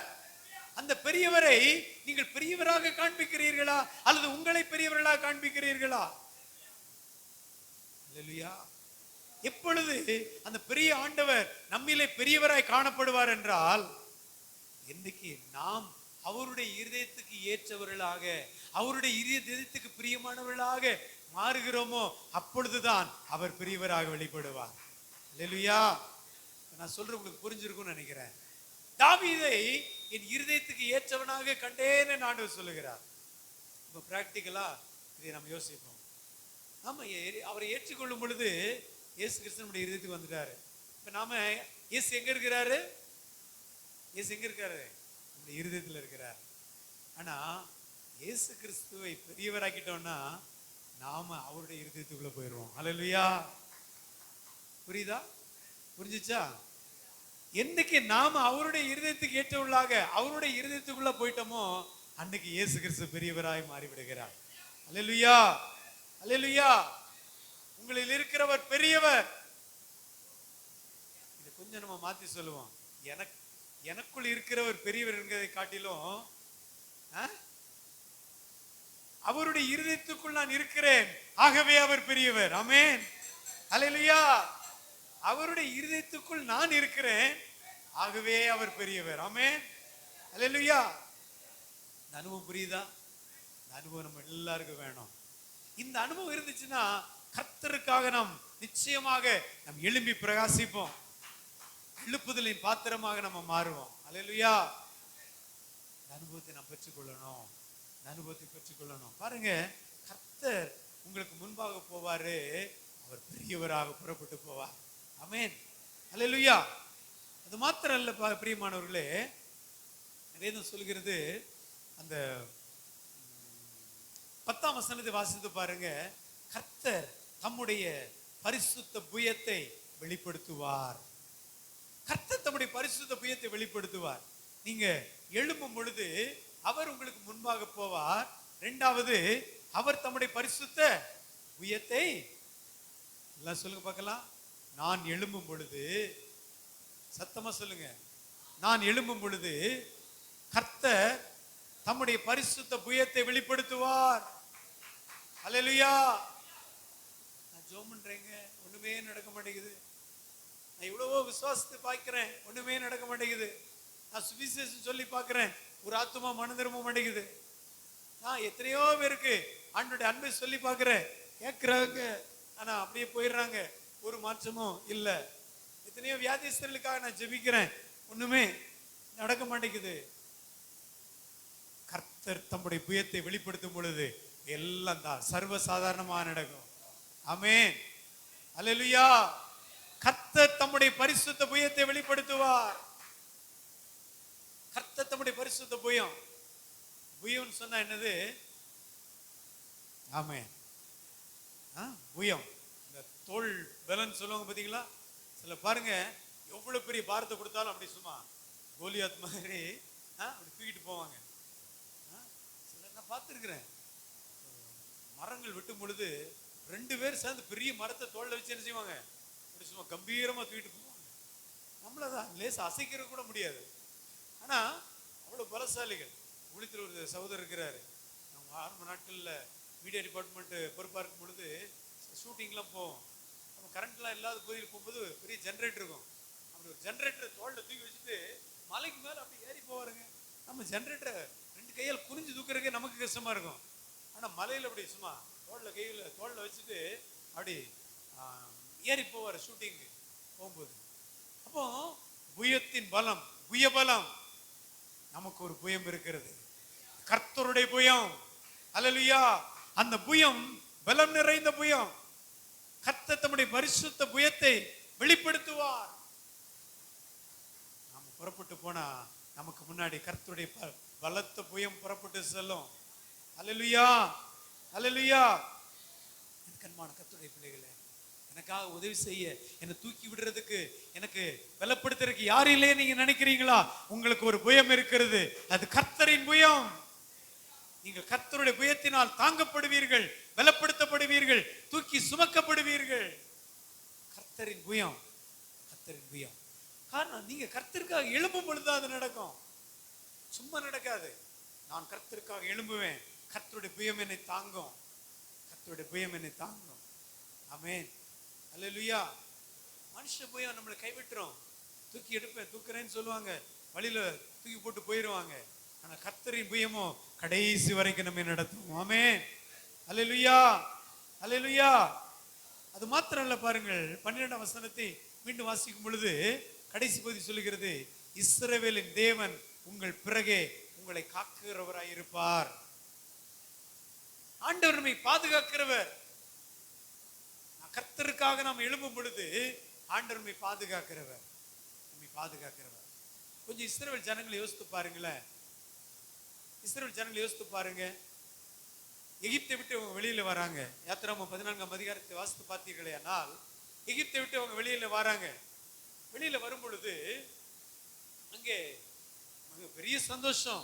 அந்த பெரியவரை நீங்கள் பெரியவராக காண்பிக்கிறீர்களா அல்லது உங்களை பெரியவர்களாக காண்பிக்கிறீர்களா? அல்லேலூயா. எப்பொழுது அந்த பெரிய ஆண்டவர் நம்மிலே பெரியவராய் காணப்படுவார் என்றால், இன்னைக்கு நாம் அவருடைய இருதயத்துக்கு ஏற்றவர்களாக, அவருடைய இருதயத்துக்கு பிரியமானவர்களாக மாறுகிறோமோ அப்பொழுதுதான் அவர் பெரியவராக வெளிப்படுவார். அல்லேலூயா. நான் சொல்றேன், உங்களுக்கு புரிஞ்சிருக்கும்னு நினைக்கிறேன். தாவீதை என் இருதயத்துக்கு ஏற்றவனாக கண்டேன்னு ஆண்டவர் சொல்லுகிறார். இப்ப பிராக்டிக்கலா இதை நம்ம யோசிப்போம். ஆமா, அவரை ஏற்றுக்கொள்ளும் பொழுது இயேசு கிறிஸ்து நம்முடைய இருதயத்துக்கு வந்துட்டாரு. இப்ப நாம இயேசு எங்க இருக்கிறாரு? இயேசு எங்க இருக்காரு? நம்முடைய இருதயத்துல இருக்கிறார். ஆனா இயேசு கிறிஸ்துவை பெரியவராக்கிட்டோம்னா நாம அவருடைய இருதயத்துக்குள்ள போயிடுவோம். அல்லேலூயா. புரியுதா? புரிஞ்சுச்சா? என்னைக்கு நாம அவருடைய இருதயத்துக்கு ஏற்றவர்களாக அவருடைய இருதயத்துக்குள்ள போயிட்டோமோ அன்னைக்கு இயேசு கிறிஸ்து பெரியவராய் மாறிவிடுகிறார். அல்லேலூயா, அல்லேலூயா. உங்களில் இருக்கிறவர் பெரியவர். இது கொஞ்சம் நம்ம மாத்தி சொல்லுவோம். எனக்குள் இருக்கிறவர் பெரியவர் என்கிறதை காட்டிலும் அவருடைய இருதயத்துக்குள் நான் இருக்கிறேன், ஆகவே அவர் பெரியவர். ஆமென், அல்லேலூயா. அவருடைய இருதயத்துக்குள் நான் இருக்கிறேன், ஆகவே அவர் பெரியவர். ஆமென், அல்லேலூயா. இந்த அனுபவம் புரியுதா? இந்த அனுபவம் நம்ம எல்லாருக்கும் வேணும். இந்த அனுபவம் இருந்துச்சுன்னா கர்த்தருக்காக நாம் நிச்சயமாக நாம் எழும்பி பிரகாசிப்போம். எழுப்புதலின் பாத்திரமாக நம்ம மாறுவோம். அல்லேலூயா. இந்த அனுபவத்தை நாம் பெற்றுக்கொள்ளணும். இந்த அனுபவத்தை பெற்றுக்கொள்ளணும். பாருங்க, கர்த்தர் உங்களுக்கு முன்பாக போவாரு, அவர் பெரியவராக புறப்பட்டு போவார். ஆமென், அல்லேலூயா. அது மாத்திரம் அல்ல பிரியமானவர்களே, வேதம் சொல்கிறது, அந்த 10ஆம் வசனத்தை வாசித்து பாருங்க. கர்த்தர் தம்முடைய பரிசுத்த புயத்தை வெளிப்படுத்துவார். கர்த்தர் தம்முடைய பரிசுத்த புயத்தை வெளிப்படுத்துவார். நீங்க எழும்பும் பொழுது அவர் உங்களுக்கு முன்பாக போவார். இரண்டாவது, அவர் தம்முடைய பரிசுத்த புயத்தை, எல்லாம் சொல்லுங்க பார்க்கலாம். நான் எழும்பும் பொழுது, சத்தமா சொல்லுங்க, நான் எழும்பும் பொழுது கர்த்தர் தம்முடைய பரிசுத்த புயத்தை வெளிப்படுத்துவார். அல்லேலூயா. நான் ஜெபம் பண்றேங்க, ஒண்ணுமே நடக்க மாட்டேங்குது. நான் இவ்வளவோ விசுவாசத்தை பார்க்கிறேன், ஒண்ணுமே நடக்க மாட்டேங்குது. நான் சுவிசேஷம் சொல்லி பார்க்கிறேன், ஒரு ஆத்துமா மனம் திரும்ப மாட்டேங்குது. நான் எத்தனையோ பேருக்கு ஆண்டவருடைய அன்பை சொல்லி பார்க்கிறேன், கேட்கிறாங்க, ஆனா அப்படியே போயிடுறாங்க, ஒரு மாற்றமும் இல்ல. எத்தனையோ வியாதிஸ்தர்களுக்காக நான் ஜெபிக்கிறேன், ஒண்ணுமே நடக்க மாட்டேங்குது. கர்த்தர் தம்முடைய புயத்தை வெளிப்படுத்தும் பொழுது எல்லாம் தான் சர்வசாதாரணமா நடக்கும். ஆமென், அல்லேலூயா. கர்த்தர் தம்முடைய பரிசுத்த புயத்தை வெளிப்படுத்துவார். கர்த்தர் தம்முடைய பரிசுத்த புயம். புயம் சொன்னா என்னது? ஆமென், புயம். இந்த தோல் பலன் சொல்லுவாங்க பாத்தீங்களா? சில பாருங்க, எவ்வளவு பெரிய பாரத்தை கொடுத்தாலும் அப்படி சும்மா கோலியாத் மாதிரி அப்படி தூக்கிட்டு போவாங்க. நான் பார்த்துருக்கிறேன், மரங்கள் வெட்டும் பொழுது 2 பேர் சேர்ந்து பெரிய மரத்தை தோல்ல வச்சு என்ன செய்வாங்க, அப்படி சும்மா கம்பீரமா தூக்கிட்டு போவாங்க. நம்மளதான் லேசா அசைக்கிறது கூட முடியாது. ஆனா அவ்வளவு பலசாலிகள். ஊழியத்தில் ஒரு சகோதரர் இருக்கிறாரு. நம்ம ஆரம்ப நாட்கள்ல மீடியா டிபார்ட்மெண்ட் பொறுப்பா இருக்கும் பொழுது ஷூட்டிங்லாம் போவோம். நம்ம கரண்ட்லாம் இல்லாத பகுதியில் போகும்போது பெரிய ஜென்ரேட்டர் இருக்கும். அப்படி ஒரு ஜென்ரேட்டரை தோல்ல தூக்கி வச்சுட்டு மலைக்கு மேல அப்படி ஏறி போவாருங்க. நம்ம ஜென்ரேட்டரை 2 கையால் குனிஞ்சு தூக்குறதுக்கே நமக்கு கஷ்டமா இருக்கும். ஆனா மலையில அப்படி சும்மா தோல்ல வச்சுட்டு அப்படி ஏறி போவார் ஷூட்டிங்கு போகும்போது. அப்போ புயத்தின் பலம், புய பலம். நமக்கு ஒரு புயம் இருக்கிறது, கர்த்தருடைய புயம். அல்லேலூயா. அந்த புயம் பலம் நிறைந்த புயம். கர்த்தர் தம்முடைய பரிசுத்த புயத்தை வெளிப்படுத்துவார். நாம புறப்பட்டு போனா நமக்கு முன்னாடி கர்த்தருடைய பலத்த புயம் புறப்பட்டு செல்லும். அல்லேலூயா, அல்லேலூயா. கண்மான கர்த்தருடைய பிள்ளைகளே, எனக்காக உதவி செய்ய, என்னை தூக்கி விடுறதுக்கு, எனக்கு பலப்படுத்துறதுக்கு யாரும் இல்லையே நீங்க நினைக்கிறீங்களா? உங்களுக்கு ஒரு புயம் இருக்கிறது, அது கர்த்தரின் புயம். நீங்கள் கர்த்தருடைய புயத்தினால் தாங்கப்படுவீர்கள், பலப்படுத்தப்படுவீர்கள், தூக்கி சுமக்கப்படுவீர்கள். கர்த்தரின் புயம், கர்த்தரின் புயம். காரணம், நீங்க கர்த்தருக்காக எழும்பும் பொழுதுதான் அது நடக்கும், சும்மா நடக்காது. நான் கர்த்தருக்காக எழும்புவேன், கர்த்தருடைய புயம் என்னை தாங்கும், கர்த்தருடைய புயம் என்னை தாங்கும். ஆமென், அல்லேலூயா. மனுஷ புயம் நம்மளை கைவிட்டுரும். தூக்கி எடுப்பேன், தூக்குறேன்னு சொல்லுவாங்க, வழியில தூக்கி போட்டு போயிடுவாங்க. ஆனா கர்த்தரின் புயமோ கடைசி வரைக்கும் நம்ம நடத்தும். ஆமென், அல்லேலூயா, அல்லேலூயா. அது மாத்திரம் இல்ல, பாருங்கள் 12ஆம் வசனத்தை மீண்டும் வாசிக்கும் பொழுது கடைசி பகுதி சொல்லுகிறது, இஸ்ரவேலின் தேவன் உங்கள் பிறகே உங்களை காக்குகிறவராய் இருப்பார். ஆண்டவர் நம்மை பாதுகாக்கிறவர். கர்த்தருக்காக நாம் எழும்பும் பொழுது ஆண்டவர் நம்மை பாதுகாக்கிறவர், நம்மை பாதுகாக்கிறவர். கொஞ்சம் இஸ்ரவேல் ஜனங்களை யோசித்து பாருங்களேன். இஸ்ரவேல் ஜனங்களை யோசித்து பாருங்க. எகிப்தை விட்டு அவங்க வெளியில வராங்க. யாத்திராகமம் 14ஆம் அதிகாரத்தை வாசித்து பார்த்தீர்களே ஆனால் எகிப்தை விட்டு அவங்க வெளியில வராங்க. வெளியில வரும் பொழுது அங்கே பெரிய சந்தோஷம்,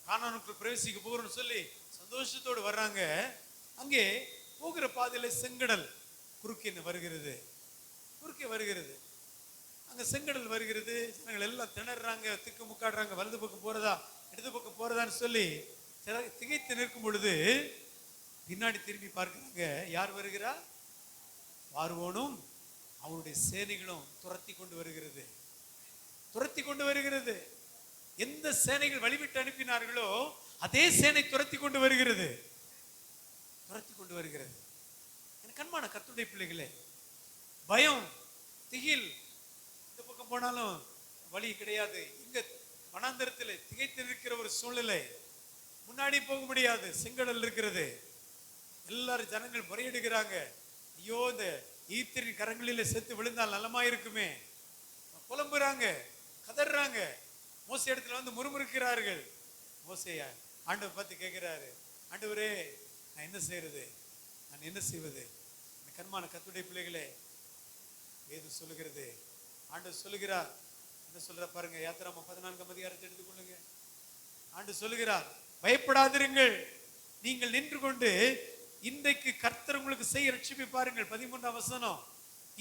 கானானுக்குள் பிரவேசிக்க போகிறோம்னு சொல்லி சந்தோஷத்தோடு வர்றாங்க. அங்கே போகிற பாதையில செங்கடல் குறுக்கே வருகிறது, குறுக்கே வருகிறது. அங்க செங்கடல் வருகிறது. ஜனங்கள் எல்லாம் திணறாங்க, திக்கு முக்காடுறாங்க. வலது பக்கம் போறதா இடது பக்கம் போறதான்னு சொல்லி திகைத்து நிற்கும் பொழுது பின்னாடி திரும்பி பார்க்கிறாங்க. யார் வருகிறா? பார்வோனும் அவருடைய சேனைகளும் துரத்தி கொண்டு வருகிறது, துரத்தி கொண்டு வருகிறது. எந்த சேனைகள் வழிவிட்டு அனுப்பினார்களோ அதே சேனை துரத்தி கொண்டு வருகிறது, துரத்தி கொண்டு வருகிறது. எனக்கு அன்பான கர்த்தருடைய பிள்ளைகளே, பயம், திகில். இந்த பக்கம் போனாலும் வழி கிடையாது. இங்க வனாந்தரத்தில் திகைத்து இருக்கிற ஒரு சூழ்நிலை. முன்னாடி போக முடியாது, செங்கடல் இருக்கிறது. எல்லாரும் ஜனங்கள் முறையிடுகிறாங்க. ஐயோ, இந்த ஈத்திரின் கரங்களில செத்து விழுந்தால் நலமா இருக்குமே. புலம்புறாங்க, கதறாங்க. மோசே இடத்துல வந்து முறுமுறுக்கிறார்கள். மோசேயா ஆண்டவர் பார்த்து கேட்கிறாரு, ஆண்டவரே நான் என்ன செய்யறது, நான் என்ன செய்வது? கர்மான கர்த்தருடைய பிள்ளைகளே, வேதம் சொல்லுகிறது, ஆண்டவர் சொல்லுகிறார். என்ன சொல்ற பாருங்க. யாத்திராகமம் 14ஆம் அதிகாரத்தை எடுத்துக்கொள்ளுங்க. ஆண்டவர் சொல்லுகிறார், பயப்படாதிருங்கள், நீங்கள் நின்று கொண்டு இன்றைக்கு கர்த்தர் உங்களுக்கு செய்ய ரட்சிப்பை பாருங்கள். 13ஆம் வசனம்.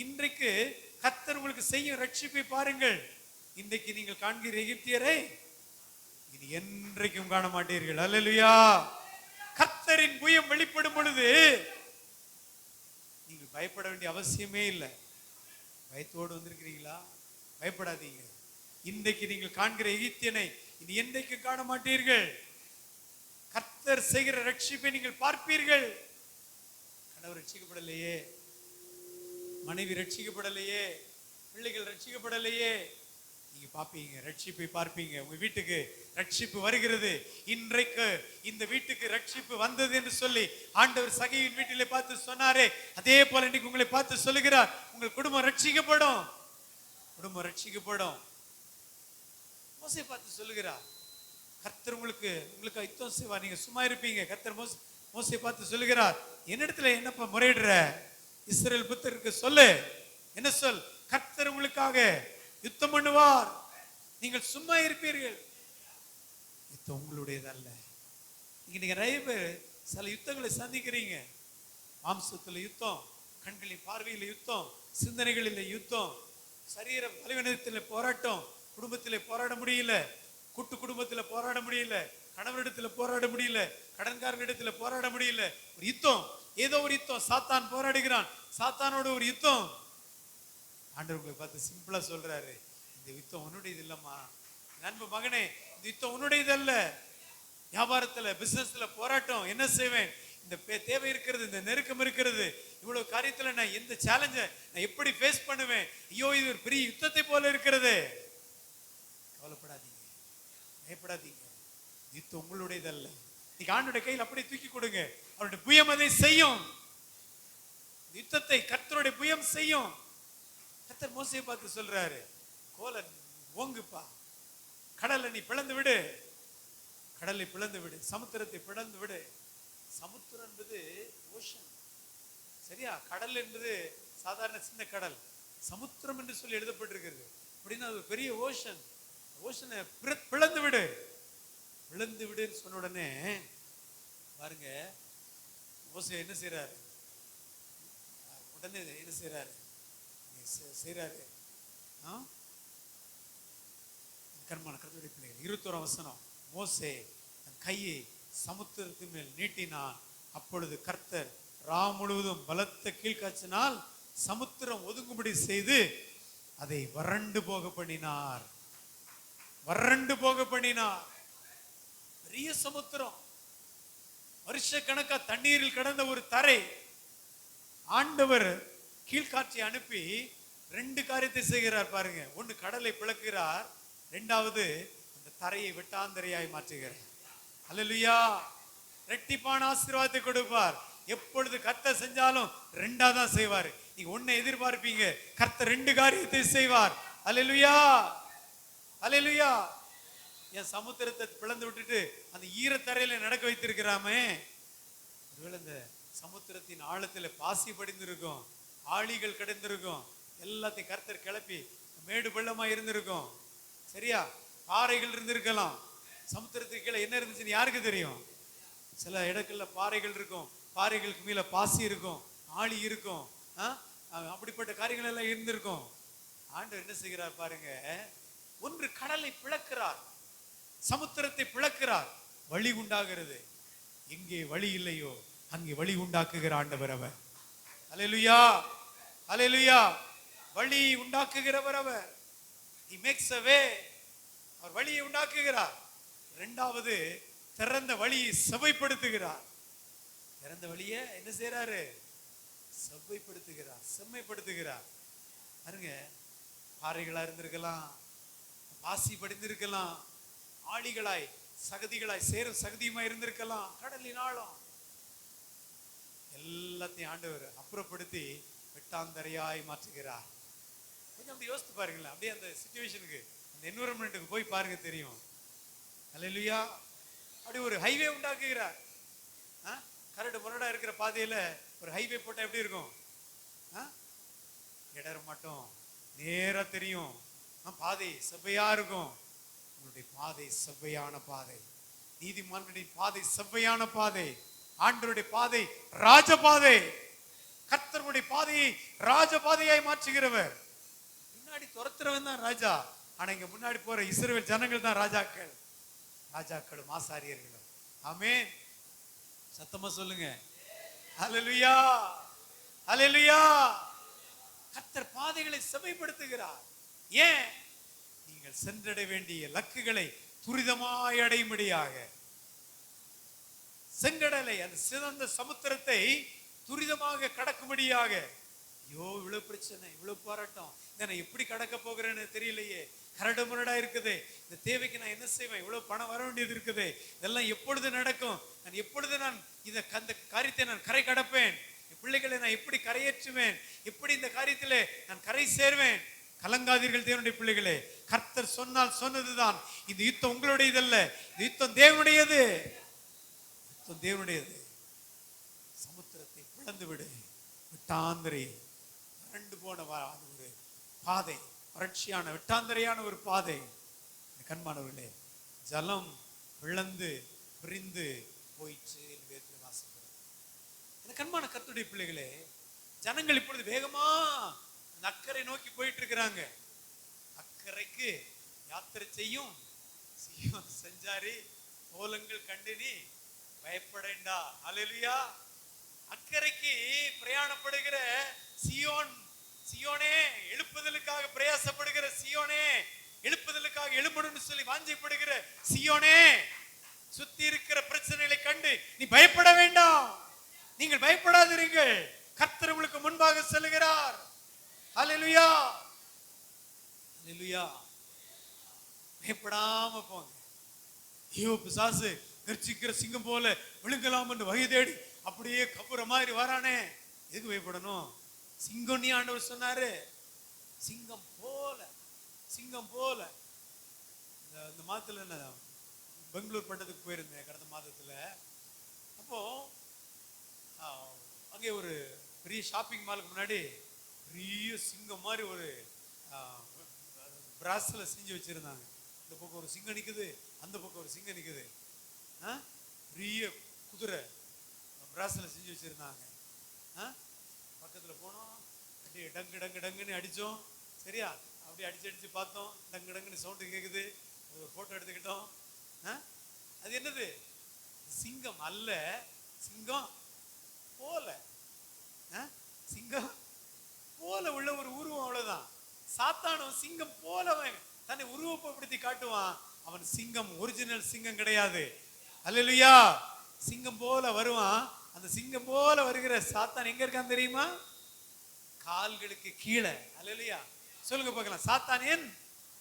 இன்றைக்கு கர்த்தர் உங்களுக்கு செய்யும் ரட்சிப்பை பாருங்கள். இன்றைக்கு நீங்கள் காண்கிற எகிப்தியரை இனி என்றைக்கும் காண மாட்டீர்கள். அல்லேலூயா. கர்த்தரின் புயம் வெளிப்படும் பொழுது நீங்கள் பயப்பட வேண்டிய அவசியமே இல்லை. பயத்தோடு வந்திருக்கிறீங்களா? பயப்படாதீங்க. இன்றைக்கு நீங்கள் காண்கிற எகிப்தியனை இனி என்றைக்கும் காண மாட்டீர்கள். கர்த்தர் செய்கிற ரட்சிப்பை நீங்கள் பார்ப்பீர்கள். கணவர் ரட்சிக்கப்படலையே, மனைவி ரட்சிக்கப்படலையே, பிள்ளைகள் ரட்சிக்கப்படலையே, நீங்க பாப்பீங்க, ரட்சிப்பை பார்ப்பீங்க. உங்க வீட்டுக்கு ரட்சிப்பு வருகிறது. இன்றைக்கு இந்த வீட்டுக்கு ரட்சிப்பு வந்தது என்று சொல்லி ஆண்டவர் சகையின் வீட்டிலே பார்த்து சொன்னாரே, அதே போல இன்னைக்கு உங்களை பார்த்து சொல்லுகிறார், உங்கள் குடும்பம் ரட்சிக்கப்படும், குடும்பம் ரட்சிக்கப்படும். மோசே பார்த்து சொல்லுகிறார், கர்த்தர் உங்களுக்கு யுத்தம் செய்வார், நீங்க சும்மா இருப்பீங்க. கர்த்தர் மோசே பார்த்து சொல்லுகிறார், என்னிடத்துல என்னப்பா முறையிடுற? இஸ்ரவேல் புத்திரருக்கு சொல்லு, என்ன சொல்? கர்த்தர் உங்களுக்காக யுத்தம் பண்ணுவார், நீங்கள் சும்மா இருப்பீர்கள். யுத்தம் உங்களுடையதல்ல. நீங்க நிறைய பேர் சில யுத்தங்களை சந்திக்கிறீங்க. மாம்சத்துல யுத்தம், கண்களின் பார்வையில யுத்தம், சிந்தனைகளில் யுத்தம், சரீர பலவீனத்தில் போராட்டம், குடும்பத்திலே போராட முடியல, கூட்டு குடும்பத்துல போராட முடியல, கணவரிடத்துல போராட முடியல, கடன்காரனிடத்துல போராட முடியல. ஒரு யுத்தம், ஏதோ ஒரு யுத்தம். சாத்தான் போராடுகிறான், சாத்தானோட ஒரு யுத்தம். ஆண்டவர் உங்களை பார்த்து சிம்பிளா சொல்றாரு, இந்த யுத்தம் உன்னுடையது இல்லம்மா, நண்பு மகனே, இந்த யுத்தம் உன்னுடையது அல்ல. வியாபாரத்துல பிசினஸ்ல போராட்டம், என்ன செய்வேன், இந்த தேவை இருக்கிறது, இந்த நெருக்கம் இருக்கிறது, இவ்வளவு காரியத்துல நான் எந்த சேலஞ்ச நான் எப்படி ஃபேஸ் பண்ணுவேன்? ஐயோ, இது ஒரு பெரிய யுத்தத்தை போல இருக்கிறது. கவலைப்படாதீங்க, பயப்படாதீங்க. யுத்தம் உங்களுடையதல்ல. நீங்க ஆண்டோட கையில் அப்படியே தூக்கி கொடுங்க, அவருடைய புயம் அதை செய்யும். யுத்தத்தை கர்த்தருடைய புயம் செய்யும். கர்த்தர் மோசேயை பார்த்து சொல்றாரு, கோலை ஓங்குப்பா, கடலை நீ பிளந்து விடு, கடலை பிளந்து விடு, சமுத்திரத்தை பிளந்து விடு. சமுத்திரம் என்பது ஓஷன், சரியா? கடல் என்பது சாதாரண சின்ன கடல். சமுத்திரம் என்று சொல்லி எழுதப்பட்டிருக்கிறது. அப்படின்னா அது பெரிய ஓஷன். ஓஷனை பிளந்து விடு, பிளந்து விடுன்னு சொன்ன உடனே பாருங்க, மோசே என்ன செய்யறாரு? உடனே என்ன செய்யறாரு? கர்மான கர்த்தருடைய பிள்ளைகள், 21ஆம் வசனம். மோசே தன் கையை சமுத்திரத்தின் மேல் நீட்டினான். அப்பொழுது கர்த்தர் ரா முழுவதும் பலத்த கீழ்காய்ச்சினால் சமுத்திரம் ஒதுங்கும்படி செய்து அதை வறண்டு போக பண்ணினார், வறண்டு போக பண்ணினார். பெரிய சமுத்திரம், வருஷக்கணக்கா தண்ணீரில் கடந்த ஒரு தரை. ஆண்டவர் கீழ்காட்சி அனுப்பி 2 காரியத்தை செய்கிறார் பாருங்க. ஒன்னு, கடலை பிளக்கிறார். 2வது, அந்த தரையை வெட்டாந்தரையாய் மாற்றுகிறார். அல்லேலூயா. இரட்டிப்பான ஆசீர்வாதத்தை கொடுப்பார். எப்பொழுது கர்த்தர் செஞ்சாலும் ரெண்டா தான் செய்வாரு. நீங்க ஒண்ணு எதிர்பார்ப்பீங்க, கர்த்தர் ரெண்டு காரியத்தை செய்வார். அல்லேலூயா, அல்லேலூயா. என் சமுத்திரத்தை பிளந்து விட்டுட்டு அந்த ஈரத்தரையில நடக்க வைத்திருக்கிறாமே, ஒருவேளை இந்த சமுத்திரத்தின் ஆழத்துல பாசி படிந்திருக்கும், ஆழிகள் கிடந்திருக்கும், எல்லாத்தையும் கர்த்தர் கிளப்பி மேடு பள்ளமா இருந்திருக்கும். சரியா, பாறைகள் இருந்திருக்கலாம். சமுத்திரத்துக்கு கீழே என்ன இருந்துச்சுன்னு யாருக்கு தெரியும்? சில இடங்கள்ல பாறைகள் இருக்கும், பாறைகளுக்கு மேல பாசி இருக்கும், ஆழி இருக்கும், அப்படிப்பட்ட காரியங்கள் எல்லாம் இருந்திருக்கும். ஆண்டவர் என்ன செய்கிறார் பாருங்க, ஒன்று கடலை பிளக்கிறார், சமுத்திரத்தை பிளக்கிறார், வழி உண்டாகிறது. எங்கே வழி இல்லையோ அங்கே வழி உண்டாக்குகிற ஆண்டவர் அவர். அல்லேலூயா, அல்லேலூயா. வழி உண்டாக்குகிறவர் அவர். He makes a way. அவர் வழியை உண்டாக்குகிறார். இரண்டாவது, திறந்த வழியை செவ்வைப்படுத்துகிறார். திறந்த வழியை என்ன செய்யறாரு? செவ்வைப்படுத்துகிறார், செம்மைப்படுத்துகிறார். பாருங்க, பாறைகளா இருந்திருக்கலாம், பாசி படிந்திருக்கலாம், ஆழிகளாய் சகதிகளாய் சேரும் சகதியுமா இருந்திருக்கலாம், கடலின் ஆழம் எல்லாத்தையும் ஆண்டவர் அப்புறப்படுத்தி வெட்டாந்தரையாய் மாற்றுகிறார். கொஞ்சம் அப்படி யோசித்து பாருங்களேன், அப்படியே அந்த சிச்சுவேஷனுக்கு, அந்த என்விரான்மெண்ட்டுக்கு போய் பாருங்க, தெரியும். அல்லேலூயா. அப்படி ஒரு ஹைவே உண்டாக்குகிறார். கரடு முரடா இருக்கிற பாதையில ஒரு ஹைவே போட்டா எப்படி இருக்கும்? இடற மாட்டோம், நேரா தெரியும், பாதை செவ்வையா இருக்கும். உங்களுடைய பாதை செவ்வையான பாதை, நீதிமான்களின் பாதை செவ்வையான பாதை, ஆண்டவருடைய பாதை ராஜபாதை. கர்த்தருடைய பாதையை ராஜபாதையாய் மாற்றுகிறவர். முன்னாடி துரத்துறவன் தான் ராஜா, ஆனா இங்க முன்னாடி போற இஸ்ரவேல் ஜனங்கள் தான் ராஜாக்கள், ராஜாக்களும் ஆசாரியர்களும். ஆமென். சத்தமா சொல்லுங்க, ஹல்லேலூயா, ஹல்லேலூயா. கர்த்தர் பாதைகளை செம்மைப்படுத்துகிறார். ஏன்? நீங்கள் சென்றடைய வேண்டிய இலக்குகளை துரிதமாய் அடையும்படியாக. செங்கடலை, அந்த சிறந்த சமுத்திரத்தை துரிதமாக கடக்கும்படியாக. ஐயோ, இவ்வளவு பிரச்சனை, இவ்வளவு போராட்டம், நான் எப்படி கடக்க போகிறேன்னு தெரியலையே, கரடு முரடா இருக்குது, இந்த தேவைக்கு நான் என்ன செய்வேன், இவ்வளவு பணம் வர வேண்டியது இருக்குது, இதெல்லாம் எப்பொழுது நடக்கும், நான் எப்பொழுது இந்த காரியத்தை நான் கரை கடப்பேன், என் பிள்ளைகளை நான் எப்படி கரையேற்றுவேன், எப்படி இந்த காரியத்திலே நான் கரை சேர்வேன். கலங்காதீர்கள் தேவனுடைய பிள்ளைகளே, கர்த்தர் சொன்னால் சொன்னதுதான். இந்த யுத்தம் உங்களுடையதல்ல, இந்த யுத்தம் தேவனுடையது, யுத்தம் தேவனுடையது. சமுத்திரத்தை பிளந்து விடு, வெட்டாந்தரை, வறண்டு போன ஒரு பாதை, வறட்சியான வெட்டாந்தரையான ஒரு பாதை. கண்மானவர்களே, ஜலம் பிளந்து பிரிந்து போயிற்று என்று வாசிக்கிறோம். கண்மான கர்த்தருடைய பிள்ளைகளே, ஜனங்கள் இப்பொழுது வேகமா அக்கறை நோக்கி போயிட்டு இருக்கிறாங்க. அக்கறைக்கு யாத்திரை செய்யும் சீயோன் செஞ்சாரி கோலங்கள் கண்டு நீ பயப்படேண்டா. அல்லேலூயா. அக்கறைக்கு பிரயாணப்படுகிற சீயோன், சீயோனே எழுப்புதலுக்காக பிரயாசப்படுகிற சீயோனே, எழுப்புதலுக்காக எழும்பணும்னு சொல்லி வாஞ்சைப்படுகிற சீயோனே, சுத்தி இருக்கிற பிரச்சனைகளை கண்டு நீ பயப்பட வேண்டாம், நீங்கள் பயப்படாதீர்கள், கர்த்தர் உங்களுக்கு முன்பாக செல்கிறார். ஹல்லேலூயா, ஹல்லேலூயா. பயப்படாம போங்க. ஐயோ, பிசாசு கர்ச்சிக்கிற சிங்கம் போல விழுங்கலாம் என்று வகை தேடி அப்படியே கப்புற மாதிரி வரானே, எதுக்கு பயப்படணும்? சிங்கம் நீ ஆண்டவர் சொன்னாரு, சிங்கம் போல, சிங்கம் போல. இந்த மாதத்துல நான் பெங்களூர் பட்டத்துக்கு போயிருந்தேன் கடந்த மாதத்துல. அப்போ அங்கே ஒரு பெரிய ஷாப்பிங் மாலுக்கு முன்னாடி பெரிய சிங்கம் மாதிரி ஒரு பிராஸ்ல செஞ்சு வச்சிருந்தாங்க. இந்த பக்கம் ஒரு சிங்கம் நிக்குது, அந்த பக்கம் ஒரு சிங்கம் நிக்குது. பெரிய குதிரை பிராஸ்ல செஞ்சு வச்சிருந்தாங்க. பக்கத்துல போனோம், அப்படியே டங்கு டங்கு டங்குன்னு அடிச்சோம். சரியா, அப்படியே அடிச்சு அடிச்சு பார்த்தோம், டங்கு டங்குன்னு சவுண்டு கேக்குது. ஒரு போட்டோ எடுத்துக்கிட்டோம். அது என்னது? சிங்கம் அல்ல, சிங்கம் போல, சிங்கம் போல உள்ள ஒரு உருவம், அவ்வளவுதான். சாத்தானும் சிங்கம் போல தன்னை உருவப்படுத்தி காட்டுவான். அவன் சிங்கம், ஒரிஜினல் சிங்கம் கிடையாது. அல்லேலூயா. சிங்கம் போல வருவான். அந்த சிங்கம் போல வருகிற சாத்தான் எங்க இருக்கான் தெரியுமா? கால்களுக்கு கீழே. அல்லேலூயா. சொல்லுங்க பார்க்கலாம், சாத்தான் ஏன்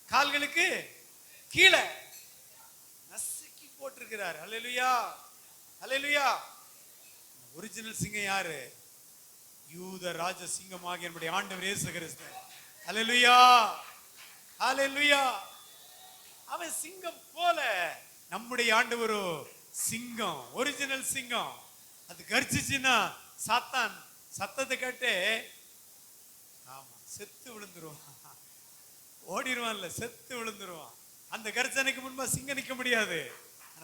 கால்களுக்கு கீழே நசுக்கி போட்டிருக்கிறார். அல்லேலூயா, அல்லேலூயா. ஒரிஜினல் சிங்கம் யாரு? யூத ராஜ சிங்கமாக என்னுடைய ஆண்டவர் இயேசு கிறிஸ்து. ஹல்லேலூயா, ஹல்லேலூயா. அவன் சிங்கம் போல, நம்முடைய ஆண்டவரோ சிங்கம், ஒரிஜினல் சிங்கம். அது கர்ஜிச்சுன்னா சாத்தான் சத்தத்தை கேட்டு ஆமா செத்து விழுந்துருவான், ஓடிடுவான்ல, செத்து விழுந்துருவான். அந்த கர்ஜனைக்கு முன்பா சிங்கம் நிக்க முடியாது.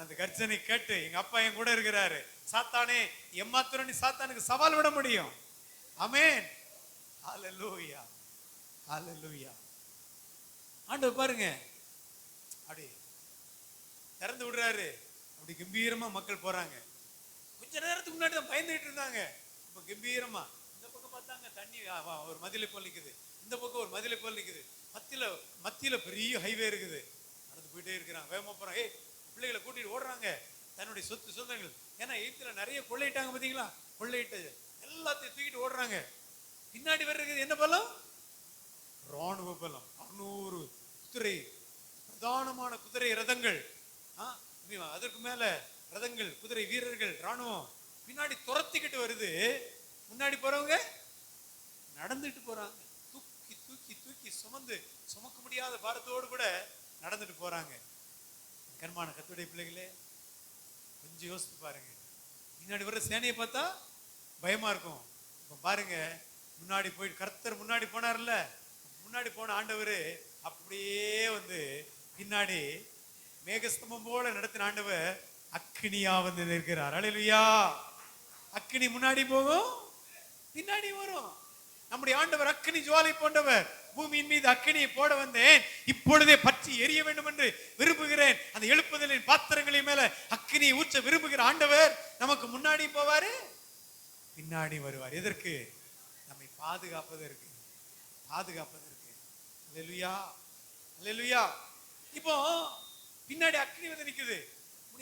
அந்த கர்ஜனை கேட்டு எங்க அப்பா என் கூட இருக்கிறாரு, சாத்தானே எம்மாத்திரம் நீ சாத்தானுக்கு சவால் விட முடியும். ஆமென், ஹல்லேலூயா, ஹல்லேலூயா. ஆண்டவர் பாருங்க அப்படி திறந்து விடுறாரு, அப்படி கம்பீரமா மக்கள் போறாங்க. கொஞ்ச நேரத்துக்கு முன்னாடி தான் பயந்துட்டு இருந்தாங்க, இப்ப கம்பீரமா இந்த பக்கம் பார்த்தாங்க தண்ணி ஒரு மதிலை போல் நிக்குது, இந்த பக்கம் ஒரு மதிலை போல் நிக்குது, மத்தியில பெரிய ஹைவே இருக்குது. நடந்து போயிட்டே இருக்கிறாங்க, வேகமா போறாங்க. பிள்ளைகளை கூட்டிட்டு ஓடுறாங்க, தன்னுடைய சொத்து சொந்தங்கள். ஏன்னா எய்த்துல நிறைய கொள்ளையிட்டாங்க பாத்தீங்களா, கொள்ளையிட்டு எல்லாத்தையும் தூக்கிட்டு ஓடுறாங்க. பின்னாடி வர்றது என்ன பலம்? ராணுவ பலம். 600 குதிரை, பிரதானமான குதிரை ரதங்கள், அதற்கு மேல ரதங்கள், குதிரை வீரர்கள், ராணுவம் பின்னாடி துரத்திக்கிட்டு வருது. முன்னாடி போறவங்க நடந்துட்டு போறாங்க, தூக்கி தூக்கி தூக்கி சுமக்க முடியாத பாரத்தோடு கூட நடந்துட்டு போறாங்க. கண்மான கர்த்தருடைய பிள்ளைகளே, கொஞ்சம் யோசித்து பாருங்க. முன்னாடி வர்ற சேனையை பார்த்தா பயமா இருக்கும். இப்ப பாருங்க, முன்னாடி போயிட்டு கர்த்தர் முன்னாடி போனார்ல, முன்னாடி போன ஆண்டவர் அப்படியே வந்து பின்னாடி மேகஸ்தம்பம் போல நடத்தின ஆண்டவர் அக்கினியா வந்து நிற்கிறார். அல்லேலூயா. அக்கினி முன்னாடி போகும், பின்னாடி வரும். நம்முடைய ஆண்டவர் அக்கினி ஜுவாலை போன்றவர். பூமியின் மீது அக்கினியை போட வந்தேன், இப்பொழுதே பற்றி எரிய வேண்டும் என்று விரும்புகிறேன். அந்த எழுப்புதலின் பாத்திரங்களின் மேல அக்கினியை ஊற்ற விரும்புகிற ஆண்டவர் நமக்கு முன்னாடி போவாரு, பின்னாடி வருவார். எதற்கு? நம்மை பாதுகாப்பதற்கு, பாதுகாப்பதற்கு. அல்லேலூயா, அல்லேலூயா. இப்போ பின்னாடி அக்கினி வந்து நிக்குது.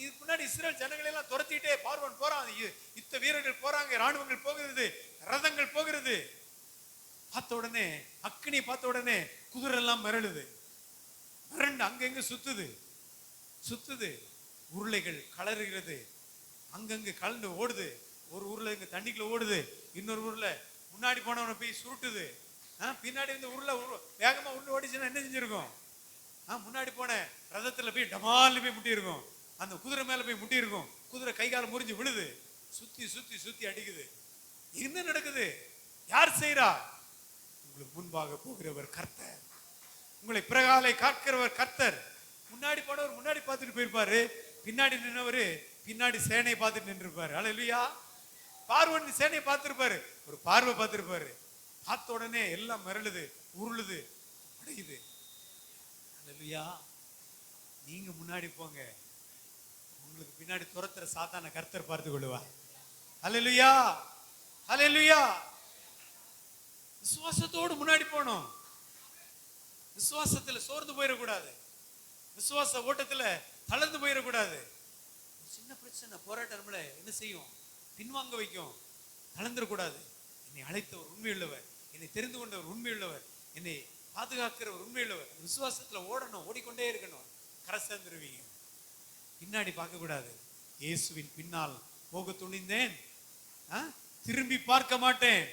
இதுக்கு முன்னாடி இஸ்ரேல் ஜனங்களை எல்லாம் துரத்திட்டே பார்வோன் போறான், யுத்த வீரர்கள் போறாங்க, ராணுவங்கள் போகிறது, ரதங்கள் போகிறது. பார்த்த உடனே அக்கினியை பார்த்த உடனே குதிரை எல்லாம் மிரளுது, மிரண்டு அங்கங்க சுத்துது, உருளைகள் கலறுகிறது, அங்கங்க கலந்து ஓடுது. ஒரு ஊர்ல இங்க தண்ணிக்குள்ள ஓடுது, இன்னொரு ஊர்ல முன்னாடி போனவனை போய் சுருட்டுது. பின்னாடி வந்து உருளை வேகமா உருளை ஓடிச்சுன்னா என்ன செஞ்சிருக்கும்? முன்னாடி போன ரதத்துல போய் டமால்னு போய் முட்டி இருக்கும், அந்த குதிரை மேல போய் முட்டி இருக்கும். குதிரை கை கால முறிஞ்சு விழுது, சுத்தி சுத்தி சுத்தி அடிக்குது. என்ன நடக்குது? யார் செய்யறா? உங்களுக்கு முன்பாக போகிறவர் கர்த்தர், உங்களை பிறகாலை காக்கிறவர் கர்த்தர். முன்னாடி போனவர் முன்னாடி பார்த்துட்டு போயிருப்பாரு, பின்னாடி நின்னவரு பின்னாடி சேனையை பார்த்துட்டு நின்று இருப்பாரு. அல்லேலூயா. பார்வன் சேனையை பார்த்திருப்பாரு, ஒரு பார்வை பார்த்திருப்பாரு. பார்த்த உடனே எல்லாம் மிரளுது, உருளுது, அடையுது. அல்லேலூயா. நீங்க முன்னாடி போங்க, உங்களுக்கு பின்னாடி துரத்துற சாத்தான கர்த்தர் பார்த்து கொள்ளுவார். அல்லேலூயா, அல்லேலூயா. விசுவாசத்தோடு முன்னாடி போகணும். விசுவாசத்துல சோர்ந்து போயிடக்கூடாது, விசுவாச ஓட்டத்துல தளர்ந்து போயிடக்கூடாது. சின்ன பிரச்சனை போராட்டம் நம்மள என்ன செய்யும்? பின்வாங்க வைக்கும். தளர்ந்துடக்கூடாது. என்னை அழைத்தவர் உண்மையுள்ளவர், என்னை தெரிந்து கொண்டவர் உண்மையுள்ளவர், என்னை பாதுகாக்கிறவர் உண்மையுள்ளவர். விசுவாசத்துல ஓடணும், ஓடிக்கொண்டே இருக்கணும், கரை சேர்ந்துருவீங்க. பின்னாடி பார்க்க கூடாது. இயேசுவின் பின்னால் போக துணிந்தேன், திரும்பி பார்க்க மாட்டேன்.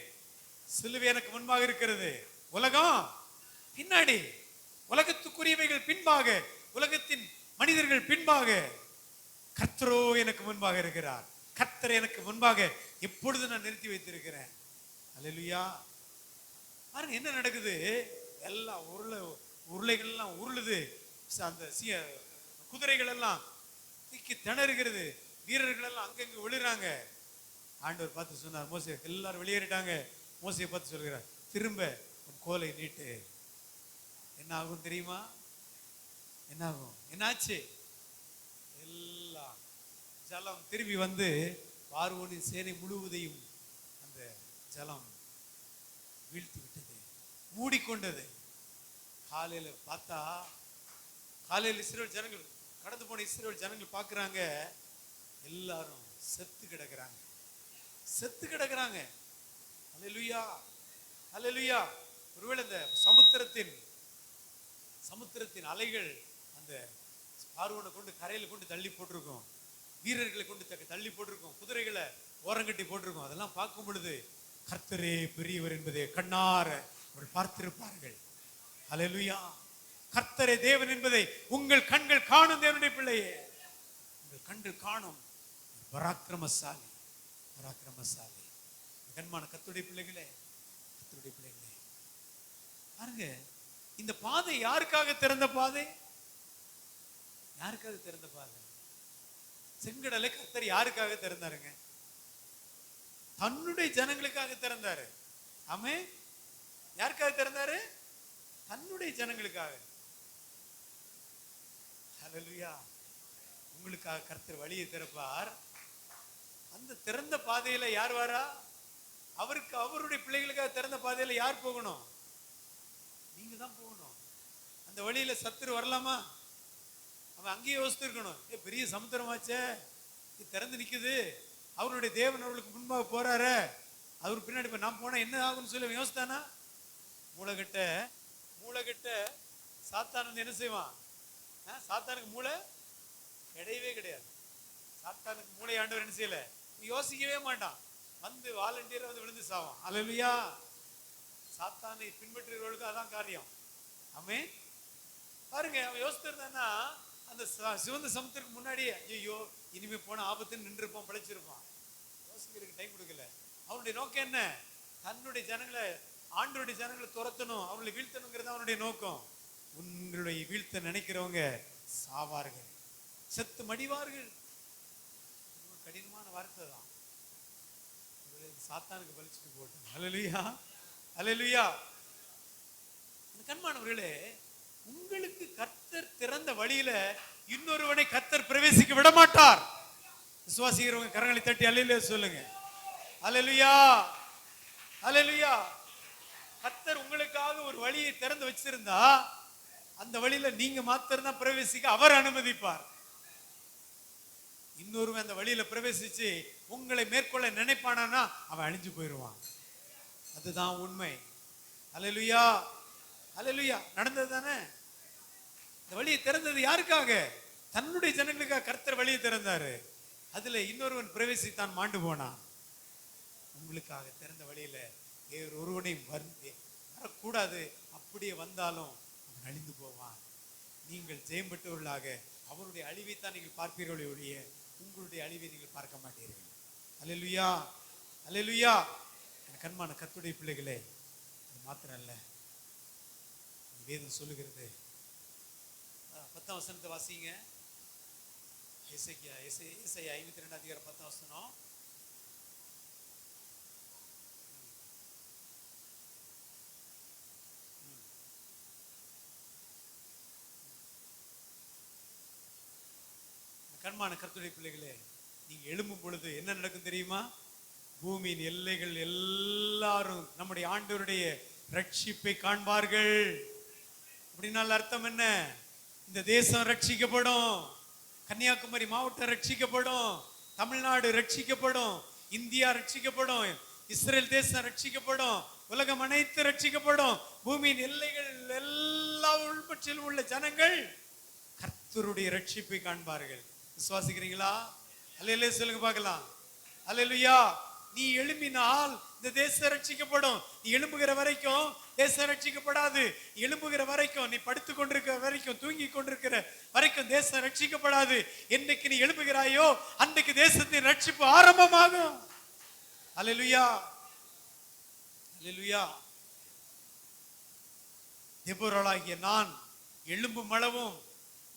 சிலுவை எனக்கு முன்பாக இருக்கிறது, உலகம் பின்னாடி, உலகத்துக்குரியவைகள் பின்பாக, உலகத்தின் மனிதர்கள் பின்பாக, கர்த்தரோ எனக்கு முன்பாக இருக்கிறார். கர்த்தரை எனக்கு முன்பாக எப்பொழுது நான் நிறுத்தி வைத்திருக்கிறேன். அல்லேலூயா. பாருங்க என்ன நடக்குது. எல்லாம் உருளைகள் எல்லாம் உருளுது, அந்த குதிரைகள் எல்லாம் திக்கி திணறுகிறது, வீரர்கள் எல்லாம் அங்கங்க விழுறாங்க. ஆண்டவர் பார்த்து சொன்னார், மோசே எல்லாரும் வெளியேறிட்டாங்க. மோசையை பார்த்து சொல்கிறார், திரும்ப உன் கோலை நீட்டு. என்ன ஆகும் தெரியுமா? என்ன ஆகும்? என்னாச்சு? எல்லாம் ஜலம் திரும்பி வந்து பார்வோனின் சேனை முழுவதையும் அந்த ஜலம் வீழ்த்தி விட்டது, மூடிக்கொண்டது. காலையில பார்த்தா, காலையில் இஸ்ரவேல் ஜனங்கள், கடந்து போன இஸ்ரவேல் ஜனங்கள் பார்க்குறாங்க, எல்லாரும் செத்து கிடக்குறாங்க, செத்து கிடக்குறாங்க. அல்லேலூயா, அல்லேலூயா. ஒருவேளை இந்த சமுத்திரத்தின் அலைகள் அந்த பார்வோனை கொண்டு கரையில கொண்டு தள்ளி போட்டிருக்கும். வீரர்களை கொண்டு தள்ளி போட்டிருக்கோம், குதிரைகளை ஓரங்கட்டி போட்டிருக்கோம். அதெல்லாம் பார்க்கும் பொழுது கர்த்தரே பெரியவர் என்பதை கண்ணார அவர்கள் பார்த்திருப்பார்கள். அல்லேலூயா. கர்த்தரே தேவன் என்பதை உங்கள் கண்கள் காணும். தேவனுடைய பிள்ளையே, உங்கள் கண்கள் காணும். பராக்கிரமசாலி, பராக்கிரமசாலி. கண்மான கர்த்தருடைய பிள்ளைகளே, கர்த்தருடைய பிள்ளைகளே, பாருங்க, இந்த பாதை யாருக்காக திறந்த பாதை? யாருக்காக திறந்த பாதை? செங்கடலை கர்த்தர் யாருக்காக திறந்தாருங்க? தன்னுடைய ஜனங்களுக்காக திறந்தாரு. ஆமென். யாருக்காக திறந்தாரு? தன்னுடைய ஜனங்களுக்காக. ஹல்லேலூயா. உங்களுக்காக கர்த்தர் வழியை திறப்பார். அந்த திறந்த பாதையில யார் வாரா? அவருக்கு, அவருடைய பிள்ளைகளுக்காக திறந்த பாதையில யார் போகணும்? நீங்க தான் போகணும். அந்த வழியில சத்துரு வரலாமா? அவன் அங்கேயே யோசித்து இருக்கணும். பெரிய சமுத்திரமாச்சே, திறந்து நிக்குது, அவருடைய தேவன் அவர்களுக்கு முன்பாக போறாரு, அவரு பின்னாடி இப்ப நான் போனா என்ன ஆகும்னு சொல்லி யோசித்தானா? மூளைகட்ட சாத்தான் என்ன செய்வான்? சாத்தானுக்கு மூளை கிடையவே கிடையாது. சாத்தானுக்கு மூளை ஆண்டவர் என்ன செய்யல, யோசிக்கவே மாட்டான். வந்து வாலண்டியர் வந்து விழுந்து சாவான். அல்லேலூயா. சாத்தானை பின்பற்றுகிறவர்களுக்கு அதான் காரியம். ஆமென். பாருங்க, அவன் யோசித்திருந்தான்னா அந்த சிவந்த சமுத்திரத்துக்கு முன்னாடியே ஐயோ இனிமே போன ஆபத்துன்னு நின்றுப்பான், பிழைச்சிருப்பான். யோசிக்கிறதுக்கு டைம் கொடுக்கல. அவனுடைய நோக்கம் என்ன? தன்னுடைய ஜனங்களை, ஆண்டவருடைய ஜனங்களை துரத்தணும், அவங்களை வீழ்த்தணுங்கிறது அவனுடைய நோக்கம். உங்களுடைய வீழ்த்த நினைக்கிறவங்க சாவார்கள், செத்து மடிவார்கள். கடினமான வார்த்தை தான். சாத்தானுக்கு பலிச்சுட்டு போட்டோம். அல்லேலூயா, அல்லேலூயா. கண்மானவர்களே, உங்களுக்கு கர்த்தர் திறந்த வழியில இன்னொருவனை கர்த்தர் பிரவேசிக்க விட மாட்டார். விசுவாசிக்கிறவங்க கரங்களை தட்டி அல்லேலூயா சொல்லுங்க. அல்லேலூயா, அல்லேலூயா. கர்த்தர் உங்களுக்காக ஒரு வழியை திறந்து வச்சிருந்தா அந்த வழியில நீங்க மாத்திரம் தான் பிரவேசிக்க அவர் அனுமதிப்பார். இன்னொருவன் அந்த வழியில பிரவேசிச்சு உங்களை மேற்கொள்ள நினைப்பானா அவன் அழிஞ்சு போயிடுவான். அதுதான் உண்மை. அல்லேலூயா, அல்லேலூயா. நடந்தது தானே. இந்த வழியை திறந்தது யாருக்காக? தன்னுடைய ஜனங்களுக்காக கர்த்தர் வழியை திறந்தாரு. அதுல இன்னொருவன் பிரவேசித்தான், மாண்டு போனான். உங்களுக்காக திறந்த வழியில வேறு ஒருவனையும் வரக்கூடாது. அப்படியே வந்தாலும் அவன் அழிந்து போவான். நீங்கள் ஜெயம் பெற்றவர்களாக அவருடைய அழிவைத்தான் நீங்கள் பார்ப்பீர்களே ஒழிய உங்களுடைய அழிவை நீங்கள் பார்க்க மாட்டீர்கள். அல்லேலூயா, அல்லேலூயா. கண்மான கர்த்தருடைய பிள்ளைகளே, அது மாத்திரம் அல்ல, வேதம் சொல்லுகிறது. 10ஆம் வசனத்தை வாசிங்க. ஏசாயா 52 அதிகாரம் 10ஆம் வசனம். கண்மான கர்த்தருடைய பிள்ளைகளே, நீங்க எழும்பும் பொழுது என்ன நடக்கும் தெரியுமா? பூமியின் எல்லைகள் எல்லாரும் நம்முடைய ஆண்டவருடைய ரட்சிப்பை காண்பார்கள். அப்படின்னால அர்த்தம் என்ன? இந்த தேசம் ரட்சிக்கப்படும், கன்னியாகுமரி மாவட்டம் ரட்சிக்கப்படும், தமிழ்நாடு ரட்சிக்கப்படும், இந்தியா ரட்சிக்கப்படும், இஸ்ரேல் தேசம் ரட்சிக்கப்படும், உலகம் அனைத்து ரட்சிக்கப்படும். பூமியின் எல்லைகள் எல்லா உள்பட்சியில் உள்ள ஜனங்கள் கர்த்தருடைய ரட்சிப்பை காண்பார்கள். விசுவாசிக்கிறீங்களா? அல்லேலூயா சொல்லுங்க பார்க்கலாம். அல்லேலூயா. நீ எழும்பினால் இந்த தேசம் ரட்சிக்கப்படும். நீ எழும்புகிற வரைக்கும் தேசம் ரட்சிக்கப்படாது. எழும்புகிற வரைக்கும், நீ படுத்துக் கொண்டிருக்கிற வரைக்கும், தூங்கி கொண்டிருக்கிற வரைக்கும் தேசம் ரட்சிக்கப்படாது. என்னைக்கு நீ எழும்புகிறாயோ அன்றைக்கு தேசத்தின் ரட்சிப்பு ஆரம்பமாகும். அல்லேலூயா, அல்லேலூயா. தெபோராளாகிய நான் எழும்பும் அளவும்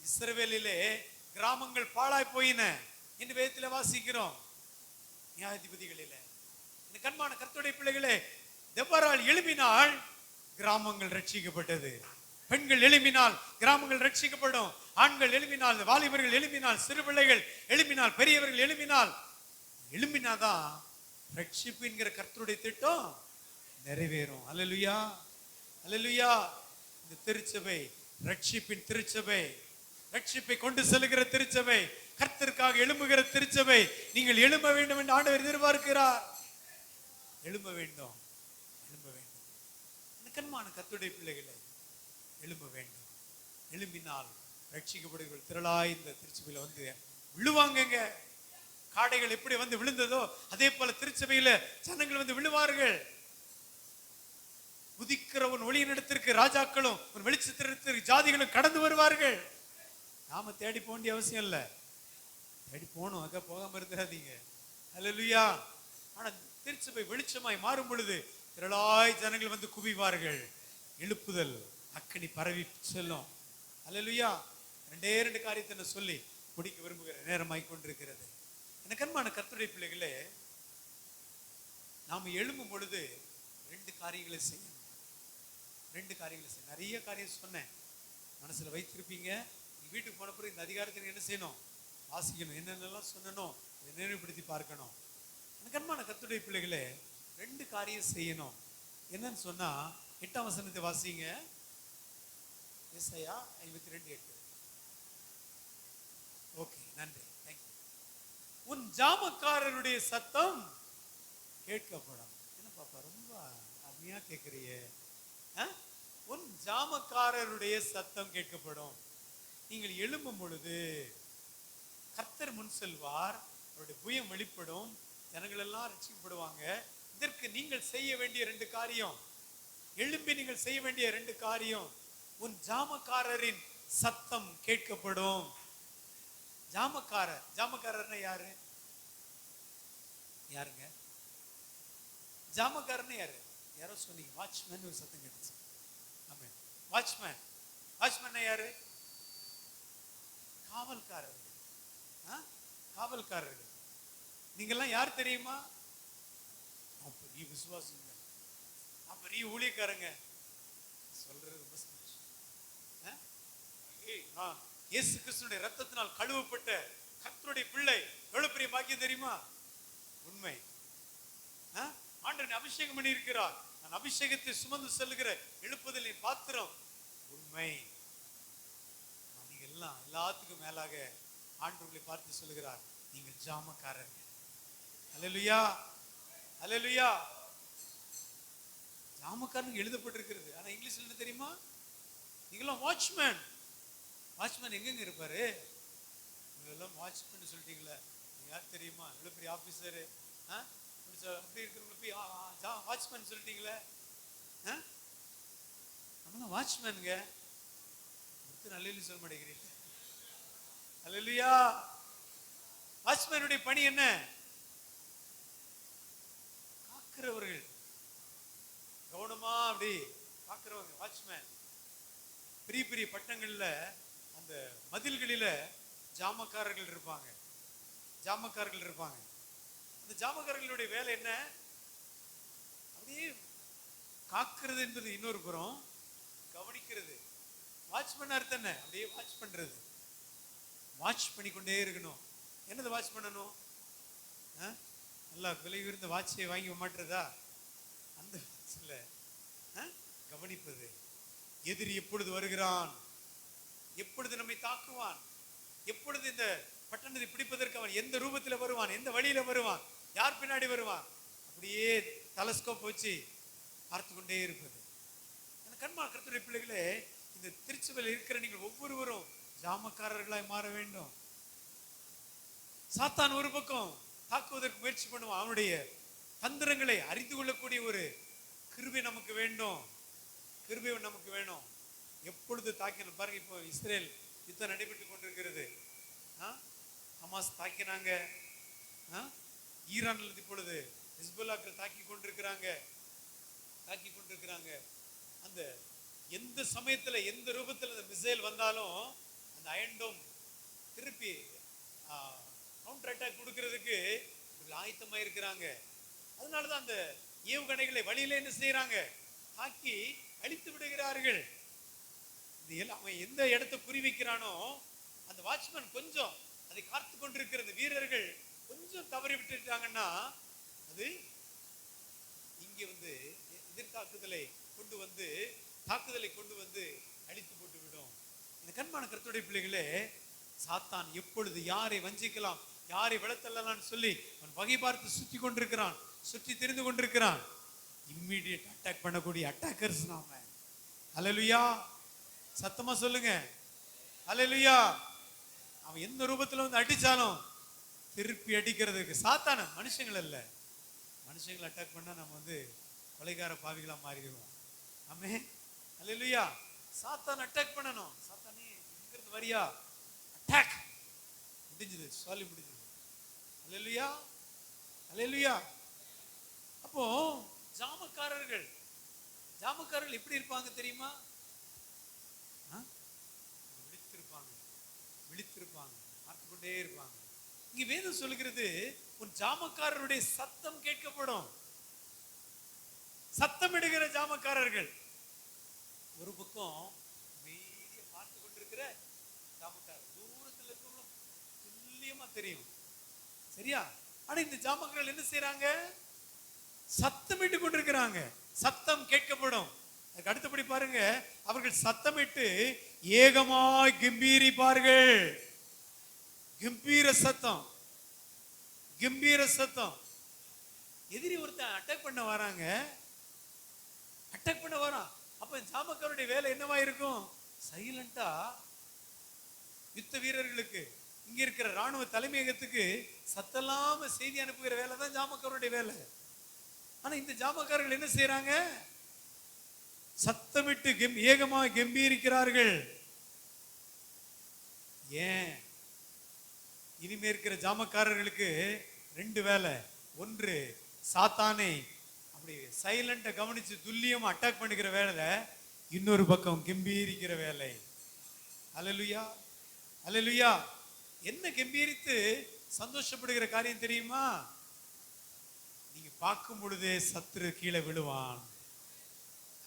இஸ்ரவேலிலே கிராமங்கள் பாழாய் போயின என்று வேதத்திலே வாசிக்கிறோம். நியாயாதிபதிகளிலே. கண்மான கர்த்தருடைய பிள்ளைகளே, தெபோராள் எழும்பினால் கிராமங்கள் ரட்சிக்கப்பட்டது. பெண்கள் எழும்பினால் கிராமங்கள் ரட்சிக்கப்படும். ஆண்கள் எழும்பினால், வாலிபர்கள் எழும்பினால், சிறு பிள்ளைகள் எழும்பினால், பெரியவர்கள் எழும்பினாதான் ரட்சிப்பு என்கிற கர்த்தருடைய திட்டம் நிறைவேறும். அல்லேலூயா, அல்லேலூயா. இந்த திருச்சபை ரட்சிப்பின் திருச்சபை, ரட்சிப்பை கொண்டு செல்கிற திருச்சபை, கர்த்தருக்காக எழும்புகிற திருச்சபை. நீங்கள் எழும்ப வேண்டும் என்று ஆண்டவர் எதிர்பார்க்கிறார். எழும்ப வேண்டும், எழும்ப வேண்டும். கண்மான கர்த்தருடைய பிள்ளைகளை எழும்ப வேண்டும். எழும்பினால் ரட்சிக்கப்படுகிற திரளாய் இந்த திருச்சபையில வந்து விழுவாங்க. காடைகள் எப்படி வந்து விழுந்ததோ அதே போல திருச்சபையில ஜனங்கள் வந்து விழுவார்கள். உதிக்கிற உன் ஒளி நடத்திற்கு ராஜாக்களும் உன் வெளிச்சத்திற்கு ஜாதிகளும் கடந்து வருவார்கள். நாம தேடி போக வேண்டிய அவசியம் இல்லை, தேடி போகணும், அங்க போகாம இருந்துடாதீங்க. அல்லேலூயா. ஆனா திருச்சபை வெளிச்சமாய் மாறும் பொழுது திரளாய் ஜனங்கள் வந்து குவிவார்கள். எழுப்புதல் அக்கனி பரவி செல்லும். அல்லேலூயா. ரெண்டு காரியத்தை நான் சொல்லி முடிக்க விரும்புகிறேன், நேரமாய் கொண்டிருக்கிறது. எனக்கு அன்பான கர்த்தருடைய பிள்ளைகளே, நாம எழும்பும் பொழுது 2 காரியங்களை செய்யணும். 2 காரியங்களை செய்யணும். நிறைய காரியம் சொன்னேன், மனசுல வைத்திருப்பீங்க. வீட்டுக்கு போன பிறகு இந்த அதிகாரத்தில் என்ன செய்யணும், வாசிக்கணும். என்னென்னலாம் சொன்னனும் நினைவுபடுத்தி பார்க்கணும். எனக்கு அன்பான கர்த்தருடைய பிள்ளைகளே, 2 காரியம் செய்யணும். என்னன்னு சொன்னா 8ஆம் வசனத்தை வாசிங்க. ஏசாயா 52:8. ஓகே, நன்றி, தேங்க்யூ. உன் ஜாமக்காரருடைய சத்தம் கேட்கப்படும். என்ன பாப்பா ரொம்ப அருமையா கேட்கிறியே. உன் ஜாமக்காரருடைய சத்தம் கேட்கப்படும். நீங்கள் எழும்பும் பொழுது கர்த்தர் முன் செல்வார், அவருடைய புயம் வெளிப்படும், ஜனங்கள் எல்லாம் ரட்சிக்கப்படுவாங்க. இதற்கு நீங்கள் செய்ய வேண்டிய 2 காரியம், எழும்பி நீங்கள் செய்ய வேண்டிய 2 காரியம். உன் ஜாமக்காரரின் சத்தம் கேட்கப்படும். ஜாமக்காரர்னா யாரு? யாருங்க ஜாமக்காரன்னு? யாரு? யாரோ சொன்னீங்க, வாட்ச்மேன் ஒரு சத்தம் கேட்டுச்சு. ஆமென். வாட்ச்மேன் யாரு? காவல்காரர்கள். காவல்காரர்கள். நீங்கெல்லாம் யார் தெரியுமா? பெரிய விசுவாசிங்க, பெரிய ஊழியக்காரங்க. சொல்றது ரொம்ப சந்தோஷம். இயேசு கிறிஸ்துவின் ரத்தத்தினால் கழுவப்பட்ட கர்த்தருடைய பிள்ளை எவ்வளவு பெரிய பாக்கியம் தெரியுமா? உண்மை. ஆண்டவன் அபிஷேகம் பண்ணி இருக்கிறார். நான் அபிஷேகத்தை சுமந்து செல்லுகிற எழுப்புதல் என் பாத்திரம். உண்மை. நீங்க எல்லாம் எல்லாத்துக்கும் மேலாக ஆண்டவர்களை பார்த்து சொல்லுகிறார், நீங்கள் ஜாமக்காரர்கள். அல்லேலூயா, அல்லேலூயா. ஜாமக்காரனுக்கு எழுதப்பட்டிருக்கிறது. ஆனா இங்கிலீஷ்ல என்ன தெரியுமா? நீங்களாம் வாட்ச்மேன். வாட்ச்மேன் எங்கெங்க இருப்பாரு? நீங்கெல்லாம் வாட்ச்மேன் சொல்லிட்டீங்களே, நீங்க யார் தெரியுமா? எவ்வளவு பெரிய ஆபீசரு. அப்படி இருக்கிறவங்க போய் வாட்ச்மேன் சொல்லிட்டீங்களே. நம்ம வாட்ச்மேனுங்க. நல்ல சொல்ல மாட்டேங்கிறீங்க. அல்லேலூயா. வாட்ச்மேனுடைய பணி என்ன? காக்கிறவர்கள், கவனமா அப்படி காக்கிறவங்க வாட்ச்மேன். பெரிய பெரிய பட்டங்கள்ல அந்த மதில்களில ஜாமக்காரர்கள் இருப்பாங்க. அந்த ஜாமக்காரர்களுடைய வேலை என்ன? அப்படியே காக்கிறது என்பது இன்னொரு புறம், கவனிக்கிறது. வாட்ச்மேன் அர்த்தம் என்ன? அப்படியே வாட்ச் பண்றது. வாட்ச் பண்ணிக்கொண்டே இருக்கணும். என்னது வாட்ச் பண்ணணும்? நல்லா விலை உயர்ந்த வாட்சை வாங்கி மாட்டுறதா? அந்த வாட்ச்ல கவனிப்பது. எதிரி எப்பொழுது வருகிறான், எப்பொழுது நம்மை தாக்குவான், எப்பொழுது இந்த பட்டணத்தை பிடிப்பதற்கு அவன் எந்த ரூபத்தில் வருவான், எந்த வழியில வருவான், யார் பின்னாடி வருவான், அப்படியே டெலஸ்கோப் வச்சு பார்த்து கொண்டே இருப்பது. எனக்கு அன்பான கர்த்தருடைய பிள்ளைகளே, இந்த திருச்சபையில் இருக்கிற நீங்கள் ஒவ்வொருவரும் ஜாமக்காரர்களாய் மாற வேண்டும். சாத்தான் ஒரு பக்கம் தாக்குவதற்கு முயற்சி பண்ணுவான். அவனுடைய தந்திரங்களை அறிந்து கொள்ளக்கூடிய ஒரு கிருபை நமக்கு வேண்டும். கிருபை நமக்கு வேணும். எப்பொழுது தாக்கின பாருங்க, இப்போ இஸ்ரேல் யுத்தம் நடைபெற்றுக் கொண்டிருக்கிறது. ஹமாஸ் தாக்கினாங்க. ஈரான்ல இப்பொழுது ஹிஸ்புல்லாக்கள் தாக்கி கொண்டிருக்கிறாங்க. அந்த எந்த சமயத்துல எந்த ரூபத்தில் அந்த மிசைல் வந்தாலும் அந்த அயன்டோம் திருப்பி கவுண்டர் அட்டாக் கொடுக்கிறதுக்கு ஆயத்தமா இருக்கிறாங்க. அதனாலதான் அந்த ஏவுகணைகளை வழியில என்ன செய்யறாங்க, தாக்கி அழித்து விடுகிறார்கள். அவன் எந்த இடத்தை குறி வைக்கிறானோ அந்த வாட்ச்மேன் கொஞ்சம் அதை காத்து கொண்டிருக்கிற வீரர்கள் கொஞ்சம் தவறி விட்டுட்டாங்கன்னா அது இங்கே வந்து எதிர்த்தாக்குதலை கொண்டு வந்து அழித்து போட்டு விடும். இந்த கண்மான கர்த்தருடைய பிள்ளைகளே, சாத்தான் எப்பொழுது யாரை வஞ்சிக்கலாம், யாரை விளத்தலாம் சொல்லி அவன் வகை பார்த்து சுற்றி தெரிந்து கொண்டிருக்கிறான். இம்மிடியேட் அட்டாக் பண்ணக்கூடிய அட்டாக்கர்ஸ் நாம. அல்லேலூயா. சத்தமா சொல்லுங்க அல்லேலூயா. அவன் எந்த ரூபத்துல வந்து அடிச்சாலும் திருப்பி அடிக்கிறதுக்கு. சாத்தான மனுஷங்கள் அல்ல, மனுஷங்களை அட்டாக் பண்ணா நம்ம வந்து கொலைகார பாவிகளா மாறிடுவோம். ஆமே, அல்லேலூயா. சாத்தான் அட்டாக் பண்ணணும். சாத்தானே இங்கிருந்து வரியா, அட்டாக். முடிஞ்சது, சொல்லி முடிஞ்சது. அல்லேலூயா, அல்லேலூயா. அப்போ ஜாமக்காரர்கள் எப்படி இருப்பாங்க தெரியுமா? விழித்திருப்பாங்க, பார்த்துக்கொண்டே இருப்பாங்க. இங்க வேதம் சொல்லுகிறது, உன் ஜாமக்காரருடைய சத்தம் கேட்கப்படும். சத்தமிடுகிற ஜாமக்காரர்கள். ஒரு பக்கம் அமைதியா பார்த்து கொண்டிருக்கிற ஜாமக்காரர், தூரத்தில் இருக்கிறவங்களும் துல்லியமா தெரியும், சரியா? ஆனா இந்த ஜாமக்காரர்கள் என்ன செய்யறாங்க? சத்தமிட்டு கொண்டிருக்கிறாங்க. சத்தம் கேட்கப்படும். அதுக்கு அடுத்தபடி பாருங்க, அவர்கள் சத்தமிட்டு ஏகமாய் கம்பீரிப்பார்கள். கம்பீர சத்தம், கம்பீர சத்தம். எதிரி ஒருத்தன் அட்டாக் பண்ண வராங்க, அட்டாக் பண்ண வரான். அப்ப ஜாமக்காரருடைய வேலை என்னவா இருக்கும்? சைலண்டா யுத்த வீரர்களுக்கு, இங்க இருக்கிற ராணுவ தலைமையகத்துக்கு சத்தலாம செய்தி அனுப்புகிற வேலை தான் ஜாமக்காரருடைய வேலை. ஆனா இந்த ஜாமக்காரர்கள் என்ன செய்யறாங்க? சத்தமிட்டு ஏகமாக கம்பீரிக்கிறார்கள். ஏன்? இனிமே இருக்கிற ஜாமக்காரர்களுக்கு ரெண்டு வேலை. ஒன்று சாத்தானை அப்படி சைலண்டா கவனிச்சு துல்லியமா அட்டாக் பண்ணுகிற வேலை, இன்னொரு பக்கம் கம்பீரிக்கிற வேலை. அல்லேலூயா, அல்லேலூயா. என்ன கம்பீரித்து சந்தோஷப்படுகிற காரியம் தெரியுமா? நீங்க பார்க்கும் பொழுதே சத்துரு கீழே விழுவான்.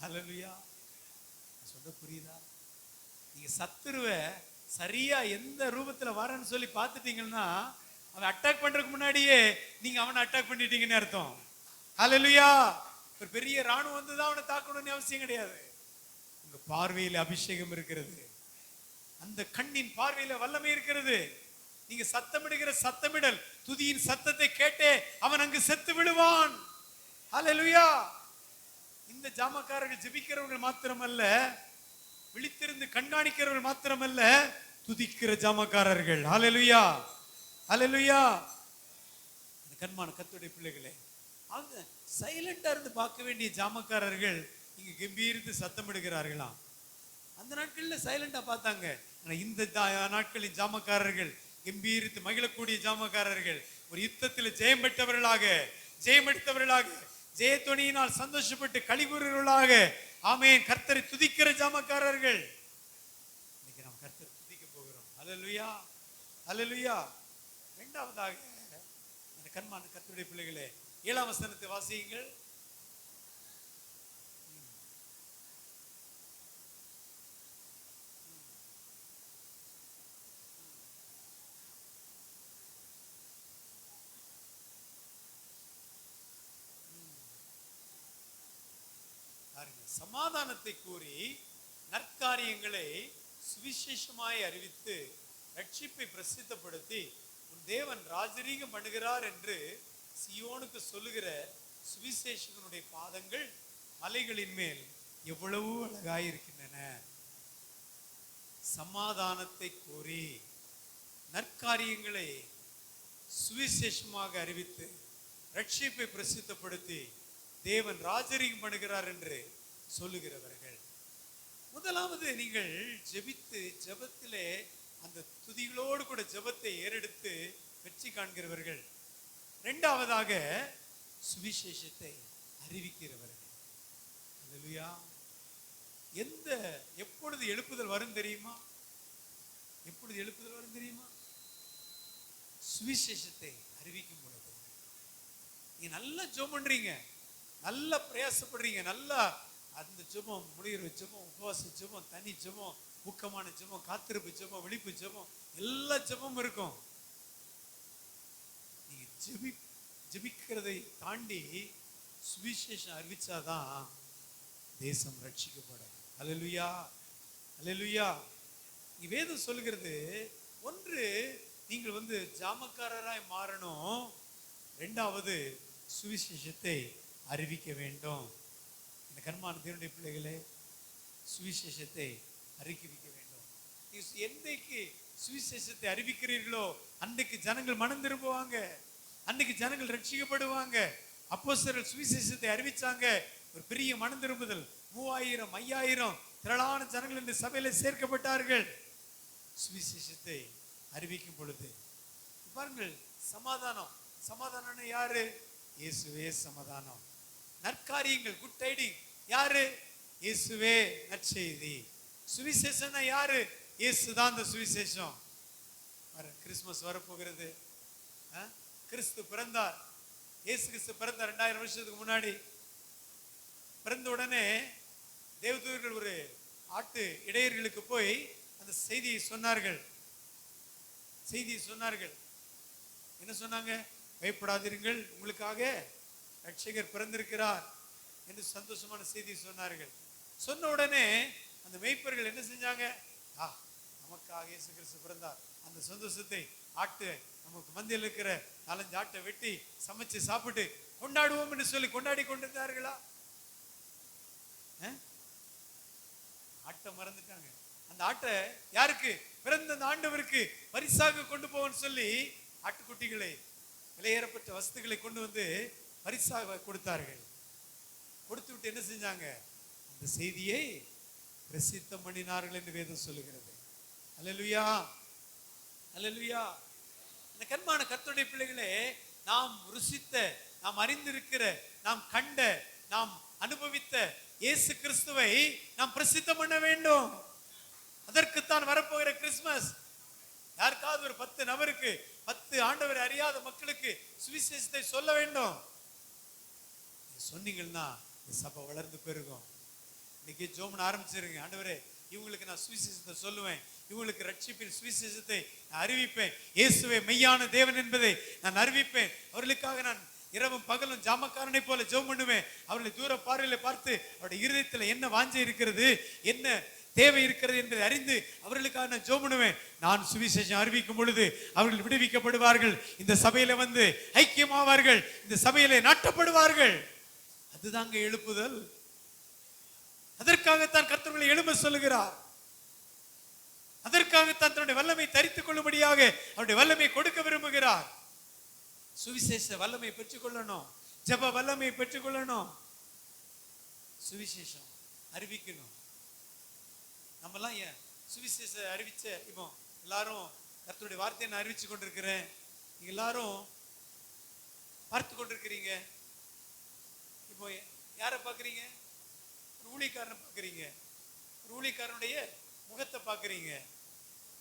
அல்லேலூயா. சொல்ல புரியுதா? நீங்க சத்துருவை சரியா எந்த ரூபத்துல வரன்னு சொல்லி பார்த்துட்டீங்கன்னா, அவன் அட்டாக் பண்றதுக்கு முன்னாடியே நீங்க அவனை அட்டாக் பண்ணிட்டீங்கன்னு அர்த்தம். அல்லேலூயா. ஒரு பெரிய ராணுவம் வந்துதான் அவனை தாக்கணும்னு அவசியம் கிடையாது. உங்க பார்வையில் அபிஷேகம் இருக்கிறது, அந்த கண்ணின் பார்வையில வல்லமை இருக்கிறது. நீங்க சத்தமிடுகிற சத்தமிடல், துதியின் சத்தத்தை கேட்டே அவன் அங்கு செத்து விடுவான். அல்லேலூயா. இந்த ஜாமக்காரர்கள் ஜெபிக்கிறவர்கள் மாத்திரமல்ல, விழித்திருந்து கண்காணிக்கிறவர்கள் மாத்திரமல்ல, துதிக்கிற ஜாமக்காரர்கள். அல்லேலூயா, அல்லேலூயா. கண்மான கர்த்தருடைய பிள்ளைகளே, அவங்க சைலண்டா இருந்து பார்க்க வேண்டிய ஜாமக்காரர்கள் இங்க கம்பீரித்து சத்தமிடுகிறார்களாம். அந்த நாட்கள்ல சைலண்டா பார்த்தாங்க. ஆனா இந்த நாட்களின் ஜாமக்காரர்கள் கம்பீரித்து மகிழக்கூடிய ஜாமக்காரர்கள், ஒரு யுத்தத்தில் ஜெயம் பெற்றவர்களாக, ஜெயம் எடுத்தவர்களாக, ஜெயத்துணியினால் சந்தோஷப்பட்டு கலிகூறுவர்களாக, ஆமென், கர்த்தரை துதிக்கிற ஜாமக்காரர்கள். இன்னைக்கு நாம் கர்த்தரை துதிக்க போகிறோம். அல்லேலூயா, அல்லேலூயா. இரண்டாவதாக, இந்த கண்மான கர்த்தருடைய பிள்ளைகளே, 7ஆம் வசனத்தை வாசியுங்கள். சமாதானத்தை கூறி நற்காரியங்களை சுவிசேஷமாய் அறிவித்து ரட்சிப்பை பிரசித்தப்படுத்தி உன் தேவன் ராஜரீகம் பண்ணுகிறார் என்று சியோனுக்கு சொல்லுகிற சுவிசேஷகனுடைய பாதங்கள் மலைகளின் மேல் எவ்வளவு அழகாயிருக்கின்றன. சமாதானத்தை கூறி நற்காரியங்களை சுவிசேஷமாக அறிவித்து ரட்சிப்பை பிரசித்தப்படுத்தி தேவன் ராஜரீகம் பண்ணுகிறார் என்று சொல்லுகிறவர்கள். முதலாவது, நீங்கள் ஜெபித்து ஜெபத்திலே அந்த துதிகளோடு கூட ஜெபத்தை ஏறெடுத்து வெற்றி காண்கிறவர்கள். இரண்டாவதாக, சுவிசேஷத்தை அறிவிக்கிறவர்கள். அல்லேலூயா. எப்பொழுது எழுப்புதல் வரும் தெரியுமா? எப்பொழுது எழுப்புதல் வரும் தெரியுமா? சுவிசேஷத்தை அறிவிக்கும் பொழுது. நீங்க நல்லா ஜெபம் பண்றீங்க, நல்லா பிரயாசப்படுறீங்க, நல்லா அந்த ஜெபம், முடிகிற ஜெபம், உபவாச ஜெபம், தனி ஜெபம், ஊக்கமான ஜெபம், காத்திருப்பு ஜெபம், விழிப்பு ஜெபம், எல்லா ஜெபமும் இருக்கும். நீங்க ஜெபிக்கிறதை தாண்டி சுவிசேஷம் அறிவிச்சாதான் தேசம் ரட்சிக்கப்படும். அல்லேலூயா, அல்லேலூயா. வேதம் சொல்லுகிறது, ஒன்று நீங்கள் ஜாமக்காரராய் மாறணும், இரண்டாவது சுவிசேஷத்தை அறிவிக்க வேண்டும். இந்த கர்மான தேவனுடைய பிள்ளைகளே, சுவிசேஷத்தை அறிவிக்க வேண்டும். என்றைக்கு சுவிசேஷத்தை அறிவிக்கிறீர்களோ அன்னைக்கு ஜனங்கள் மனம் திரும்புவாங்க, அன்னைக்கு ஜனங்கள் ரட்சிக்கப்படுவாங்க. அப்போஸ்தலர்கள் சுவிசேஷத்தை அறிவிச்சாங்க, ஒரு பெரிய மனம் திரும்புதல். 3000 5000 திரளான ஜனங்கள் இந்த சபையில சேர்க்கப்பட்டார்கள் சுவிசேஷத்தை அறிவிக்கும் பொழுது. பாருங்கள், சமாதானம். சமாதானம் யாரு? இயேசுவே சமாதானம். நற்காரியங்கள், குட் டைடிங் யாரு? இயேசுவே நற்செய்தி. சுவிசேஷம்னா யாரு? இயேசுதான் அந்த சுவிசேஷம். கிறிஸ்துமஸ் வரப்போகிறது. கிறிஸ்து பிறந்தார். இயேசு கிறிஸ்து பிறந்தார் 2000 வருஷத்துக்கு முன்னாடி. பிறந்த உடனே தேவதூதர்கள் ஒரு ஆட்டு இடையர்களுக்கு போய் அந்த செய்தியை சொன்னார்கள். என்ன சொன்னாங்க? பயப்படாதீர்கள், உங்களுக்காக ரட்சகர் பிறந்திருக்கிறார் என்று சந்தோஷமான செய்தியை சொன்னார்கள். சொன்ன உடனே அந்த மேய்ப்பர்கள் என்ன செஞ்சாங்க? நமக்காக இயேசு கிறிஸ்து பிறந்தார், அந்த சந்தோஷத்தை ஆட்டு நமக்கு மந்தியில் இருக்கிற 4-5 ஆட்டை வெட்டி சமைச்சு சாப்பிட்டு கொண்டாடுவோம் என்று சொல்லி கொண்டாடி கொண்டிருந்தார்களா? ஆட்டை மறந்துட்டாங்க. அந்த ஆட்டை யாருக்கு? பிறந்த அந்த ஆண்டவருக்கு பரிசாக கொண்டு போவோம்னு சொல்லி ஆட்டுக்குட்டிகளை, விலையேறப்பட்ட வஸ்துக்களை கொண்டு வந்து பரிசாக கொடுத்தார்கள். கொடுத்து விட்டு என்ன செஞ்சாங்க? அந்த செய்தியை பிரசித்தம் பண்ணினார்கள் என்று வேதம் சொல்லுகிறது. அல்லேலூயா, அல்லேலூயா. இந்த கண்மான கர்த்தருடைய பிள்ளைகளே, நாம் ருசித்த, நாம் அறிந்திருக்கிற, நாம் கண்ட, நாம் அனுபவித்த இயேசு கிறிஸ்துவை நாம் பிரசித்தம் பண்ண வேண்டும். அதற்குத்தான் வரப்போகிற கிறிஸ்துமஸ். யாருக்காவது ஒரு 10 நபருக்கு, 10 ஆண்டவரை அறியாத மக்களுக்கு சுவிசேஷத்தை சொல்ல வேண்டும். சொன்னீங்கன்னா சபை வளர்ந்து பெருகும். இன்னைக்கு ஜோமன் ஆரம்பிச்சிருங்க. ஆண்டவரே, இவங்களுக்கு நான் சுவிசேஷத்தை சொல்லுவேன், இவங்களுக்கு ரட்சிப்பின் சுவிசேஷத்தை நான் அறிவிப்பேன், இயேசுவே மெய்யான தேவன் என்பதை நான் அறிவிப்பேன். அவர்களுக்காக நான் இரவும் பகலும் ஜாமக்காரனை போல ஜெபம் பண்ணுவேன். அவர்களை தூர பார்வையில பார்த்து அவருடைய இருதயத்தில் என்ன வாஞ்சை இருக்கிறது, என்ன தேவை இருக்கிறது என்பதை அறிந்து அவர்களுக்காக நான் ஜெபம் பண்ணுவேன். நான் சுவிசேஷம் அறிவிக்கும் பொழுது அவர்கள் விடுவிக்கப்படுவார்கள், இந்த சபையில வந்து ஐக்கியமாவார்கள், இந்த சபையிலே நாட்டப்படுவார்கள். அதுதாங்க எழுப்புதல். அதற்காகத்தான் கர்த்தர்களை எழும்ப சொல்லுகிறார். அதற்காகத்தான் தன்னுடைய வல்லமை தரித்துக் கொள்ளும்படியாக அவருடைய வல்லமை கொடுக்க விரும்புகிறார். சுவிசேஷ வல்லமை பெற்றுக்கொள்ளணும், ஜெப வல்லமை பெற்றுக்கொள்ளணும், சுவிசேஷம் அறிவிக்கணும். நம்மலாம் ஏன் சுவிசேஷ அறிவிச்ச, இப்போ எல்லாரும் கர்த்தருடைய வார்த்தையை நான் அறிவிச்சு கொண்டிருக்கிறேன், நீங்க எல்லாரும் பார்த்து கொண்டிருக்கிறீங்க. இப்போ யாரை பார்க்குறீங்க? ஒரு ஊழியக்காரனை பார்க்குறீங்க, ஒரு ஊழியக்காரனுடைய முகத்தை பார்க்குறீங்க.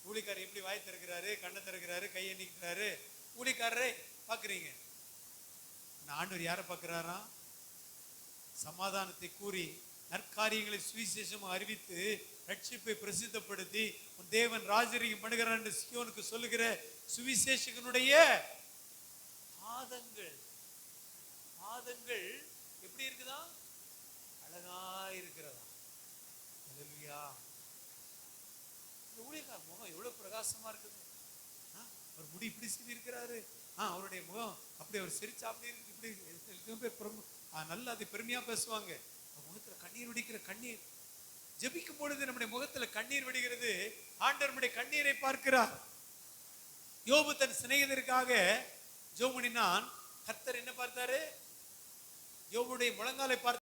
ஊழியக்காரர் எப்படி வாய் திறக்கிறாரு, கண்ணை திறக்கிறாரு, கையை நீக்கிறாரு, ஊழியக்காரரை பார்க்குறீங்க. ஆண்டவர் யாரை பார்க்கிறாரா? சமாதானத்தை கூறி நற்காரியங்களை சுவிசேஷமாக அறிவித்து ரட்சிப்பை பிரசித்தப்படுத்தி உன் தேவன் ராஜரீகம் பண்ணுகிறார் என்று சியோனுக்கு சொல்லுகிற சுவிசேஷகனுடைய பாதங்கள், பாதங்கள் எப்படி இருக்குதா? அழகா இருக்கிறதா? அல்லேலூயா. இந்த ஊழியக்காரர் முகம் எவ்வளவு பிரகாசமா இருக்குது. அவர் முடி இப்படி சிரி இருக்கிறாரு, அவருடைய முகம் அப்படி, அவர் சிரிச்சா அப்படி இப்படி நல்லா அதை பெருமையா பேசுவாங்க. முகத்துல கண்ணீர் வடிக்கிற கண்ணீர், ஜெபிக்கும் பொழுது நம்முடைய முகத்துல கண்ணீர் வடிகிறது. ஆண்டவர் நம்முடைய கண்ணீரை பார்க்கிறார். யோபு தன் சிநேகிதருக்காக ஜெபம் பண்ணினான். கர்த்தர் என்ன பார்த்தாரு? யோபுடைய முழங்காலை பார்த்து